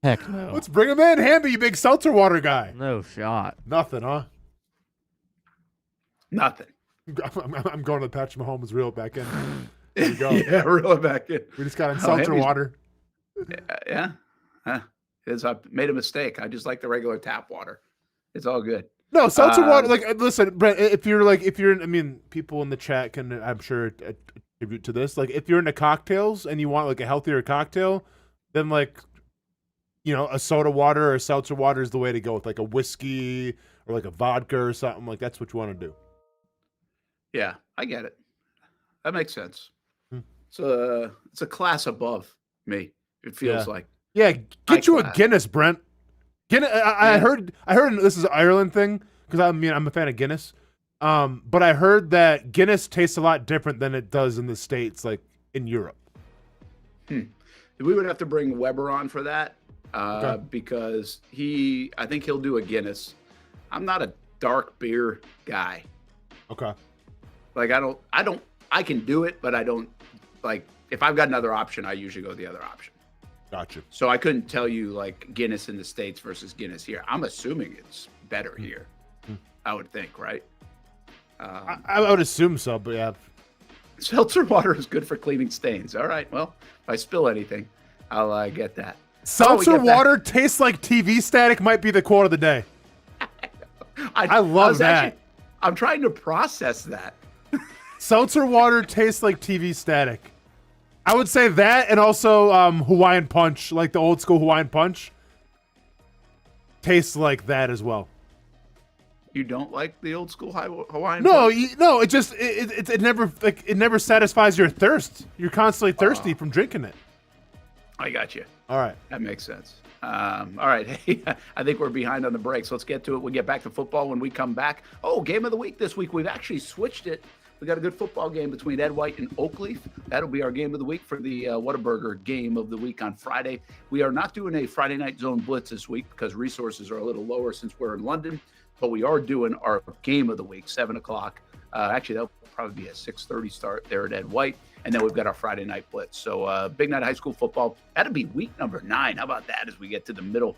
Heck no. Let's bring him in, Hamby, you big seltzer water guy. No shot. Nothing, huh? Nothing. I'm going to the Patrick Mahomes reel it back in. There you go. Yeah, reel it back in. We just got in seltzer water. Yeah. I made a mistake. I just like the regular tap water. It's all good. No, seltzer water. Like, listen, Brent. If you're, I mean, people in the chat can, I'm sure, attribute to this. Like, if you're into cocktails and you want like a healthier cocktail, then like, a soda water or a seltzer water is the way to go with like a whiskey or like a vodka or something. Like that's what you want to do. Yeah, I get it. That makes sense. So it's a class above me. It feels like. Yeah, get you a Guinness, Brent. Guinness. I heard this is an Ireland thing because I'm a fan of Guinness. But I heard that Guinness tastes a lot different than it does in the States, like in Europe. We would have to bring Weber on for that because I think he'll do a Guinness. I'm not a dark beer guy. Okay. Like I can do it, but I don't like. If I've got another option, I usually go the other option. Gotcha. So I couldn't tell you like Guinness in the States versus Guinness here. I'm assuming it's better here. I would think, right? I would assume so, but yeah. Seltzer water is good for cleaning stains. All right. Well, if I spill anything, I'll get that. Seltzer water tastes like TV static might be the quote of the day. I love that. I'm trying to process that. Seltzer water tastes like TV static. I would say that, and also Hawaiian Punch, like the old school Hawaiian Punch, tastes like that as well. You don't like the old school Hawaiian No, Punch? no. It just it never satisfies your thirst. You're constantly thirsty from drinking it. I got you. All right, that makes sense. All right, hey, I think we're behind on the breaks. Let's get to it. We'll get back to football when we come back. Oh, game of the week this week. We've actually switched it. We got a good football game between Ed White and Oakleaf. That'll be our game of the week for the Whataburger game of the week on Friday. We are not doing a Friday night zone blitz this week because resources are a little lower since we're in London, but we are doing our game of the week, 7 o'clock. Actually, that'll probably be a 6:30 start there at Ed White. And then we've got our Friday night blitz. So big night of high school football. That'll be week number 9. How about that as we get to the middle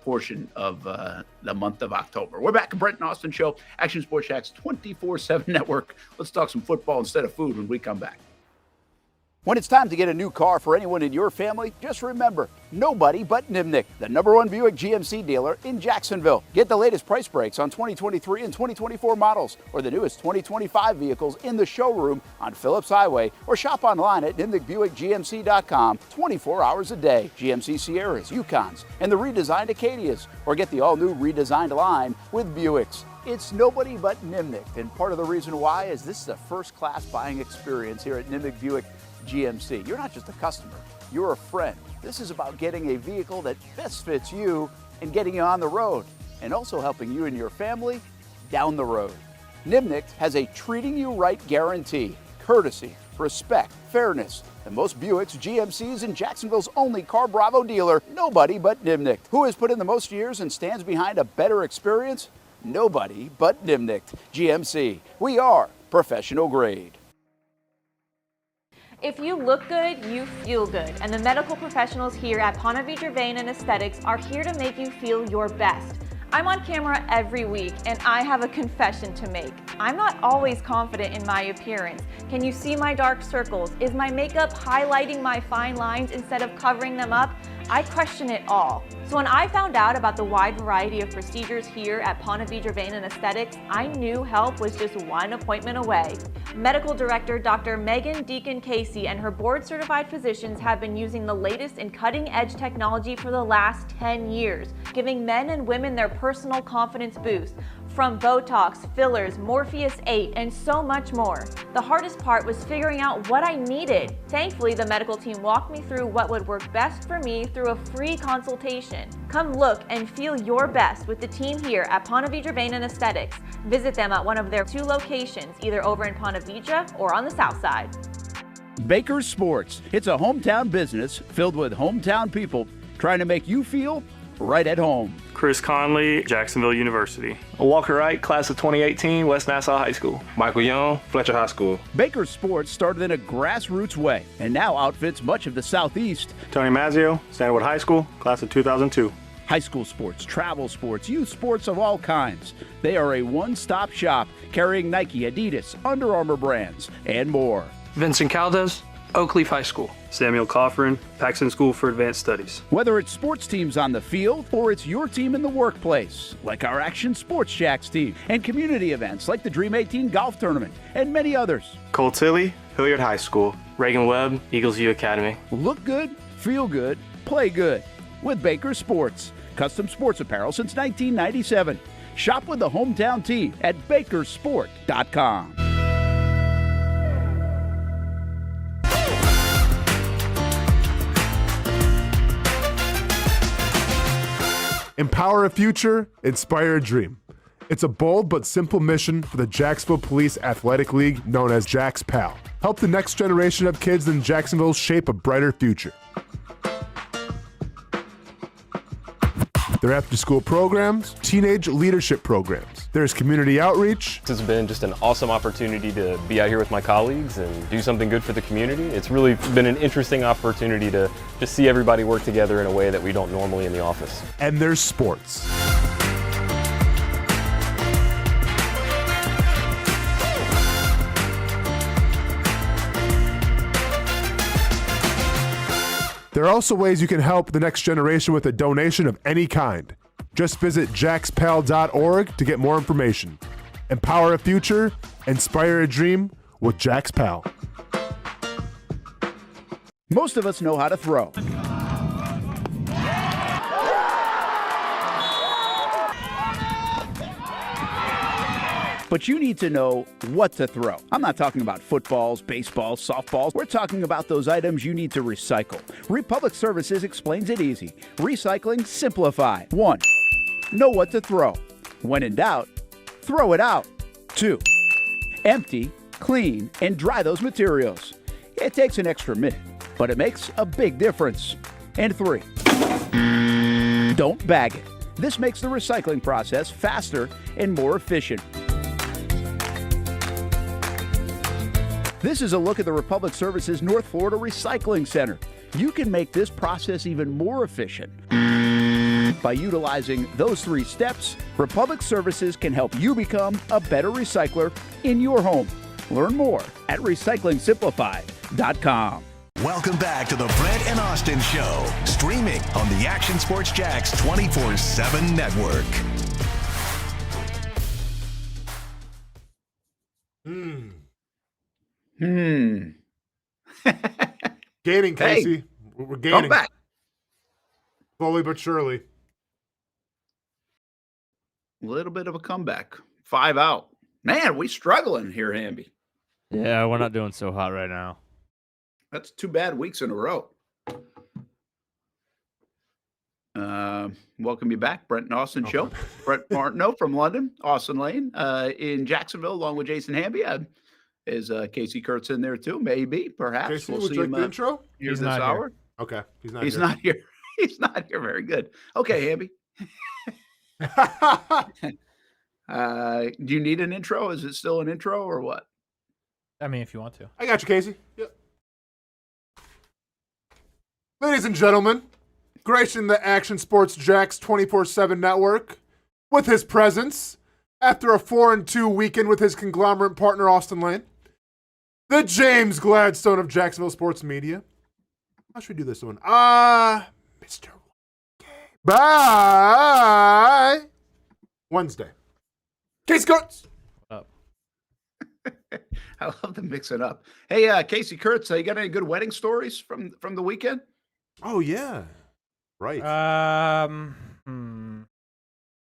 portion of the month of October. We're back at Brent and Austen Show, Action Sports Jax 24/7 network. Let's talk some football instead of food when we come back. When it's time to get a new car for anyone in your family, just remember, nobody but Nimnick, the #1 Buick GMC dealer in Jacksonville. Get the latest price breaks on 2023 and 2024 models or the newest 2025 vehicles in the showroom on Phillips Highway or shop online at nimnickbuickgmc.com 24 hours a day. GMC Sierras, Yukons, and the redesigned Acadias, or get the all-new redesigned line with Buicks. It's nobody but Nimnick, and part of the reason why is this is a first-class buying experience here at Nimnick Buick GMC. You're not just a customer, you're a friend. This is about getting a vehicle that best fits you and getting you on the road, and also helping you and your family down the road. Nimnick has a treating you right guarantee, courtesy, respect, fairness. The most Buicks, GMCs, and Jacksonville's only Car Bravo dealer, nobody but Nimnick. Who has put in the most years and stands behind a better experience? Nobody but Nimnick. GMC. We are professional grade. If you look good, you feel good. And the medical professionals here at Ponte Vedra and Aesthetics are here to make you feel your best. I'm on camera every week, and I have a confession to make. I'm not always confident in my appearance. Can you see my dark circles? Is my makeup highlighting my fine lines instead of covering them up? I question it all. So when I found out about the wide variety of procedures here at Ponte Vedra Vein and Aesthetics, I knew help was just one appointment away. Medical Director Dr. Megan Deacon Casey and her board-certified physicians have been using the latest in cutting-edge technology for the last 10 years, giving men and women their personal confidence boost. From Botox, fillers, Morpheus 8, and so much more. The hardest part was figuring out what I needed. Thankfully, the medical team walked me through what would work best for me through a free consultation. Come look and feel your best with the team here at Ponte Vedra Vein and Aesthetics. Visit them at one of their 2 locations, either over in Ponte Vedra or on the south side. Baker's Sports. It's a hometown business filled with hometown people trying to make you feel right at home. Chris Conley, Jacksonville University. Walker Wright, class of 2018, West Nassau High School. Michael Young, Fletcher High School. Baker's Sports started in a grassroots way and now outfits much of the Southeast. Tony Mazzio, Stanwood High School, class of 2002. High school sports, travel sports, youth sports of all kinds. They are a one-stop shop carrying Nike, Adidas, Under Armour brands, and more. Vincent Caldes, Oak Leaf High School. Samuel Coffrin, Paxton School for Advanced Studies. Whether it's sports teams on the field or it's your team in the workplace, like our Action Sports Jacks team, and community events like the Dream 18 Golf Tournament, and many others. Cole Tilley, Hilliard High School. Reagan Webb, Eagles View Academy. Look good, feel good, play good with Baker Sports. Custom sports apparel since 1997. Shop with the hometown team at bakersport.com. Empower a future, inspire a dream. It's a bold but simple mission for the Jacksonville Police Athletic League known as Jax PAL. Help the next generation of kids in Jacksonville shape a brighter future. Their after-school programs, teenage leadership programs. There's community outreach. It's been just an awesome opportunity to be out here with my colleagues and do something good for the community. It's really been an interesting opportunity to just see everybody work together in a way that we don't normally in the office. And there's sports. There are also ways you can help the next generation with a donation of any kind. Just visit jaxpal.org to get more information. Empower a future, inspire a dream with Jax PAL. Most of us know how to throw. But you need to know what to throw. I'm not talking about footballs, baseballs, softballs. We're talking about those items you need to recycle. Republic Services explains it easy. Recycling simplified. 1. Know what to throw. When in doubt, throw it out. 2. Empty, clean, and dry those materials. It takes an extra minute, but it makes a big difference. And 3. Don't bag it. This makes the recycling process faster and more efficient. This is a look at the Republic Services North Florida Recycling Center. You can make this process even more efficient. By utilizing those 3 steps, Republic Services can help you become a better recycler in your home. Learn more at recyclingsimplified.com. Welcome back to the Brent and Austen Show, streaming on the Action Sports Jacks 24/7 network. Gaining, Casey. Hey, we're gaining. come back. Slowly but surely. A little bit of a comeback. 5 out. Man, we struggling here, Hamby. Yeah, we're not doing so hot right now. That's 2 bad weeks in a row. Welcome you back, Brent and Austen Show. Brent Martineau from London, Austen Lane in Jacksonville, along with Jason Hamby. Is Casey Kurtz in there too? Maybe, perhaps. Casey, we'll would see you like him the intro? here He's this not hour. here. Okay, he's not here. He's not here. Very good. Okay, Hamby. Do you need an intro? Is it still an intro or what? I mean, if you want to. I got you, Casey. Yep. Ladies and gentlemen, gracing the Action Sports Jacks 24/7 network with his presence after a 4-2 weekend with his conglomerate partner Austen Lane, the James Gladstone of Jacksonville sports media. How should we do this one? Mr. Bye. Wednesday. Case Kurtz. I love to mix it up. Hey, Casey Kurtz, you got any good wedding stories from the weekend? Oh yeah, right.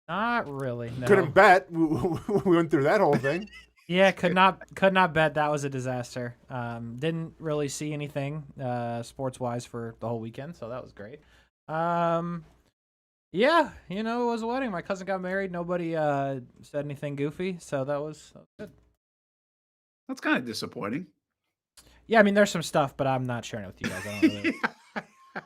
Not really. No. Couldn't bet. We went through that whole thing. Yeah, could not bet. That was a disaster. Didn't really see anything sports wise for the whole weekend, so that was great. Yeah, it was a wedding. My cousin got married. Nobody said anything goofy, so that was good. That's kind of disappointing. Yeah, I mean, there's some stuff, but I'm not sharing it with you guys. I don't really...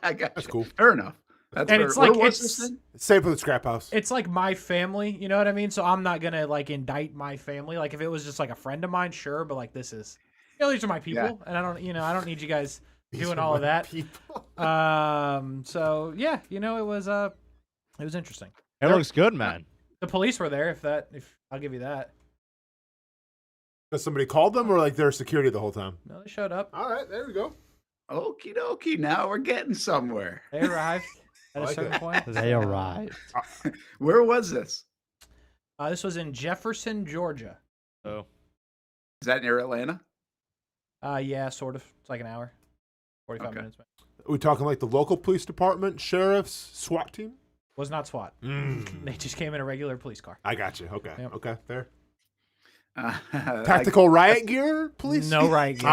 I got That's you. cool. Fair enough. That's and fair. it's like it's same for the scrap house. It's like my family, you know what I mean? So I'm not gonna like indict my family. Like if it was just like a friend of mine, sure, but like this is, these are my people, and I don't need you guys doing all of that. So yeah, it was interesting. It looks good, man. The police were there. If I'll give you that. Does somebody called them or like their security the whole time? No, they showed up. All right, there we go. Okie dokie. Now we're getting somewhere. They arrived at a certain point. They arrived. Where was this? This was in Jefferson, Georgia. Oh. Is that near Atlanta? Yeah, sort of. It's like an hour, 45 minutes. Are we talking like the local police department, sheriffs, SWAT team? Was not SWAT. They just came in a regular police car. I got you. Okay. Yep. Okay. Fair. Tactical riot gear, police? No riot gear.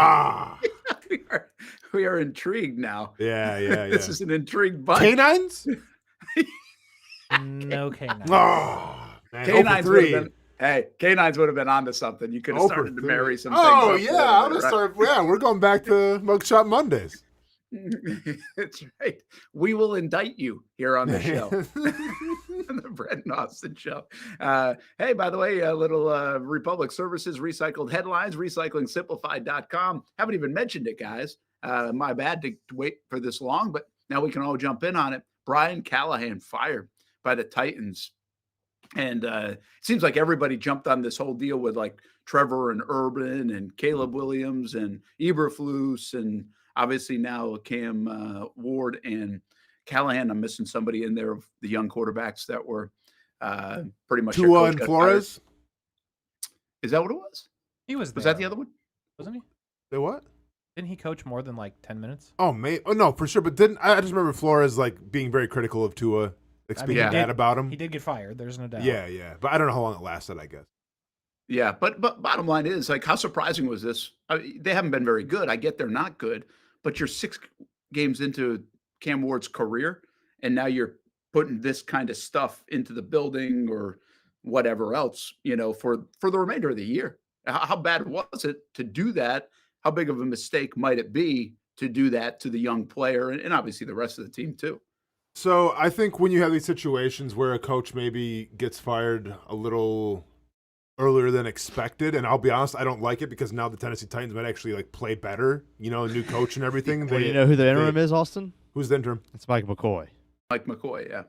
We are intrigued now. Yeah. This is an intrigued bunch. Canines? No canines. Oh, man. Canines would have been. Hey, canines would have been onto something. You could have started to marry some things. Oh yeah, I would have started. Yeah, we're going back to Mugshot Mondays. That's right. We will indict you here on the show. The Brent and Austen Show. Hey, by the way, a little Republic Services recycled headlines, recyclingsimplified.com. Haven't even mentioned it, guys. My bad to wait for this long, but now we can all jump in on it. Brian Callahan fired by the Titans. And it seems like everybody jumped on this whole deal with like Trevor and Urban and Caleb Williams and Eberflus and obviously now Cam Ward and Callahan. I'm missing somebody in there of the young quarterbacks that were pretty much Tua and Flores. Is that what it was? He was there. Was that the other one? Wasn't he? They what? Didn't he coach more than like 10 minutes? Oh, mate. Oh, no, for sure. But I just remember Flores like being very critical of Tua, speaking bad about him. He did get fired. There's no doubt. Yeah. But I don't know how long it lasted, I guess. Yeah, but bottom line is, like, how surprising was this? They haven't been very good. I get they're not good, but you're 6 games into Cam Ward's career, and now you're putting this kind of stuff into the building or whatever else, for the remainder of the year. How bad was it to do that? How big of a mistake might it be to do that to the young player and obviously the rest of the team too? So I think when you have these situations where a coach maybe gets fired a little earlier than expected, and I'll be honest, I don't like it because now the Tennessee Titans might actually like play better, new coach and everything. Well, you know who the interim is, Austin? Who's the interim? It's Mike McCoy. Mike McCoy, yeah.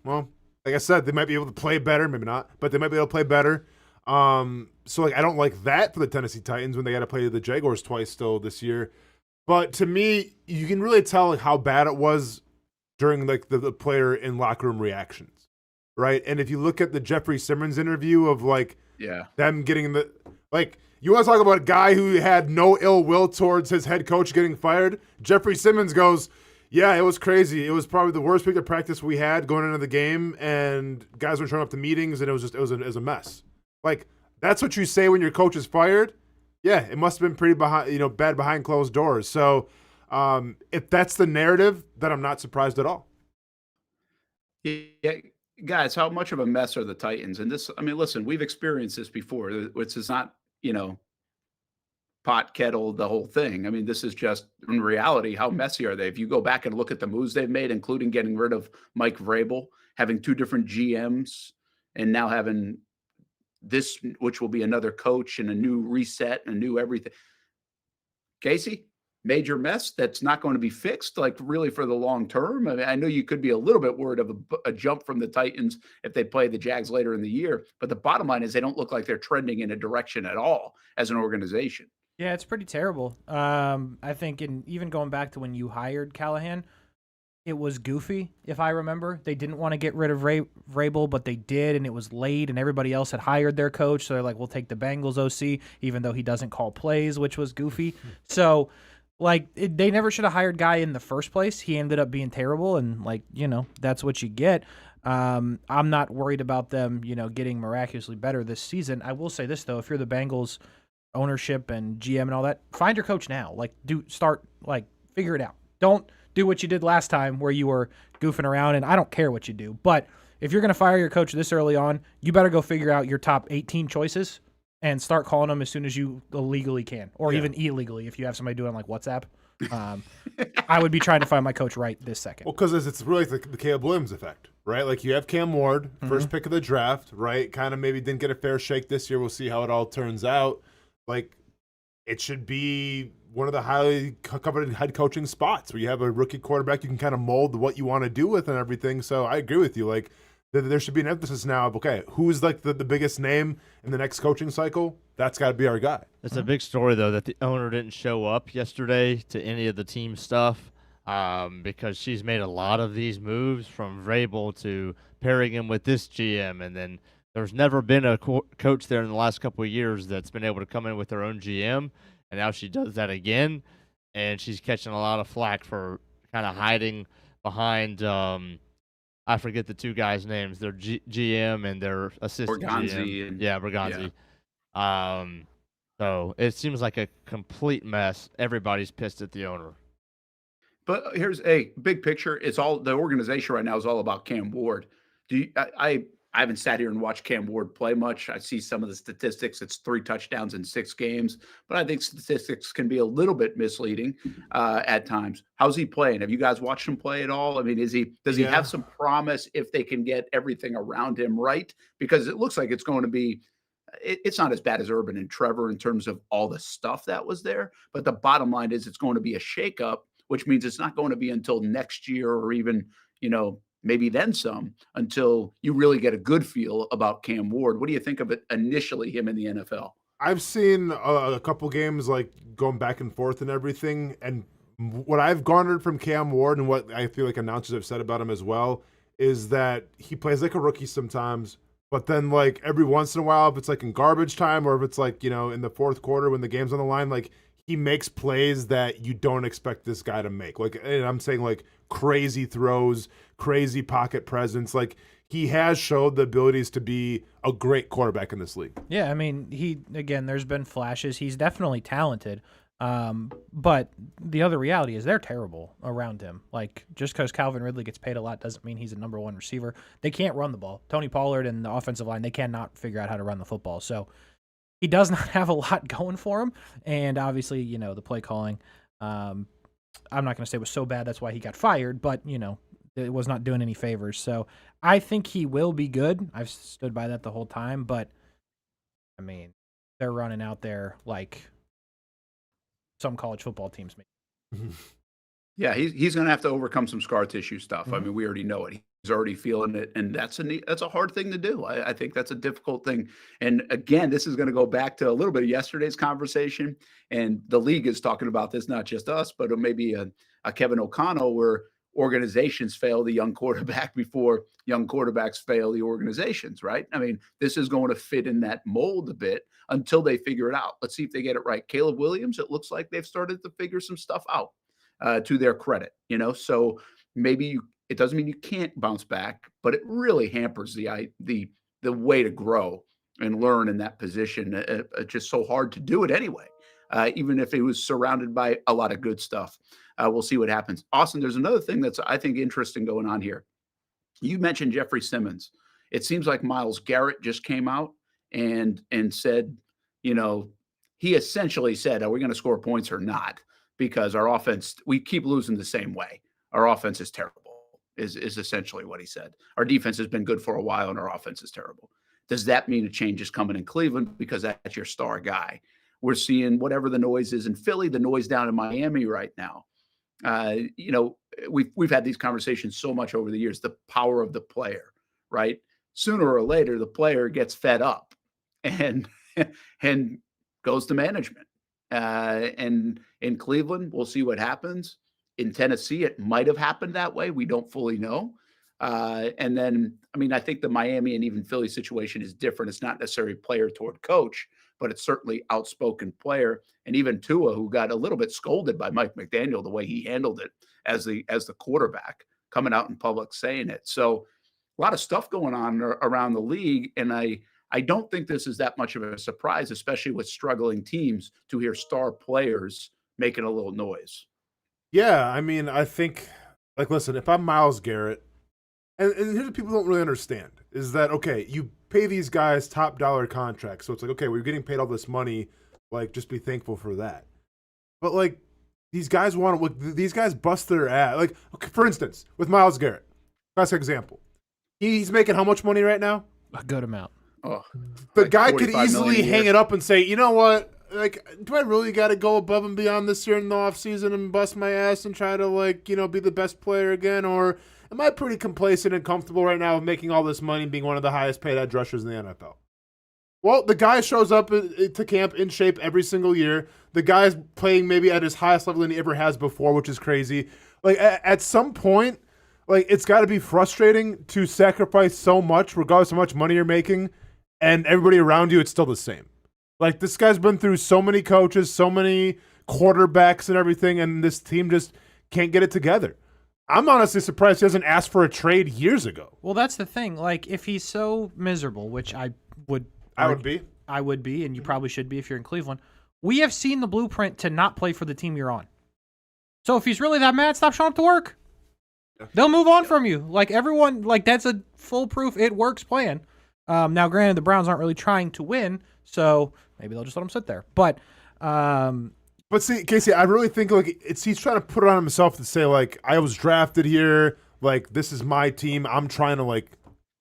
Well, like I said, they might be able to play better, maybe not, but they might be able to play better. So like I don't like that for the Tennessee Titans when they got to play the Jaguars twice still this year. But to me, you can really tell like how bad it was during like the player in locker room reactions, right? And if you look at the Jeffrey Simmons interview of like them getting you want to talk about a guy who had no ill will towards his head coach getting fired? Jeffrey Simmons goes, yeah, it was crazy. It was probably the worst week of practice we had going into the game, and guys were showing up to meetings, and it was a mess. Like, that's what you say when your coach is fired? Yeah, it must have been pretty bad behind closed doors. So if that's the narrative, then I'm not surprised at all. Yeah, guys, how much of a mess are the Titans? And this, I mean, listen, we've experienced this before. Which is not, pot kettle, the whole thing. I mean, this is just, in reality, how messy are they? If you go back and look at the moves they've made, including getting rid of Mike Vrabel, having 2 different GMs, and now having this, which will be another coach and a new reset and a new everything. Casey, major mess that's not going to be fixed, like really for the long term. I mean, I know you could be a little bit worried of a jump from the Titans if they play the Jags later in the year, but the bottom line is they don't look like they're trending in a direction at all as an organization. Yeah, it's pretty terrible. I think even going back to when you hired Callahan, it was goofy, if I remember. They didn't want to get rid of Vrabel, but they did, and it was late, and everybody else had hired their coach, so they're like, we'll take the Bengals OC, even though he doesn't call plays, which was goofy. So, they never should have hired Guy in the first place. He ended up being terrible, and, that's what you get. I'm not worried about them, getting miraculously better this season. I will say this, though. If you're the Bengals ownership and GM and all that, find your coach now. Figure it out. Don't do what you did last time where you were goofing around, and I don't care what you do. But if you're going to fire your coach this early on, you better go figure out your top 18 choices and start calling them as soon as you legally can, or even illegally if you have somebody doing WhatsApp. I would be trying to find my coach right this second. Well, because it's really the Caleb Williams effect, right? You have Cam Ward, first pick of the draft, right? Kind of maybe didn't get a fair shake this year. We'll see how it all turns out. It should be one of the highly coveted head coaching spots where you have a rookie quarterback you can kind of mold what you want to do with and everything. So I agree with you. There should be an emphasis now of, okay, who's the biggest name in the next coaching cycle? That's got to be our guy. It's a big story, though, that the owner didn't show up yesterday to any of the team stuff because she's made a lot of these moves from Vrabel to pairing him with this GM. And then there's never been a coach there in the last couple of years that's been able to come in with their own GM. And now she does that again, and she's catching a lot of flack for kind of hiding behind I forget the two guys' names. Their GM and their assistant GM. Berganzi. Yeah. So it seems like a complete mess. Everybody's pissed at the owner. But here's a big picture. It's all the organization right now is all about Cam Ward. I haven't sat here and watched Cam Ward play much. I see some of the statistics. It's 3 touchdowns in 6 games, but I think statistics can be a little bit misleading at times. How's he playing? Have you guys watched him play at all? I mean, does he have some promise if they can get everything around him right? Because it looks like it's going to be. It's not as bad as Urban and Trevor in terms of all the stuff that was there, but the bottom line is it's going to be a shakeup, which means it's not going to be until next year or even maybe then some until you really get a good feel about Cam Ward. What do you think of it initially, him in the NFL? I've seen a couple games going back and forth and everything. And what I've garnered from Cam Ward and what I feel like announcers have said about him as well is that he plays like a rookie sometimes. But then every once in a while, if it's in garbage time or if it's in the fourth quarter when the game's on the line, he makes plays that you don't expect this guy to make. And I'm saying crazy throws, crazy pocket presence. He has showed the abilities to be a great quarterback in this league. Yeah, I mean, there's been flashes. He's definitely talented. But the other reality is they're terrible around him. Just because Calvin Ridley gets paid a lot doesn't mean he's a number 1 receiver. They can't run the ball. Tony Pollard and the offensive line, they cannot figure out how to run the football. So he does not have a lot going for him. And obviously, the play calling, I'm not going to say it was so bad that's why he got fired, but, it was not doing any favors. So I think he will be good. I've stood by that the whole time, but, I mean, they're running out there like some college football teams make. Yeah, he's going to have to overcome some scar tissue stuff. I mean, we already know it. He's already feeling it, and that's a hard thing to do. I think that's a difficult thing. And again, this is going to go back to a little bit of yesterday's conversation, and the league is talking about this, not just us, but maybe a Kevin O'Connell where organizations fail the young quarterback before young quarterbacks fail the organizations, right? I mean, this is going to fit in that mold a bit until they figure it out. Let's see if they get it right. Caleb Williams, it looks like they've started to figure some stuff out. To their credit, so maybe it doesn't mean you can't bounce back, but it really hampers the way to grow and learn in that position. It's just so hard to do it anyway, even if it was surrounded by a lot of good stuff. We'll see what happens. Austen, there's another thing that's, I think, interesting going on here. You mentioned Jeffrey Simmons. It seems like Myles Garrett just came out and said, he essentially said, are we going to score points or not? Because our offense, we keep losing the same way. Our offense is terrible, is essentially what he said. Our defense has been good for a while, and our offense is terrible. Does that mean a change is coming in Cleveland because that's your star guy? We're seeing whatever the noise is in Philly, the noise down in Miami right now. We've had these conversations so much over the years, the power of the player, right? Sooner or later, the player gets fed up and goes to management. And in Cleveland, we'll see what happens. In Tennessee, it might have happened that way. We don't fully know. And then, I mean, I think the Miami and even Philly situation is different. It's not necessarily player toward coach, but it's certainly outspoken player. And even Tua, who got a little bit scolded by Mike McDaniel, the way he handled it as the quarterback, coming out in public saying it. So a lot of stuff going on around the league. And I don't think this is that much of a surprise, especially with struggling teams, to hear star players making a little noise. Yeah, I mean, I think, like, listen, if I'm Myles Garrett, and here's what people don't really understand, is that, okay, you pay these guys top dollar contracts, so it's like, okay, we're getting paid all this money, like, just be thankful for that. But, like, these guys bust their ass. Like, okay, for instance, with Myles Garrett, classic example. He's making how much money right now? A good amount. Oh, the like guy could 45 easily million a hang year. it up and say, you know what? Like, do I really got to go above and beyond this year in the offseason and bust my ass and try to, like, you know, be the best player again? Or am I pretty complacent and comfortable right now with making all this money and being one of the highest paid edge rushers in the NFL? Well, the guy shows up to camp in shape every single year. The guy's playing maybe at his highest level than he ever has before, which is crazy. Like, at some point, like, it's got to be frustrating to sacrifice so much, regardless of how much money you're making, and everybody around you, it's still the same. Like, this guy's been through so many coaches, so many quarterbacks and everything, and this team just can't get it together. I'm honestly surprised he hasn't asked for a trade years ago. Well, that's the thing. Like, if he's so miserable, which I would be, and you probably should be if you're in Cleveland, we have seen the blueprint to not play for the team you're on. So if he's really that mad, stop showing up to work. They'll move on from you. Like, everyone, like, that's a foolproof, it works plan. Now, granted, the Browns aren't really trying to win, so maybe they'll just let him sit there. But see, Casey, I really think, like, he's trying to put it on himself to say, like, I was drafted here, like, this is my team, I'm trying to, like,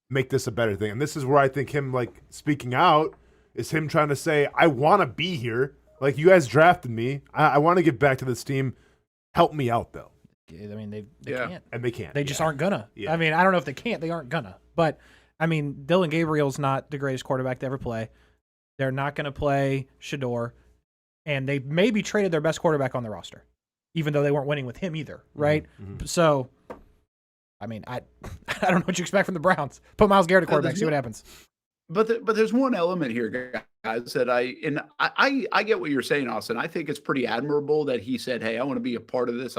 make this a better thing. And this is where I think him, like, speaking out is him trying to say, I want to be here. Like, you guys drafted me. I want to get back to this team. Help me out, though. I mean, they can't. And they can't. They just aren't gonna. Yeah. I mean, I don't know if they can't. They aren't gonna. But, I mean, Dylan Gabriel's not the greatest quarterback to ever play. They're not going to play Shador. And they maybe traded their best quarterback on the roster, even though they weren't winning with him either, right? Mm-hmm. So, I mean, I don't know what you expect from the Browns. Put Myles Garrett at quarterback, see what happens. But there's one element here, guys, that I get what you're saying, Austin. I think it's pretty admirable that he said, hey, I want to be a part of this.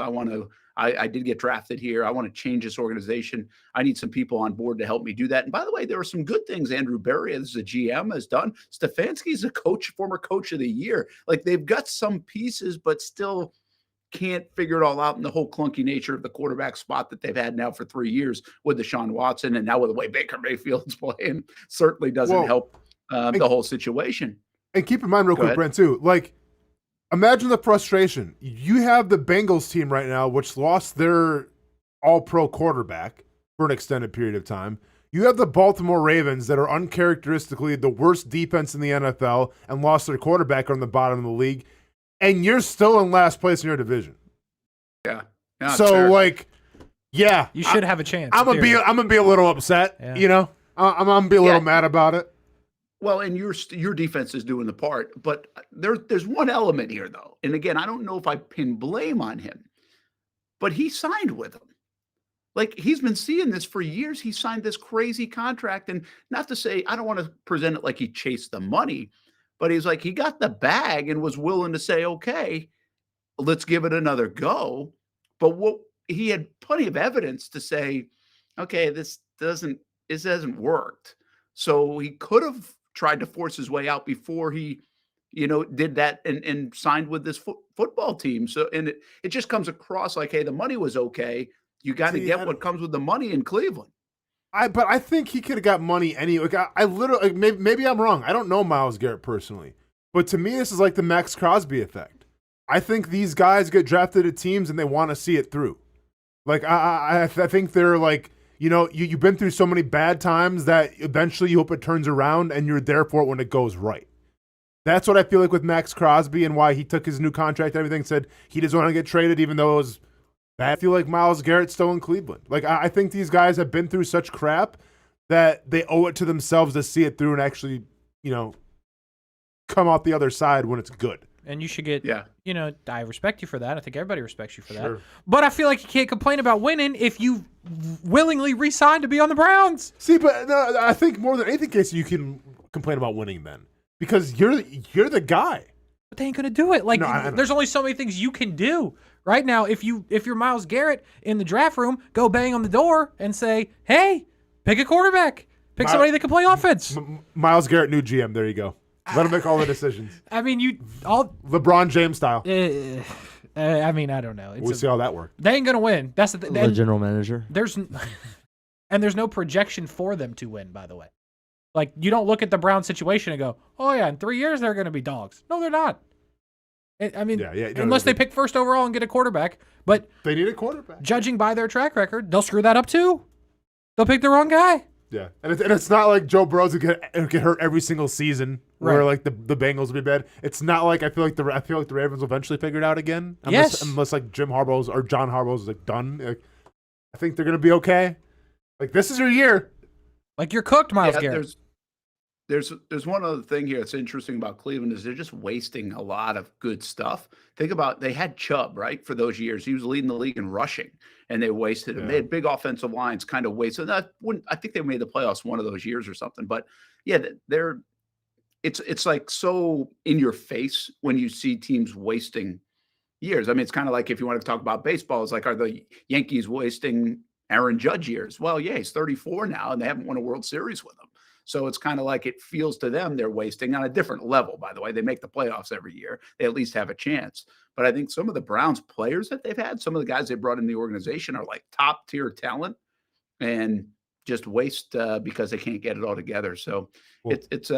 I did get drafted here. I want to change this organization. I need some people on board to help me do that. And by the way, there are some good things Andrew Berry, as a GM, has done. Stefanski's a coach, former coach of the year. Like, they've got some pieces, but still can't figure it all out in the whole clunky nature of the quarterback spot that they've had now for 3 years with Deshaun Watson, and now with the way Baker Mayfield's playing, certainly doesn't help the whole situation. And keep in mind real quick, Brent, too, like, imagine the frustration. You have the Bengals team right now, which lost their all-pro quarterback for an extended period of time. You have the Baltimore Ravens that are uncharacteristically the worst defense in the NFL and lost their quarterback on the bottom of the league. And you're still in last place in your division. Yeah. So, like, yeah. You should have a chance. I'm gonna be a little upset, you know? I'm going to be a little mad about it. Well, and your defense is doing the part. But there's one element here, though. And again, I don't know if I pin blame on him. But he signed with him. Like, he's been seeing this for years. He signed this crazy contract. And not to say, I don't want to present it like he chased the money. But he's like, he got the bag and was willing to say, okay, let's give it another go. But he had plenty of evidence to say, okay, this hasn't worked. So he could have tried to force his way out before he, did that and signed with this football team. So, and it just comes across like, hey, the money was okay. You got to get what comes with the money in Cleveland. But I think he could have got money anyway. I literally, maybe I'm wrong. I don't know Myles Garrett personally. But to me, this is like the Max Crosby effect. I think these guys get drafted to teams and they want to see it through. Like, I think they're like, you've been through so many bad times that eventually you hope it turns around and you're there for it when it goes right. That's what I feel like with Max Crosby and why he took his new contract and everything, said he doesn't want to get traded even though it was bad. I feel like Myles Garrett's still in Cleveland. Like, I think these guys have been through such crap that they owe it to themselves to see it through and actually, come out the other side when it's good. and you should get. Yeah. I respect you for that. I think everybody respects you for Sure. that. But I feel like you can't complain about winning if you willingly re-signed to be on the Browns. See, but no, I think more than anything, Casey, you can complain about winning then because you're the guy. But they ain't gonna do it. Like, No, I know. there's only so many things you can do right now. If you're Myles Garrett in the draft room, go bang on the door and say, "Hey, pick a quarterback. Pick somebody that can play offense." Myles Garrett, new GM. There you go. Let him make all the decisions. I mean, LeBron James style. I mean, I don't know. We'll see how that works. They ain't gonna win. That's the thing. The general manager. There's no projection for them to win. By the way, like, you don't look at the Brown situation and go, "Oh yeah, in 3 years they're gonna be dogs." No, they're not. I mean, unless they pick first overall and get a quarterback. But they need a quarterback. Judging by their track record, they'll screw that up too. They'll pick the wrong guy. Yeah, and it's not like Joe Burrow's who get hurt every single season, where like the Bengals will be bad. It's not like I feel like the Ravens will eventually figure it out again. Unless like Jim Harbaugh's or John Harbaugh's like done. Like, I think they're gonna be okay. Like, this is your year. Like, you're cooked, Myles Garrett. There's one other thing here that's interesting about Cleveland is they're just wasting a lot of good stuff. Think about, they had Chubb, right, for those years. He was leading the league in rushing, and they wasted him. Yeah. They had big offensive lines kind of wasted. I think they made the playoffs one of those years or something. But yeah, it's like so in your face when you see teams wasting years. I mean, it's kind of like if you want to talk about baseball, it's like, are the Yankees wasting Aaron Judge years? Well, yeah, he's 34 now, and they haven't won a World Series with him. So it's kind of like it feels to them they're wasting on a different level, by the way. They make the playoffs every year. They at least have a chance. But I think some of the Browns players that they've had, some of the guys they brought in the organization are like top tier talent and just waste because they can't get it all together. So it's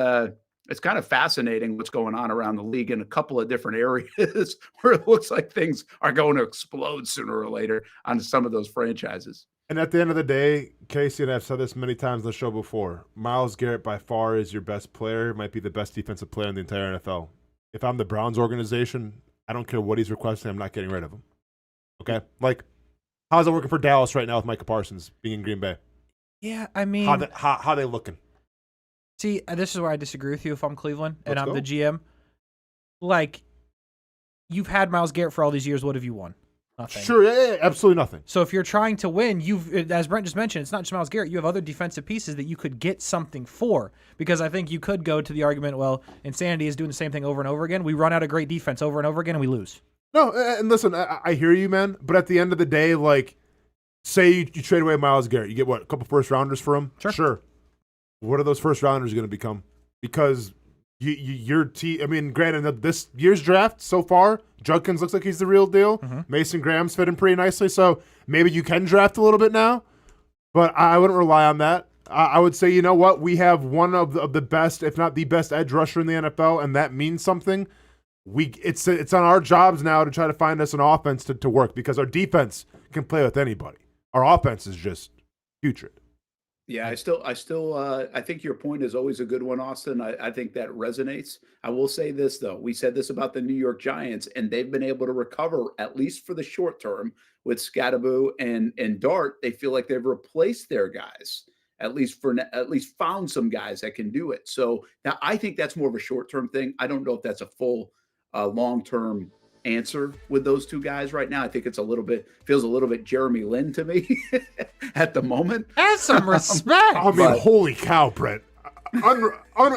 kind of fascinating what's going on around the league in a couple of different areas where it looks like things are going to explode sooner or later on some of those franchises. And at the end of the day, Casey, and I've said this many times on the show before, Myles Garrett by far is your best player, might be the best defensive player in the entire NFL. If I'm the Browns organization, I don't care what he's requesting, I'm not getting rid of him. Okay? Like, how's it working for Dallas right now with Micah Parsons being in Green Bay? Yeah, I mean, how they looking? See, this is where I disagree with you if I'm Cleveland and I'm go. the GM. Like, you've had Myles Garrett for all these years. What have you won? Nothing. Sure, yeah, absolutely nothing. So if you're trying to win, as Brent just mentioned, it's not just Myles Garrett. You have other defensive pieces that you could get something for. Because I think you could go to the argument, well, insanity is doing the same thing over and over again. We run out of great defense over and over again, and we lose. No, and listen, I hear you, man. But at the end of the day, like, say you trade away Myles Garrett, you get what, a couple first rounders for him? Sure. What are those first rounders going to become? Because your team, I mean, granted, this year's draft so far, Judkins looks like he's the real deal. Mm-hmm. Mason Graham's fitting pretty nicely, so maybe you can draft a little bit now. But I wouldn't rely on that. I would say, you know what? We have one of the best, if not the best, edge rusher in the NFL, and that means something. It's on our jobs now to try to find us an offense to work because our defense can play with anybody. Our offense is just putrid. Yeah, I think your point is always a good one, Austin. I think that resonates. I will say this, though. We said this about the New York Giants, and they've been able to recover, at least for the short term, with Scadaboo and Dart. They feel like they've replaced their guys, at least found some guys that can do it. So now I think that's more of a short-term thing. I don't know if that's a full long-term answer with those two guys right now. I think it's feels a little bit Jeremy Lin to me at the moment. Have some respect. I mean, holy cow, Brent.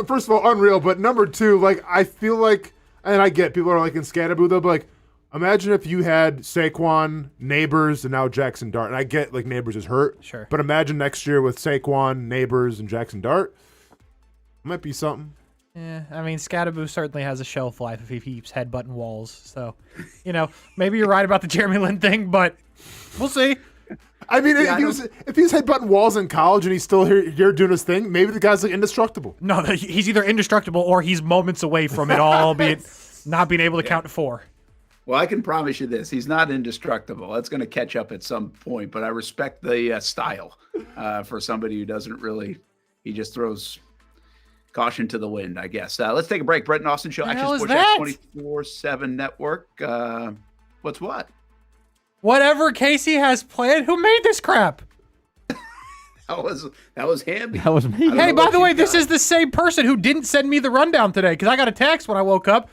First of all, unreal. But number two, like, I feel like, and I get people are like in Scadaboo though, but like, imagine if you had Saquon, Neighbors, and now Jackson Dart. And I get like Neighbors is hurt. Sure. But imagine next year with Saquon, Neighbors, and Jackson Dart. Might be something. Yeah, I mean, Scadaboo certainly has a shelf life if he keeps headbutting walls. So, maybe you're right about the Jeremy Lin thing, but we'll see. I mean, if he was headbutting walls in college and he's still here doing his thing, maybe the guy's like indestructible. No, he's either indestructible or he's moments away from it all, not being able to count to four. Well, I can promise you this. He's not indestructible. That's going to catch up at some point, but I respect the style for somebody who doesn't really – he just throws – caution to the wind, I guess. Let's take a break. Brent and Austin Show, Action Sports Jax 24/7 Network. What's what? Whatever Casey has planned. Who made this crap? That was Hamby. That was me. Hey, by the way, this is the same person who didn't send me the rundown today because I got a text when I woke up.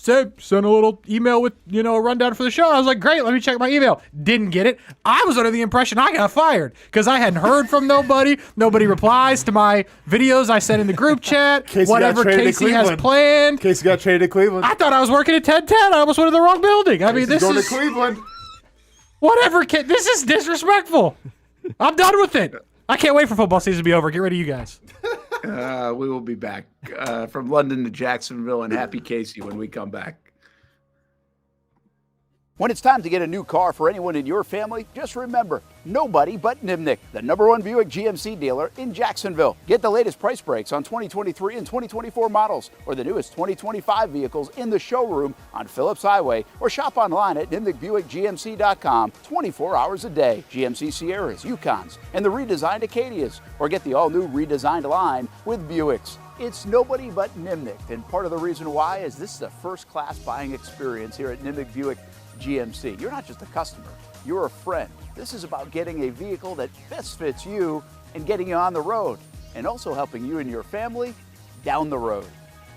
sent a little email with, a rundown for the show. I was like, great, let me check my email. Didn't get it. I was under the impression I got fired because I hadn't heard from nobody. Nobody replies to my videos I sent in the group chat. Whatever Casey has planned. Casey got traded to Cleveland. I thought I was working at 1010. I almost went to the wrong building. I mean, this going is to Cleveland. Whatever. This is disrespectful. I'm done with it. I can't wait for football season to be over. Get ready, you guys. We will be back from London to Jacksonville, and happy Casey when we come back. When it's time to get a new car for anyone in your family, just remember, nobody but Nimnick, the #1 Buick GMC dealer in Jacksonville. Get the latest price breaks on 2023 and 2024 models or the newest 2025 vehicles in the showroom on Phillips Highway or shop online at NimnickBuickGMC.com 24 hours a day. GMC Sierras, Yukons, and the redesigned Acadias, or get the all-new redesigned line with Buicks. It's nobody but Nimnick, and part of the reason why is this is a first-class buying experience here at Nimnick Buick GMC. You're not just a customer, you're a friend. This is about getting a vehicle that best fits you and getting you on the road, and also helping you and your family down the road.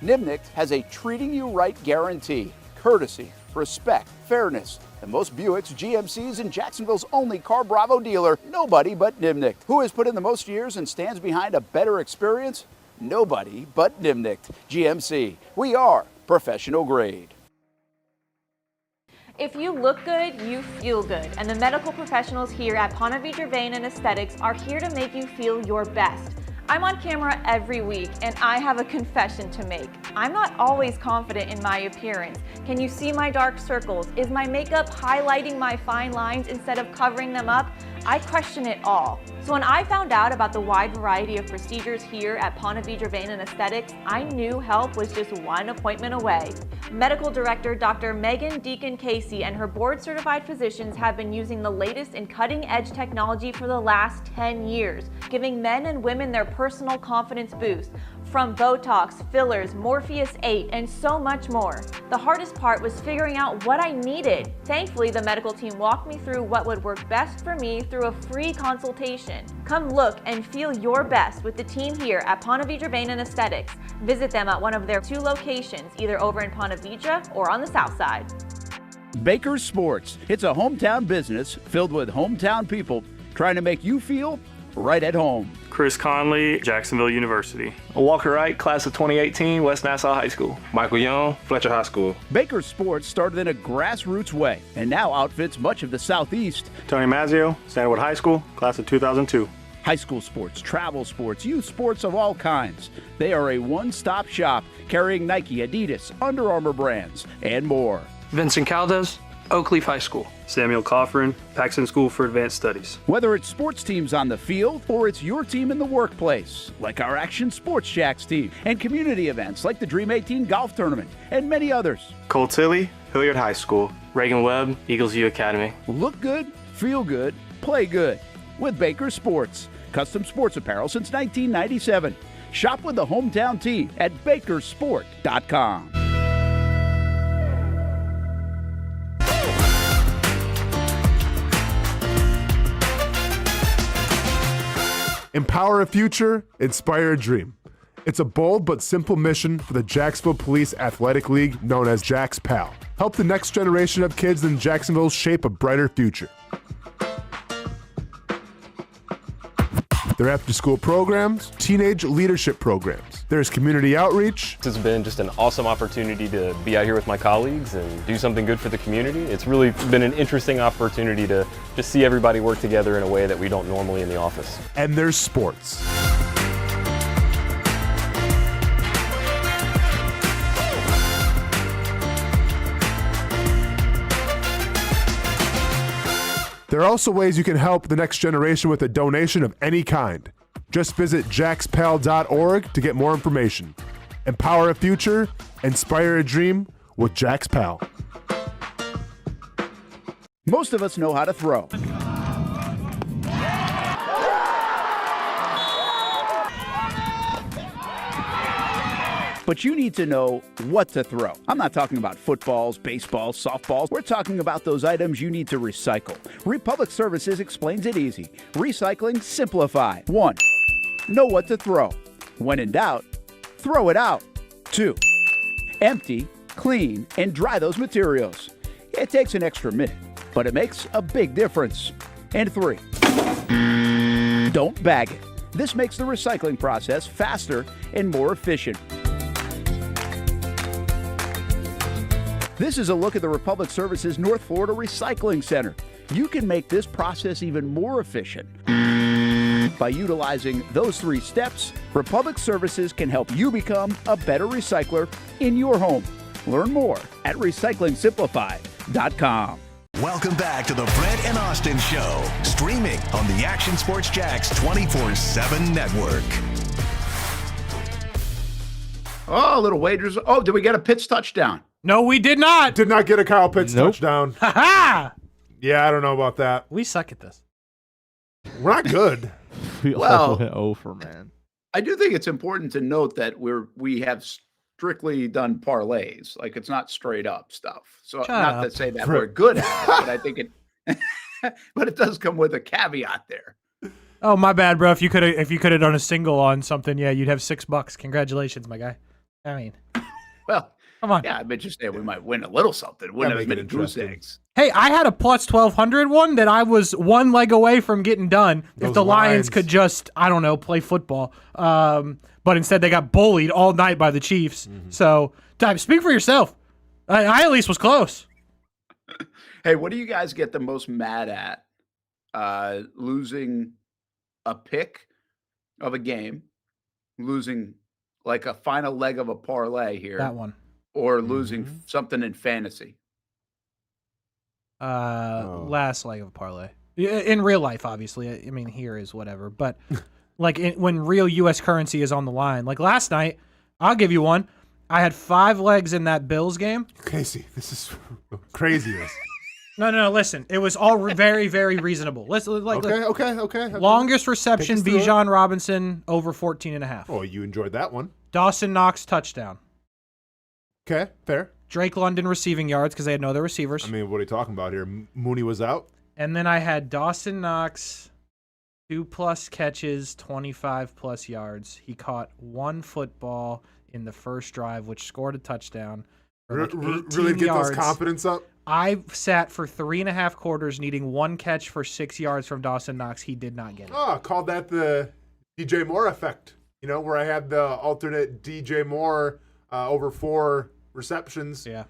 Nimnick has a treating you right guarantee, courtesy, respect, fairness, and most Buicks, GMCs, and Jacksonville's only Car Bravo dealer, nobody but Nimnick. Who has put in the most years and stands behind a better experience? Nobody but Nimnick. GMC. We are professional grade. If you look good, you feel good, and the medical professionals here at Ponte Vedra Vein and Aesthetics are here to make you feel your best. I'm on camera every week, and I have a confession to make. I'm not always confident in my appearance. Can you see my dark circles? Is my makeup highlighting my fine lines instead of covering them up? I question it all. So when I found out about the wide variety of procedures here at Ponte Vedra Vein and Aesthetics, I knew help was just one appointment away. Medical Director Dr. Megan Deacon Casey and her board-certified physicians have been using the latest in cutting-edge technology for the last 10 years, giving men and women their personal confidence boost. From Botox, fillers, Morpheus 8, and so much more. The hardest part was figuring out what I needed. Thankfully, the medical team walked me through what would work best for me through a free consultation. Come look and feel your best with the team here at Ponte Vedra Vein and Aesthetics. Visit them at one of their 2 locations, either over in Ponte Vedra or on the south side. Baker's Sports. It's a hometown business filled with hometown people trying to make you feel right at home. Chris Conley, Jacksonville University. Walker Wright, class of 2018, West Nassau High School. Michael Young, Fletcher High School. Baker's Sports started in a grassroots way and now outfits much of the Southeast. Tony Mazzio, Stanwood High School, class of 2002. High school sports, travel sports, youth sports of all kinds. They are a one-stop shop carrying Nike, Adidas, Under Armour brands, and more. Vincent Caldes, Oakleaf High School. Samuel Coffrin, Paxton School for Advanced Studies. Whether it's sports teams on the field or it's your team in the workplace, like our Action Sports Jacks team, and community events like the Dream 18 Golf Tournament, and many others. Cole Tilley, Hilliard High School. Reagan Webb, Eagles View Academy. Look good, feel good, play good with Baker Sports. Custom sports apparel since 1997. Shop with the hometown team at bakersport.com. Empower a future, inspire a dream. It's a bold but simple mission for the Jacksonville Police Athletic League known as Jax PAL. Help the next generation of kids in Jacksonville shape a brighter future. Their after-school programs, teenage leadership programs. There's community outreach. It's been just an awesome opportunity to be out here with my colleagues and do something good for the community. It's really been an interesting opportunity to just see everybody work together in a way that we don't normally in the office. And there's sports. There are also ways you can help the next generation with a donation of any kind. Just visit jaxpal.org to get more information. Empower a future, inspire a dream with Jax PAL. Most of us know how to throw. But you need to know what to throw. I'm not talking about footballs, baseballs, softballs. We're talking about those items you need to recycle. Republic Services explains it easy. Recycling simplified. 1. Know what to throw. When in doubt, throw it out. 2. Empty, clean, and dry those materials. It takes an extra minute, but it makes a big difference. And 3, don't bag it. This makes the recycling process faster and more efficient. This is a look at the Republic Services North Florida Recycling Center. You can make this process even more efficient. By utilizing those 3 steps, Republic Services can help you become a better recycler in your home. Learn more at recyclingsimplified.com. Welcome back to the Brent and Austen Show, streaming on the Action Sports Jax 24/7 network. Oh, little wagers. Oh, did we get a Pitts touchdown? No, we did not. Did not get a Kyle Pitts touchdown. Ha ha! Yeah, I don't know about that. We suck at this. We're not good. Well, went over, man. I do think it's important to note that we have strictly done parlays. Like, it's not straight up stuff. So not to say that we're good at it, but I think it but it does come with a caveat there. Oh, my bad, bro. If you could have done a single on something, yeah, you'd have $6. Congratulations, my guy. I mean, well, come on. Yeah, I bet you say we might win a little something. Wouldn't have as many goose eggs. Hey, I had a plus 1,200 one that I was one leg away from getting done if the Lions could just, I don't know, play football. But instead they got bullied all night by the Chiefs. So, speak for yourself. I at least was close. Hey, what do you guys get the most mad at? Losing a pick of a game, losing like a final leg of a parlay here. That one. Or losing something in fantasy. Last leg of a parlay. In real life, obviously. I mean, here is whatever. But like when real U.S. currency is on the line. Like last night, I'll give you one. I had 5 legs in that Bills game. Casey, this is craziness. No. Listen, it was all very, very reasonable. Okay. Longest reception, Bijan Robinson, over 14.5. Oh, you enjoyed that one. Dawson Knox, touchdown. Okay, fair. Drake London receiving yards because they had no other receivers. I mean, what are you talking about here? Mooney was out. And then I had Dawson Knox, 2+ catches, 25+ yards. He caught 1 football in the first drive, which scored a touchdown. For like 18 really get yards. those confidence up? I sat for 3.5 quarters needing 1 catch for 6 yards from Dawson Knox. He did not get it. Oh, called that the DJ Moore effect. You know, where I had the alternate DJ Moore over 4 receptions. Yeah.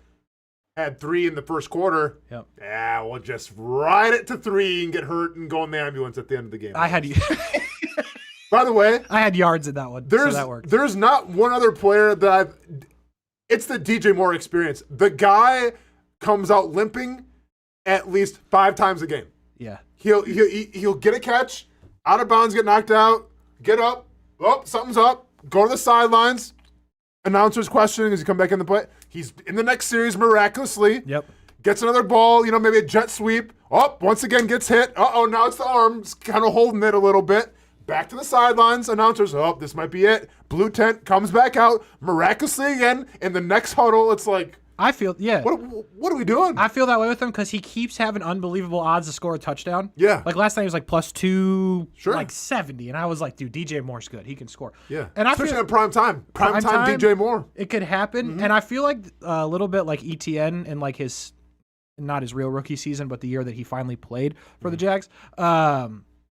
Had 3 in the first quarter. Yep. Yeah, we'll just ride it to 3 and get hurt and go in the ambulance at the end of the game. I had By the way, I had yards in that one, so that worked. There's not one other player that it's the DJ Moore experience. The guy comes out limping at least 5 times a game. Yeah. He'll get a catch, out of bounds, get knocked out, get up, something's up, go to the sidelines. Announcers questioning as he come back in the play. He's in the next series miraculously. Yep. Gets another ball, maybe a jet sweep. Once again gets hit. Now it's the arms, kind of holding it a little bit. Back to the sidelines. Announcers, this might be it. Blue tent comes back out miraculously again. In the next huddle, it's like, I feel, yeah. What are we doing? I feel that way with him because he keeps having unbelievable odds to score a touchdown. Yeah. Like last night he was like plus 270, and I was like, dude, DJ Moore's good. He can score. Yeah. And especially at prime time. Prime time DJ Moore. It could happen. And I feel like a little bit like ETN in like his, not his real rookie season, but the year that he finally played for the Jags.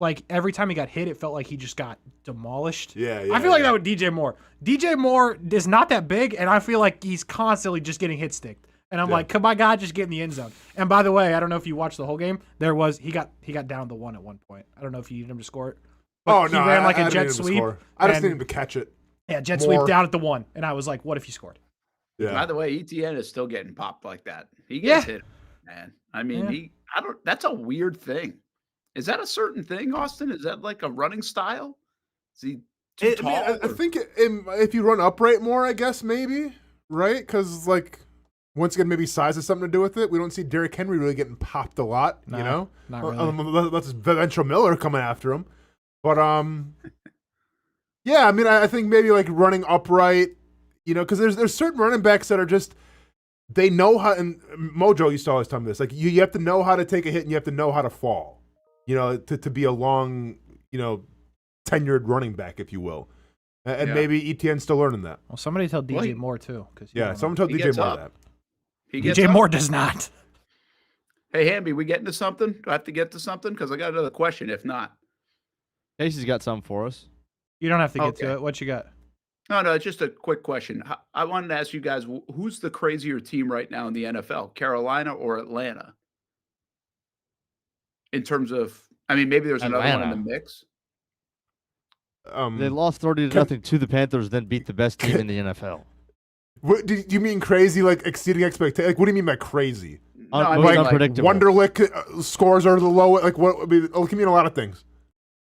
Like every time he got hit, it felt like he just got demolished. Yeah. I feel like that with DJ Moore. DJ Moore is not that big, and I feel like he's constantly just getting hit sticked. And I'm like, come on, God, just get in the end zone. And by the way, I don't know if you watched the whole game. He got down to 1 at one point. I don't know if you needed him to score it. But he ran like a jet sweep. I just needed him to catch it. Yeah, jet sweep down at the 1. And I was like, what if he scored? Yeah. By the way, ETN is still getting popped like that. He gets hit, man. I mean, that's a weird thing. Is that a certain thing, Austen? Is that like a running style? Is he too tall? I think if you run upright more, I guess maybe, right? Because like once again, maybe size has something to do with it. We don't see Derrick Henry really getting popped a lot, not really. That's Ventrell Miller coming after him. But yeah, I mean, I think maybe like running upright, because there's certain running backs that are just. They know how, and Mojo used to always tell me this, like you have to know how to take a hit and you have to know how to fall. To be a long, tenured running back, if you will. And maybe ETN's still learning that. Well, somebody tell DJ Moore too. Someone tell DJ Moore that. DJ Moore does not. Hey, Hamby, we getting to something? Do I have to get to something? Because I got another question. If not, Casey's got something for us. You don't have to get to it. What you got? No, it's just a quick question. I wanted to ask you guys, who's the crazier team right now in the NFL, Carolina or Atlanta? In terms of, I mean, maybe there's another one in the mix. They lost 30-0 to the Panthers, then beat the best team in the NFL. What, do you mean crazy, like exceeding expectations? Like, what do you mean by crazy? No, I mean, unpredictable. Wonderlic scores are the low. Like, what? I mean, it can mean a lot of things.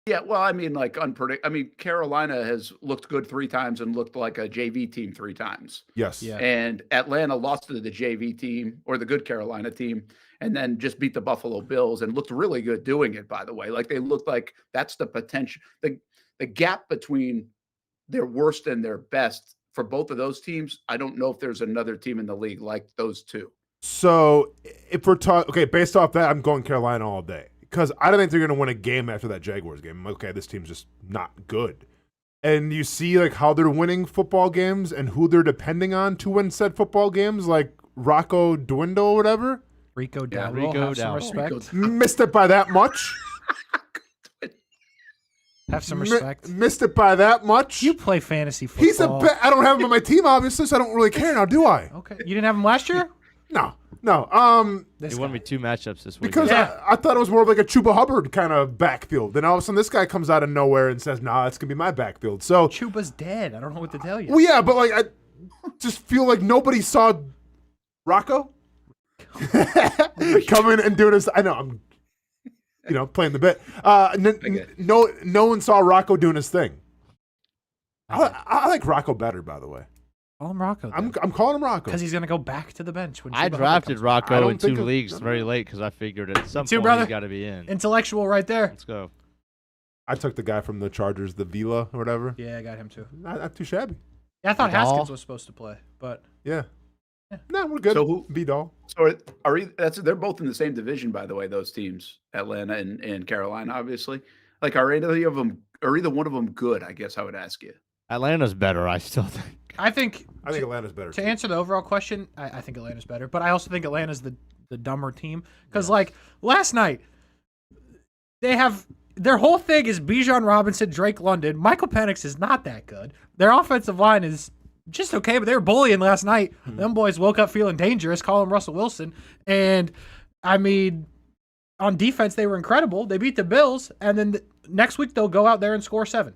Yeah, well, I mean, like unpredictable. I mean, Carolina has looked good 3 times and looked like a JV team 3 times. Yes. Yeah. And Atlanta lost to the JV team or the good Carolina team, and then just beat the Buffalo Bills and looked really good doing it. By the way, like they looked like that's the potential. The gap between their worst and their best for both of those teams, I don't know if there's another team in the league like those two. So if we're talking, based off that, I'm going Carolina all day because I don't think they're going to win a game after that Jaguars game. I'm like, okay, this team's just not good. And you see like how they're winning football games and who they're depending on to win said football games, like Rocco Dwindle or whatever. Rico Dowdle. Have some respect. Missed it by that much. Have some respect. Missed it by that much. You play fantasy football. I don't have him on my team, obviously, so I don't really care now, do I? Okay. You didn't have him last year? No. He won me 2 matchups this week. Because I thought it was more of like a Chuba Hubbard kind of backfield. Then all of a sudden this guy comes out of nowhere and says, nah, it's going to be my backfield. So Chuba's dead. I don't know what to tell you. Well, yeah, but like I just feel like nobody saw Rocco coming and doing this. I know, I'm playing the bit. No one saw Rocco doing his thing. I like Rocco better, by the way. Call him Rocco. I'm calling him Rocco because he's going to go back to the bench. When I drafted Rocco in 2 leagues very late because I figured at some point he's got to be in. Intellectual right there. Let's go. I took the guy from the Chargers, the Vila or whatever. Yeah, I got him too. Not too shabby. Yeah, I thought Haskins was supposed to play, but yeah. No, we're good. So who? Vidal. So they're both in the same division, by the way. Those teams, Atlanta and Carolina, obviously. Like, are either one of them good? I guess I would ask you. Atlanta's better, I still think. I think Atlanta's better. To answer the overall question, I think Atlanta's better, but I also think Atlanta's the dumber team because like last night, they have their whole thing is Bijan Robinson, Drake London. Michael Penix is not that good. Their offensive line is just okay, but they were bullying last night. Mm-hmm. Them boys woke up feeling dangerous, calling Russell Wilson, and I mean, on defense they were incredible. They beat the Bills, and then next week they'll go out there and score 7.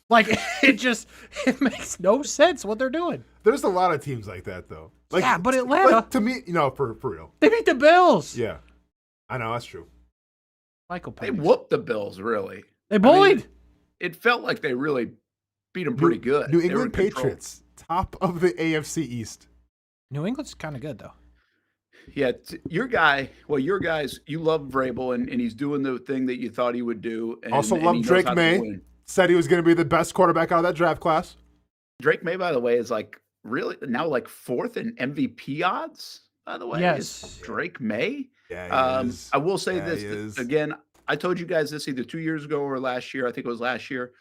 Like, it makes no sense what they're doing. There's a lot of teams like that, though. Like, yeah, but Atlanta. Like, to me, for real. They beat the Bills. Yeah. I know, that's true. Michael Penix. They whooped the Bills, really. They bullied. I mean, it felt like they really beat them pretty good. New England Patriots, top of the AFC East. New England's kind of good, though. Yeah, your guys, you love Vrabel, and he's doing the thing that you thought he would do. And, also love Drake May. Said he was going to be the best quarterback out of that draft class. Drake May, by the way, is like really now like 4th in MVP odds, by the way. Yes. Is Drake May. Yeah, he is. I will say this again. I told you guys this either 2 years ago or last year. I think it was last year.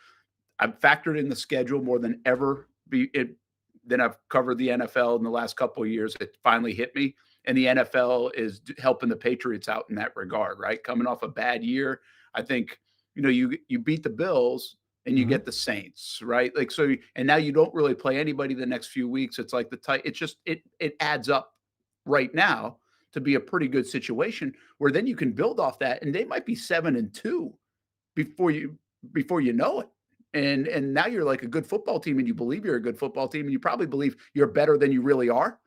I've factored in the schedule more than ever. Then I've covered the NFL in the last couple of years. It finally hit me. And the NFL is helping the Patriots out in that regard, right? Coming off a bad year. I think, you beat the Bills and you get the Saints, right? Like, so, and now you don't really play anybody the next few weeks. It's like it adds up right now to be a pretty good situation where then you can build off that. And they might be 7-2 before you know it. And now you're like a good football team and you believe you're a good football team and you probably believe you're better than you really are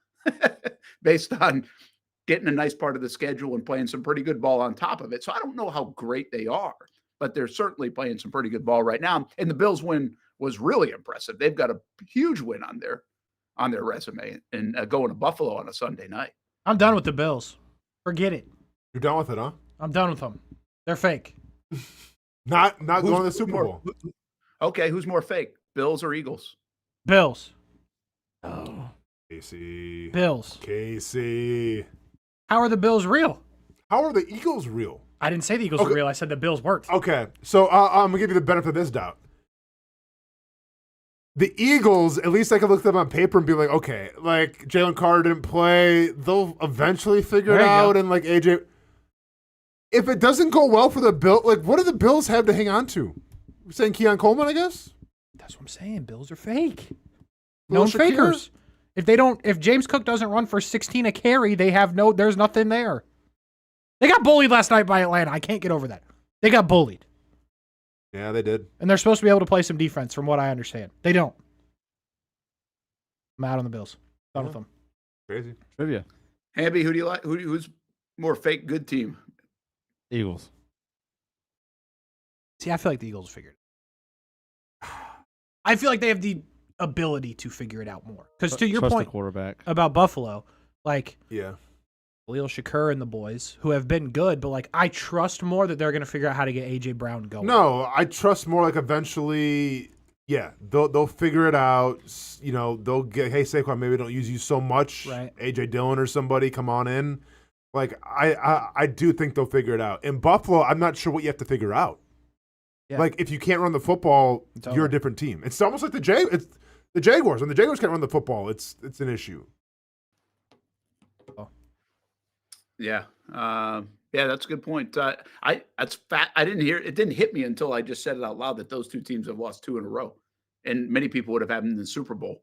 based on getting a nice part of the schedule and playing some pretty good ball on top of it. So I don't know how great they are, but they're certainly playing some pretty good ball right now. And the Bills win was really impressive. They've got a huge win on their resume and going to Buffalo on a Sunday night. I'm done with the Bills. Forget it. You're done with it, huh? I'm done with them. They're fake. Not going to the Super Bowl. Okay, who's more fake, Bills or Eagles? Bills. Oh, Casey. Bills. Casey. How are the Bills real? How are the Eagles real? I didn't say the Eagles were real. I said the Bills worked. Okay, so I'm going to give you the benefit of this doubt. The Eagles, at least I could look at them on paper and be like, okay, like Jalen Carter didn't play. They'll eventually figure it out. And like AJ, if it doesn't go well for the Bills, like what do the Bills have to hang on to? We're saying Keon Coleman, I guess? That's what I'm saying. Bills are fake. Known fakers. If James Cook doesn't run for 16 a carry, there's nothing there. They got bullied last night by Atlanta. I can't get over that. They got bullied. Yeah, they did. And they're supposed to be able to play some defense, from what I understand. They don't. I'm out on the Bills. Done with them. Crazy. Trivia. Hamby, who do you like? Who's more fake good team? Eagles. See, I feel like the Eagles figured it. I feel like they have the ability to figure it out more. Because to your point the quarterback. about Buffalo, like yeah, Khalil Shakur and the boys, who have been good, but like I trust more that they're going to figure out how to get A.J. Brown going. No, I trust more like eventually, yeah, they'll figure it out. You know, they'll get, hey, Saquon, maybe don't use you so much. Right. A.J. Dillon or somebody, come on in. Like, I do think they'll figure it out. In Buffalo, I'm not sure what you have to figure out. Yeah. Like, if you can't run the football, you're a different team. It's almost like the Jaguars. When the Jaguars can't run the football, it's an issue. Yeah. Yeah, that's a good point. I didn't hear it. Didn't hit me until I just said it out loud that those two teams have lost 2 in a row, and many people would have had them in the Super Bowl.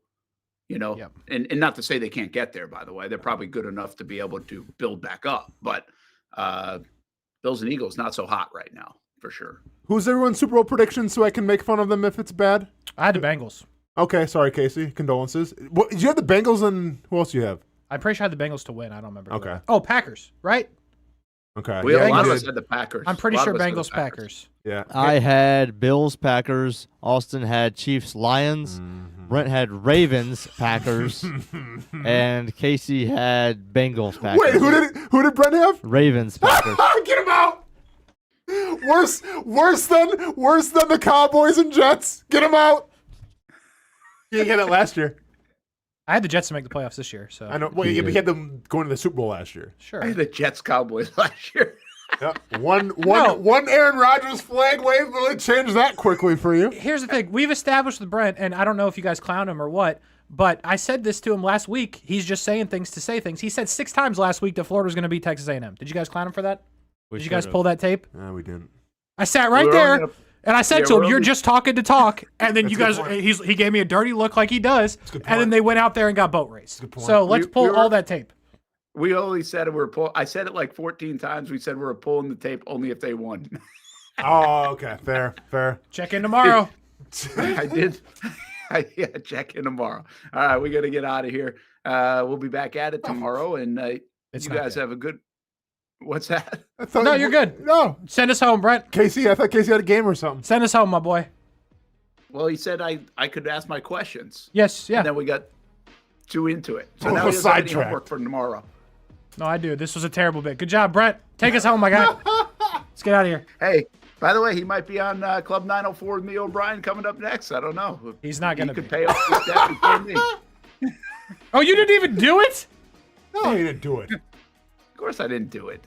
You know, and not to say they can't get there. By the way, they're probably good enough to be able to build back up. But Bills and Eagles not so hot right now for sure. Who's everyone's Super Bowl prediction so I can make fun of them if it's bad? I had the Bengals. Okay, sorry, Casey. Condolences. What, did you have the Bengals and who else do you have? I'm pretty sure I had the Bengals to win. I don't remember. Okay. Oh, Packers, right? Okay. A lot of us had the Packers. I'm pretty sure Bengals, Packers. Yeah. I had Bills, Packers. Austin had Chiefs, Lions. Brent had Ravens, Packers. And Casey had Bengals, Packers. Wait, who did Brent have? Ravens, Packers. Get him out! Worse than the Cowboys and Jets. Get him out. You didn't get it last year. I had the Jets to make the playoffs this year. So I know. Well, we had them going to the Super Bowl last year. Sure. I had the Jets Cowboys last year. Yep. One Aaron Rodgers flag wave really changed that quickly for you. Here's the thing. We've established with Brent, and I don't know if you guys clown him or what, but I said this to him last week. He's just saying things to say things. He said 6 times last week that Florida was going to beat Texas A&M. Did you guys clown him for that? Did you guys pull that tape? No, we didn't. I sat right there, and I said to him, "You're just talking to talk." And then you guys, he gave me a dirty look like he does, and then they went out there and got boat raced. So let's pull all that tape. We only said I said it like 14 times. We said we were pulling the tape only if they won. Oh, okay. Fair. Check in tomorrow. I did. Yeah, check in tomorrow. All right, we got to get out of here. We'll be back at it tomorrow, and you guys have a good. What's that? No, you're good. No. Send us home, Brent. Casey, I thought Casey had a game or something. Send us home, my boy. Well, he said I could ask my questions. Yes, yeah. And then we got too into it. So now he doesn't have any homework for tomorrow. No, I do. This was a terrible bit. Good job, Brent. Take us home, my guy. Let's get out of here. Hey, by the way, he might be on Club 904 with me, O'Brien, coming up next. I don't know. He's not going to be. He could pay off his debt before me. Oh, you didn't even do it? No, you didn't do it. Of course I didn't do it.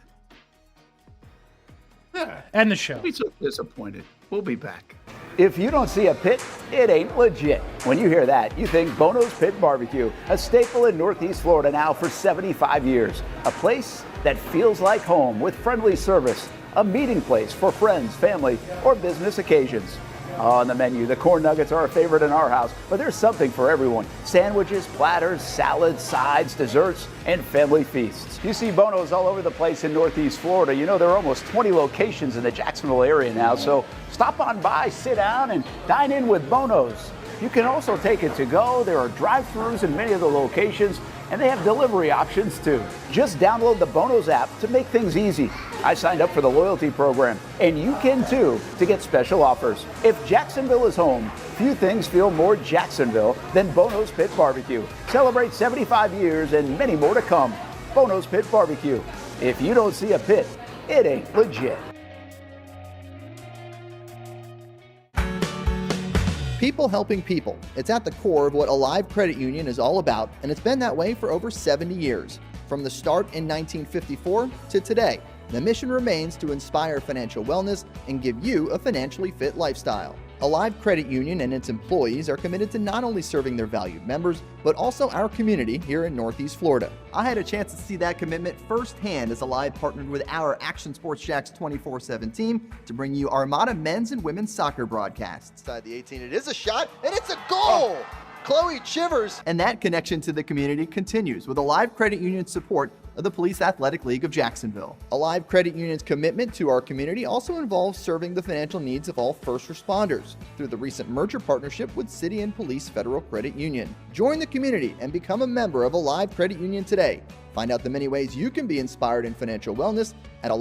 End the show. I'll be so disappointed. We'll be back. If you don't see a pit, it ain't legit. When you hear that, you think Bono's Pit Barbecue, a staple in Northeast Florida now for 75 years. A place that feels like home with friendly service, a meeting place for friends, family, or business occasions. On the menu, the corn nuggets are a favorite in our house, but there's something for everyone. Sandwiches, platters, salads, sides, desserts, and family feasts. You see Bono's all over the place in Northeast Florida. You know, there are almost 20 locations in the Jacksonville area now, so stop on by, sit down, and dine in with Bono's. You can also take it to go. There are drive-thrus in many of the locations, and they have delivery options too. Just download the Bono's app to make things easy. I signed up for the loyalty program, and you can too to get special offers. If Jacksonville is home, few things feel more Jacksonville than Bono's Pit Barbecue. Celebrate 75 years and many more to come. Bono's Pit Barbecue. If you don't see a pit, it ain't legit. People helping people. It's at the core of what Alive Credit Union is all about, and it's been that way for over 70 years. From the start in 1954 to today, the mission remains to inspire financial wellness and give you a financially fit lifestyle. Alive Credit Union and its employees are committed to not only serving their valued members, but also our community here in Northeast Florida. I had a chance to see that commitment firsthand as Alive partnered with our Action Sports Jacks 24/7 team to bring you Armada men's and women's soccer broadcasts. Inside the 18, it is a shot, and it's a goal! Chloe Chivers. And that connection to the community continues with Alive Credit Union's support of the Police Athletic League of Jacksonville. Alive Credit Union's commitment to our community also involves serving the financial needs of all first responders through the recent merger partnership with City and Police Federal Credit Union. Join the community and become a member of Alive Credit Union today. Find out the many ways you can be inspired in financial wellness at Alive.